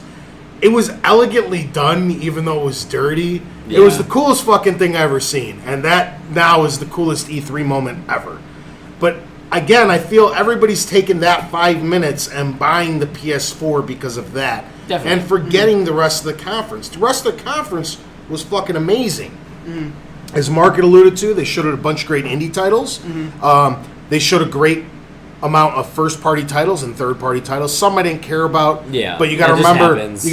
elegantly done, even though it was dirty. Yeah. It was the coolest fucking thing I've ever seen, and that now is the coolest E3 moment ever. But again, I feel everybody's taking that 5 minutes and buying the PS4 because of that. Definitely. And forgetting the rest of the conference. The rest of the conference was fucking amazing. As Mark had alluded to, they showed a bunch of great indie titles. They showed a great amount of first-party titles and third-party titles. Some I didn't care about. Yeah, but you got to that just remember, happens.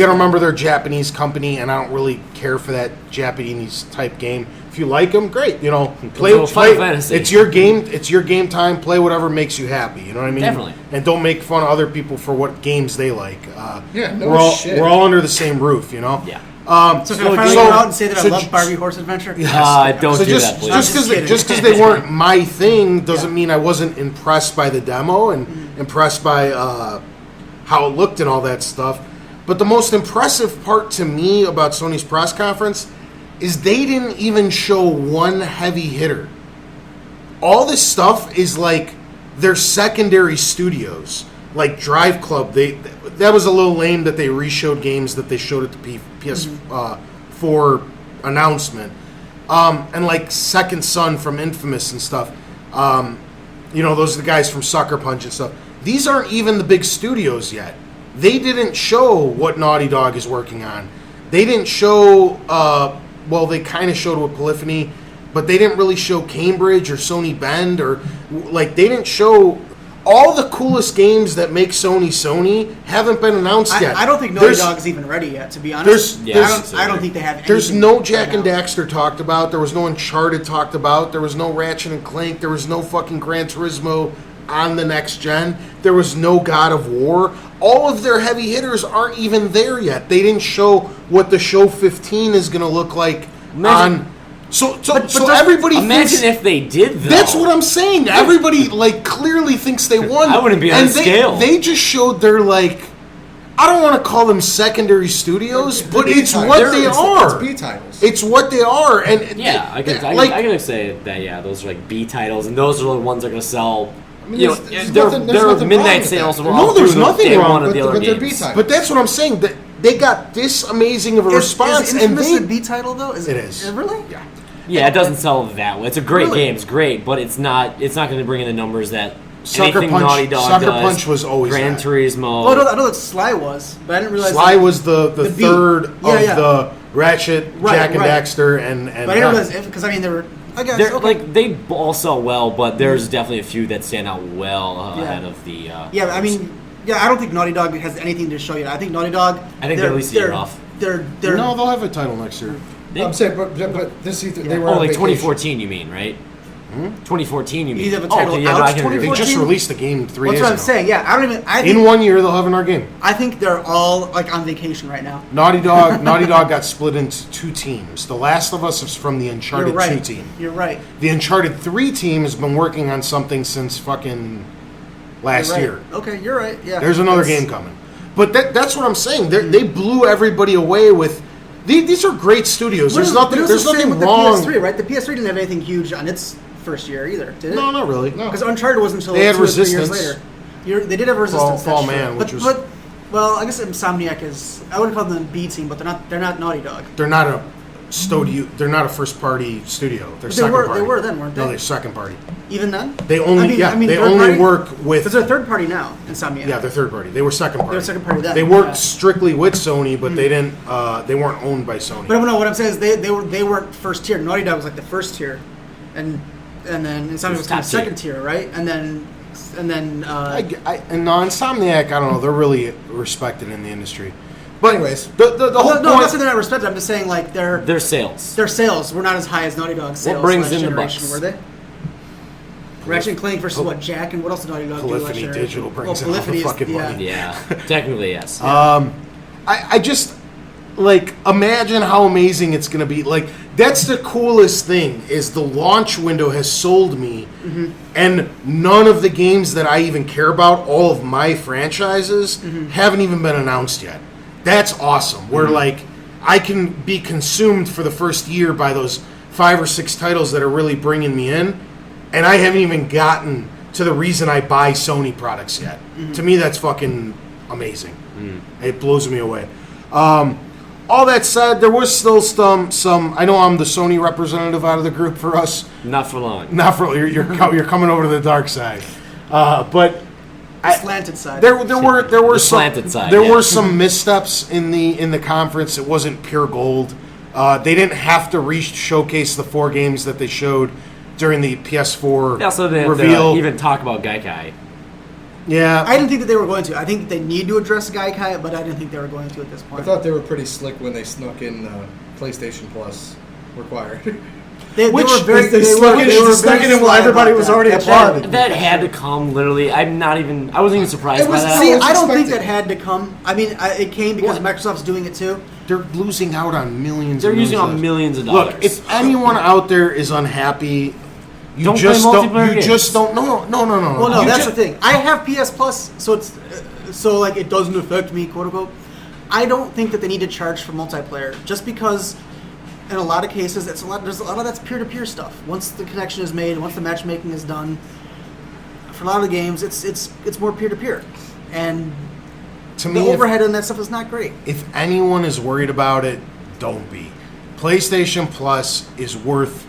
they're a Japanese company, and I don't really care for that Japanese type game. If you like them, great. You know, play. Final Fantasy. It's your game. It's your game time. Play whatever makes you happy. You know what I mean? Definitely. And don't make fun of other people for what games they like. Shit. We're all under the same roof. You know. Yeah. So can I finally go out and say that I love Barbie Horse Adventure? Don't So do that, please. just because they weren't my thing doesn't mean I wasn't impressed by the demo and impressed by how it looked and all that stuff. But the most impressive part to me about Sony's press conference is they didn't even show one heavy hitter. All this stuff is like their secondary studios, like Drive Club. That was a little lame that they reshowed games that they showed at the PS4 announcement. And like Second Son from Infamous and stuff. Those are the guys from Sucker Punch and stuff. These aren't even the big studios yet. They didn't show what Naughty Dog is working on. They didn't show, they kind of showed with Polyphony, but they didn't really show Cambridge or Sony Bend they didn't show. All the coolest games that make Sony haven't been announced yet. I don't think Naughty Dog's even ready yet, to be honest. I don't think they have anything. There's no Jak and Daxter talked about. There was no Uncharted talked about. There was no Ratchet and Clank. There was no fucking Gran Turismo on the next gen. There was no God of War. All of their heavy hitters aren't even there yet. They didn't show what the Show 15 is going to look like on... So everybody imagine if they did, though. That's what I'm saying. Everybody clearly thinks they won. I wouldn't be on scale. They just showed their I don't want to call them secondary studios, but it's what they are. It's B titles. It's what they are, and I can say that. Yeah, those are like B titles, and those are the ones that are going to sell. There's They're nothing midnight wrong sales. with No, there's nothing wrong with the other but they're B games. titles. But that's what I'm saying. That they got this amazing of a response, Is and Infamous they a B title though? It is. Really? Yeah. Yeah, it doesn't sell that way. It's a great Really? game. It's great, but it's not going to bring in the numbers that Sucker anything Punch- Naughty Dog Sucker does. Punch was always Gran that. Turismo. Well, I know that Sly was, but I didn't realize Sly was the B. third of the Ratchet, Right, Jak and right. Daxter, and But I didn't realize because they were. I guess They're, okay. they all sell well, but there's definitely a few that stand out well ahead of the. I don't think Naughty Dog has anything to show you. I think Naughty Dog. I think they're at least a year off. They're No, they'll have a title next year. I'm saying, but this they were Oh, on like vacation. 2014, you mean, right? 2014, you mean? You have a title okay, out no, I can agree. They 2014? just released the game 3 That's days what I'm ago. saying. Yeah, I don't even. I think, In 1 year, they'll have another game. I think they're all on vacation right now. Naughty Dog got split into 2 teams. The Last of Us is from the Uncharted You're right. 2 team. You're right. The Uncharted 3 team has been working on something since fucking last You're right. year. Okay, you're right. Yeah. There's another game coming. But that's what I'm saying. They blew everybody away with... These are great studios. There's nothing with wrong... the PS3, right? The PS3 didn't have anything huge on its first year either, did it? No, not really. No. Because Uncharted wasn't until They had 2 or 3 years Resistance. later. They did have Resistance. Fall that's Man, true. which was- Well, I guess Insomniac is. I wouldn't call them the B team, but they're not Naughty Dog. They're not a studio. They're not a first-party studio. They're They second were. party. They were then, weren't they? No, they're second party. Even then. They only I mean, they third only party? work with. Because they're third party now. Insomniac. Yeah, they're third party. They were second party. They were second party then, They worked yeah. strictly with Sony, but they didn't. They weren't owned by Sony. But no, what I'm saying is they weren't first tier. Naughty Dog was like the first tier, and then Insomniac was kind of top tier. second tier, right? And then and Insomniac, I don't know. They're really respected in the industry. But Anyways. the whole no, point. I'm not saying they're not respected. I'm just saying like Their sales. their sales were not as high as Naughty Dog's sales. brings last in the generation, bucks? Were they? Ratchet and Clank versus what? Jak and what else did Naughty Dog do last Polyphony generation? Digital brings in all the Polyphony is- fucking yeah. money. Yeah, technically yes. I just imagine how amazing it's going to be. Like, that's the coolest thing is the launch window has sold me, and none of the games that I even care about, all of my franchises, haven't even been announced yet. That's awesome. Where I can be consumed for the first year by those 5 or 6 titles that are really bringing me in, and I haven't even gotten to the reason I buy Sony products yet. To me, that's fucking amazing. It blows me away. All that said, there was still some. I know I'm the Sony representative out of the group for us. Not for long. Not for you're coming over to the dark side, but Slanted side. there were some slanted side, there yeah. were some missteps in the conference. It wasn't pure gold. They didn't have to showcase the 4 games that they showed during the PS4 They also didn't reveal. even talk about Gaikai. Yeah, I didn't think that they were going to. I think they need to address Gaikai, but I didn't think they were going to at this I point. thought they were pretty slick when they snuck in PlayStation Plus required. They Which were very. they They snuck were, in- they were snuck very in while sly everybody about was that. already applauding. That had to come, literally. I wasn't even surprised by that. See, was I don't think expected. that had to come. I mean, it came because Microsoft's doing it too. they're losing out on millions. They're and using on of millions of dollars. Look, if anyone out there is unhappy, you Don't just play don't. multiplayer You games. just don't. No. Well, no, You that's ju- the thing. I have PS Plus, so it's so like it doesn't affect me, quote unquote. I don't think that they need to charge for multiplayer, just because in a lot of cases, there's a lot of that's peer-to-peer stuff. Once the connection is made, once the matchmaking is done, for a lot of the games, it's more peer-to-peer, and To the me, overhead on that stuff is not great. if anyone is worried about it, don't be. PlayStation Plus is worth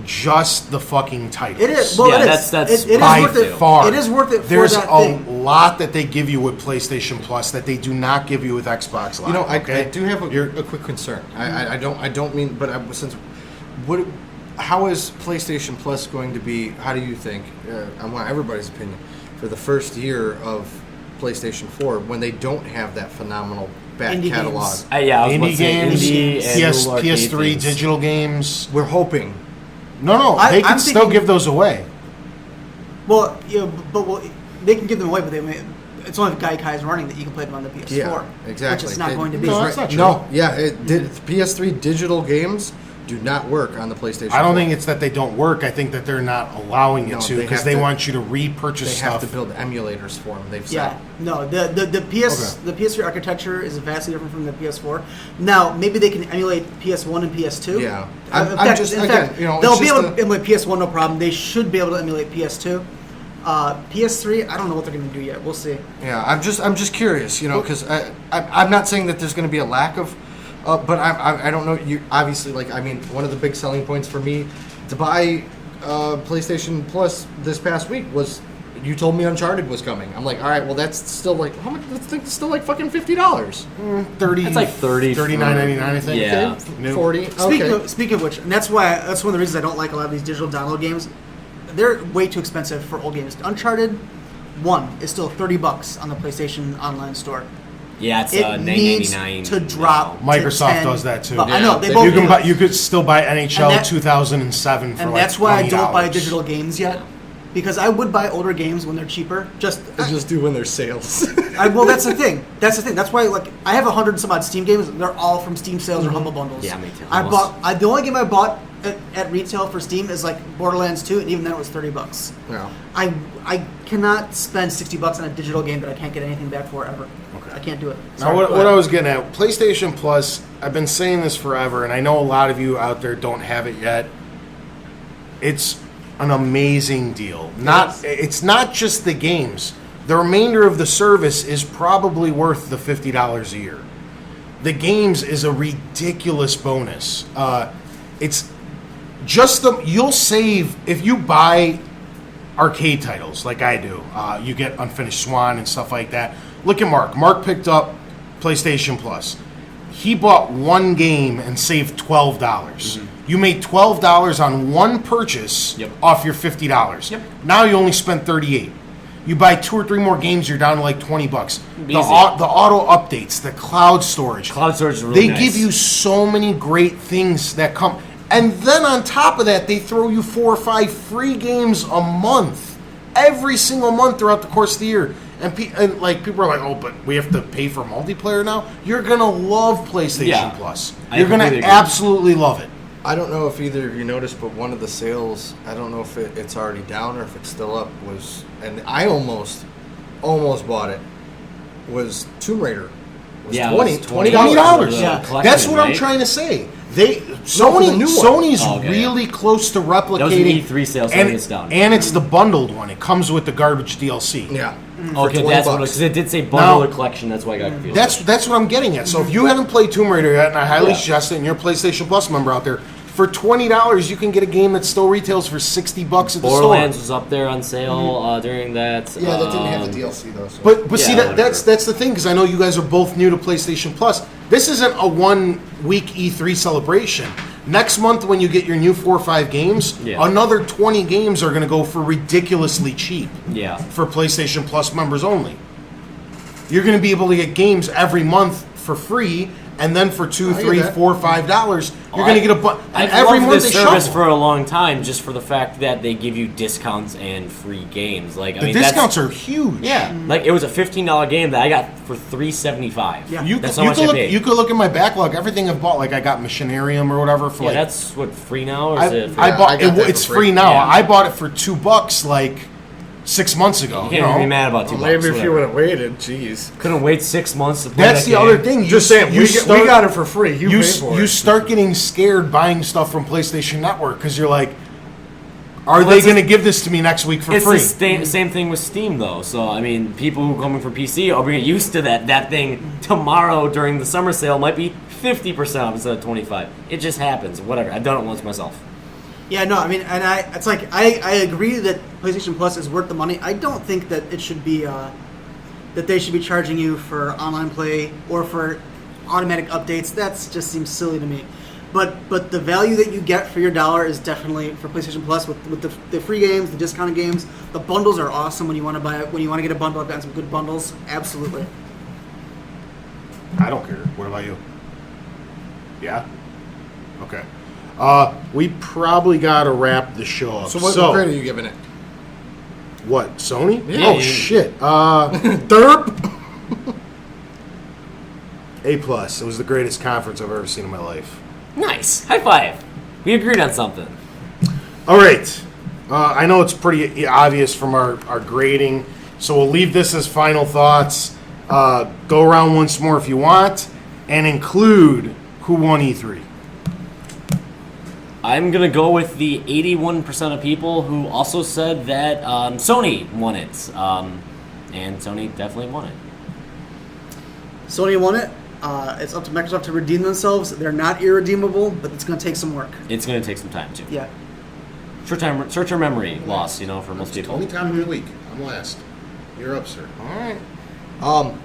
just the fucking titles. It is. Well, Yeah, it is. that's it is by worth it. far. It is worth it for There's that a thing. lot that they give you with PlayStation Plus that they do not give you with Xbox Live. You know, I okay? do have a quick concern. I don't mean, but how is PlayStation Plus going to be? How do you think? I want everybody's opinion for the first year of PlayStation 4 when they don't have that phenomenal back Indie catalog. games. Yeah, I was about Indie to say games, indie and little arcade PS3 things. digital games. We're hoping. No, I- they can I'm still thinking- give those away. Well, they can give them away, but it's only if Gaikai is running that you can play them on the PS4. Yeah, exactly. Which it's not going to be. No, that's not true. No, yeah, PS3 digital games do not work on the PlayStation. I don't 4. think it's that they don't work. I think that they're not allowing No, it to they because have they to- want you to repurchase They stuff. have to build emulators for them. They've said. Yeah, no, the PS3 architecture is vastly different from the PS4. Now, maybe they can emulate PS1 and PS2. Yeah. In I'm fact, just- in again, fact, you know, they'll it's be just able to emulate PS1, no problem. They should be able to emulate PS2. PS3, I don't know what they're going to do yet. We'll see. Yeah, I'm just curious, you know, because I'm not saying that there's going to be a lack of, but I don't know. You obviously one of the big selling points for me to buy PlayStation Plus this past week was you told me Uncharted was coming. I'm like, all right, well that's still like how much? That's still like fucking $50. 30. It's like 30 for- $39.99, I think. Yeah. Okay, New. 40. Okay. Speaking of which, and that's one of the reasons I don't like a lot of these digital download games. They're way too expensive for old games. Uncharted 1 is still $30 on the PlayStation Online store. Yeah, it's It needs $9.99 to drop. now. Microsoft to 10 does that too. But I know they Yeah. both You do can that. buy. You could still buy NHL And that- 2007 for and like that's why I don't buy $20. digital games yet, because I would buy older games when they're cheaper. Just do when there's sales. Well, that's the thing. That's why, like, I have 100 and some odd Steam games. They're all from Steam sales or Humble Bundles. Yeah, me too. The only game I bought at retail for Steam is like Borderlands 2, and even then it was $30. Yeah. I cannot spend $60 on a digital game that I can't get anything back for ever. I can't do it. Now, Sorry, what go ahead. I was getting at, PlayStation Plus, I've been saying this forever, and I know a lot of you out there don't have it yet. It's an amazing deal. It's not just the games. The remainder of the service is probably worth the $50 a year. The games is a ridiculous bonus. It's just you'll save if you buy arcade titles like I do. You get Unfinished Swan and stuff like that. Look at Mark. Mark picked up PlayStation Plus. He bought one game and saved $12. Mm-hmm. You made $12 on one purchase off your $50. Yep. Now you only spent $38. You buy 2 or 3 more games, you're down to like $20. The Easy. auto updates, the cloud storage. Cloud storage is really They nice. give you so many great things that come. And then on top of that, they throw you 4 or 5 free games a month. Every single month throughout the course of the year. And people are like, oh, but we have to pay for multiplayer now? You're going to love PlayStation Yeah. Plus. I You're going completely to agree. absolutely love it. I don't know if either of you noticed, but one of the sales, I don't know if it's already down or if it's still up, and I almost bought it, was Tomb Raider. It was Yeah, $20. it was $20. Yeah. Collection, That's what I'm right? trying to say. for the new one. Sony's Oh, okay, really close to replicating. That was an E3 sale, so it's down. And it's the bundled one. It comes with the garbage DLC. Yeah. Okay, for that's $20. what because it did say bundle Now- or collection. That's why I got confused. That's what I'm getting at. So if you haven't played Tomb Raider yet, and I highly Yeah. suggest it, and you're a PlayStation Plus member out there, for $20 you can get a game that still retails for $60 at the store. Borderlands was up there on sale during that. Yeah, that didn't have the DLC though. So. But see Yeah, that's the thing, because I know you guys are both new to PlayStation Plus. this isn't a 1 week E3 celebration. Next month, when you get your new 4 or 5 games, another 20 games are going to go for ridiculously cheap. Yeah. For PlayStation Plus members only. You're going to be able to get games every month for free, and then for $2, $3, $4, $5, you're going to get a bunch. I've every loved month this they service shuffle. for a long time, just for the fact that they give you discounts and free games. Like, The discounts are huge. Yeah, like it was a $15 game that I got for $3.75. Yeah. That's how much I paid. You could look at my backlog. Everything I've bought, like I got Machinarium or whatever for Yeah, like. that's what free now, or is it? Free? I bought I got that it's for free free. now. Yeah. I bought it for $2 like 6 months ago. You can't be mad about $2. Maybe if you whatever. would have waited, jeez. Couldn't wait 6 months to play That's that the game. other thing. Just saying, we got it for free. You paid for you it. start getting scared buying stuff from PlayStation Network because you're like, are Well, they it's going to give this to me next week for It's free? the same thing with Steam, though. So, I mean, people who are coming from PC are going to get used to that. That thing tomorrow during the summer sale might be 50% off instead of 25%. It just happens. Whatever. I've done it once myself. Yeah, no, I mean, and it's like I agree that PlayStation Plus is worth the money. I don't think that it should be that they should be charging you for online play or for automatic updates. That just seems silly to me. But the value that you get for your dollar is definitely for PlayStation Plus with the free games, the discounted games. The bundles are awesome when you want to buy it. When you want to get a bundle, I've gotten some good bundles. Absolutely. I don't care. What about you? Yeah? Okay. We probably got to wrap the show up. So what grade are you giving it? What, Sony? Yeah. Oh, shit. Derp. A+. It was the greatest conference I've ever seen in my life. Nice. High five. We agreed on something. All right. I know it's pretty obvious from our grading, so we'll leave this as final thoughts. Go around once more if you want, and include who won E3. I'm going to go with the 81% of people who also said that Sony won it. And Sony definitely won it. Sony won it. It's up to Microsoft to redeem themselves. They're not irredeemable, but it's going to take some work. It's going to take some time, too. Yeah. Short-term memory loss, for most people. Only time of the week. I'm last. You're up, sir. All right.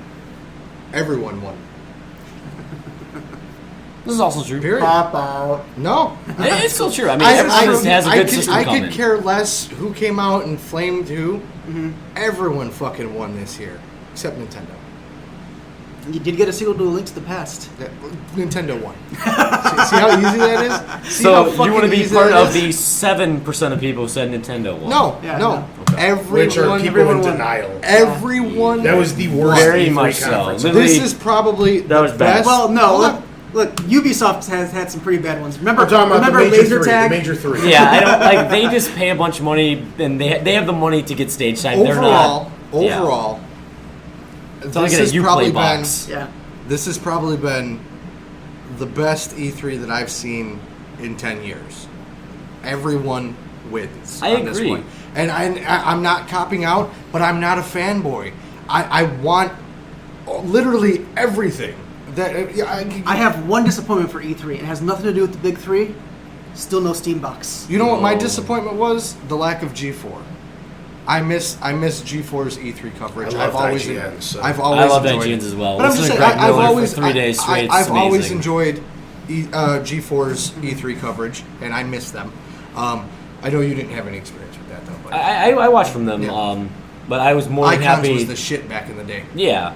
Everyone won. This is also true. Period. Pop out. No. It's still true. I mean, everyone has a good system I coming. could care less who came out and flamed who. Mm-hmm. Everyone fucking won this year, except Nintendo. You did get a sequel to A Link to the Past. Nintendo won. see how easy that is? See So how you want to fucking be easy part that of is? the 7% of people who said Nintendo won? No, Yeah, no. no. Okay. Everyone, Which are people in denial. Everyone. That was the worst Very E3 much so. conference. Literally- This is probably That was the bad. best. Well, no. Hold on. Look, Ubisoft has had some pretty bad ones. Remember, We're talking about the remember major Laser three. Tag? The major three. Yeah, I don't they just pay a bunch of money and they have the money to get stage time. They're not. Overall, It's not like this a has Uplay probably box. been Yeah. this has probably been the best E3 that I've seen in 10 years. Everyone wins. I on this agree. one. And I'm not copping out, but I'm not a fanboy. I want literally everything. I have one disappointment for E3. It has nothing to do with the big three. Still no Steam box. You know what my No. disappointment was? The lack of G4. I miss G4's E3 coverage. I I've loved always IGN, so- I've I always love enjoyed IGN's it. as well. But I'm Listen just to saying, Greg I've Miller always for 3 days straight. It's I've always amazing. enjoyed G4's E3 coverage, and I miss them. I know you didn't have any experience with that though. But I watched from them, Yeah. but I was more than Icons happy. was the shit back in the day. Yeah,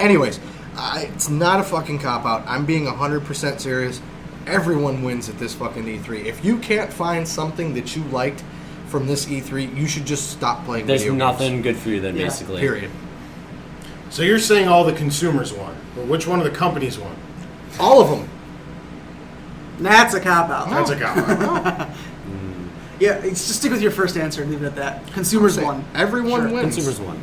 Anyways, it's not a fucking cop-out. I'm being 100% serious. Everyone wins at this fucking E3. If you can't find something that you liked from this E3, you should just stop playing there's video nothing games. good for you then, Yeah. basically. Period. So you're saying all the consumers won. But which one of the companies won? All of them. That's a cop out. That's a cop. Yeah, it's just stick with your first answer and leave it at that. Consumers won. Everyone Sure. wins. Consumers won.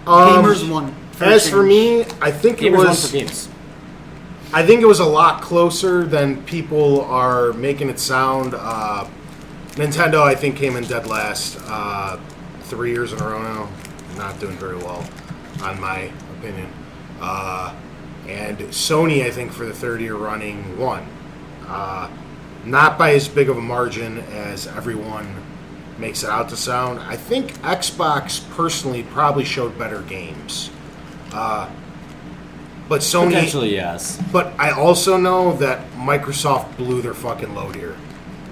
Gamers won. As for me, I think it Gamers won was. for games. I think it was a lot closer than people are making it sound. Nintendo, I think, came in dead last 3 years in a row now. Not doing very well, on my opinion. And Sony, I think, for the third year running, won. Not by as big of a margin as everyone makes it out to sound. I think Xbox, personally, probably showed better games. But Sony... Potentially, yes. But I also know that Microsoft blew their fucking load here.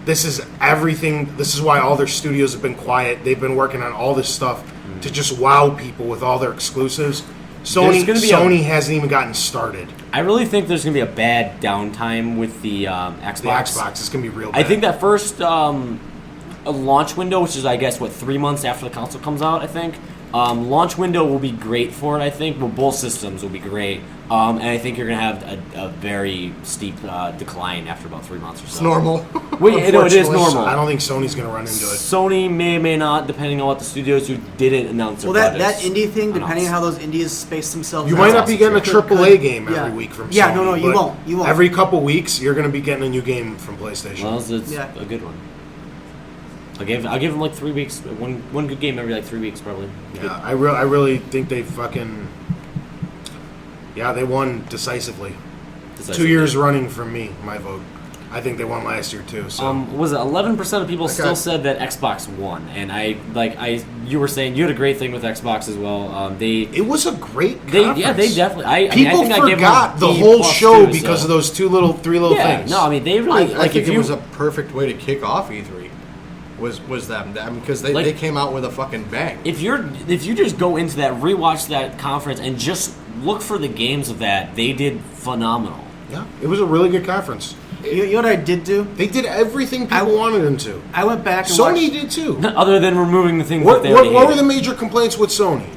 This is everything. This is why all their studios have been quiet. They've been working on all this stuff to just wow people with all their exclusives. Sony hasn't even gotten started. I really think there's going to be a bad downtime with the Xbox. The Xbox is going to be real bad. I think that first launch window, which is, I guess, 3 months after the console comes out, I think. Launch window will be great for it, I think. Well, both systems will be great. And I think you're going to have a very steep decline after about 3 months or so. It's normal. Wait, no, it is normal. I don't think Sony's going to run into it. Sony may or may not, depending on what the studios who didn't announce their Well, projects that indie thing, depending on announce. how those indies space themselves You out. might not be getting a AAA game Yeah. every week from Sony. Yeah, no, you but won't. You won't. Every couple weeks, you're going to be getting a new game from PlayStation. Well, it's Yeah. a good one. I'll give them like 3 weeks. One good game every 3 weeks, probably. Yeah, I really think they fucking... Yeah, they won decisively. 2 years running from me, my vote. I think they won last year too. So Was it 11% of people still said that Xbox won? And you were saying you had a great thing with Xbox as well. it was a great conference. They definitely. People forgot the whole show because of those three little things. No, I mean they really. I think it was a perfect way to kick off E3. Was them because they came out with a fucking bang. If you just go into that, rewatch that conference, and just look for the games of that, they did phenomenal. Yeah, it was a really good conference. You know what I did do? They did everything people wanted them to. I went back and Sony watched... did too. Other than removing the things What that they already were hated. the major complaints with Sony?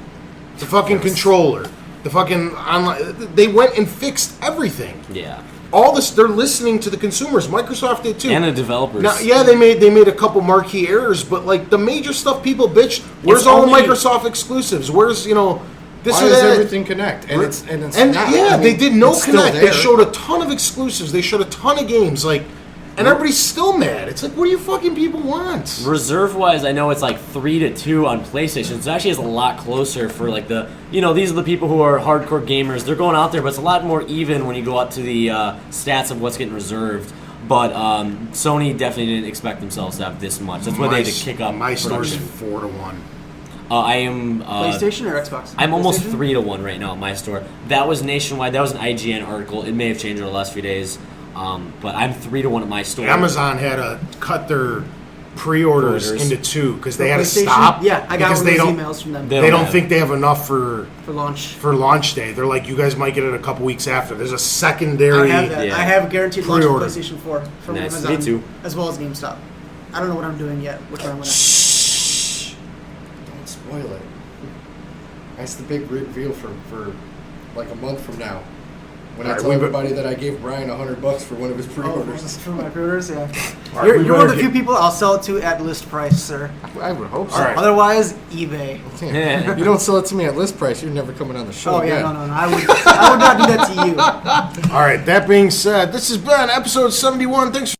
The fucking controller. The fucking online... They went and fixed everything. Yeah. All this, they're listening to the consumers. Microsoft did too. And the developers. Now, yeah, they made a couple marquee errors, but like the major stuff people bitched. Where's all the Microsoft exclusives? Where's this Why or does that? everything connect? And it's not. Yeah, they did no it's still connect. They there. showed a ton of exclusives. They showed a ton of games. And everybody's still mad. It's like, what do you fucking people want? Reserve-wise, I know it's 3-2 on PlayStation. So actually, it's a lot closer for these are the people who are hardcore gamers. They're going out there, but it's a lot more even when you go out to the stats of what's getting reserved. But Sony definitely didn't expect themselves to have this much. That's why they had to kick up. My store's production. 4-1. I am PlayStation or Xbox? I'm almost PlayStation? 3-1 right now at my store. That was nationwide. That was an IGN article. It may have changed over the last few days. But I'm 3-1 at my store. Amazon had to cut their pre-orders into 2 because they had to PlayStation? stop. Yeah, I got because one of those emails from them. They don't think they have enough for launch day. They're like, you guys might get it a couple weeks after. There's a secondary. I have that. Yeah. I have a guaranteed launch for Pre-order. PlayStation 4 from Nice. Amazon. Me too. As well as GameStop. I don't know what I'm doing yet. Which one I'm gonna... Shh. Don't spoil it. That's the big reveal for like a month from now. When I tell everybody that I gave Brian $100 for one of his pre-orders. For my pre-orders, yeah. All right, You're we one of better the few people I'll sell it to at list price, sir. I would hope so. All right. Otherwise, eBay. Yeah. You don't sell it to me at list price, you're never coming on the show Oh yeah, again. no. I would not do that to you. All right, that being said, this has been episode 71. Thanks for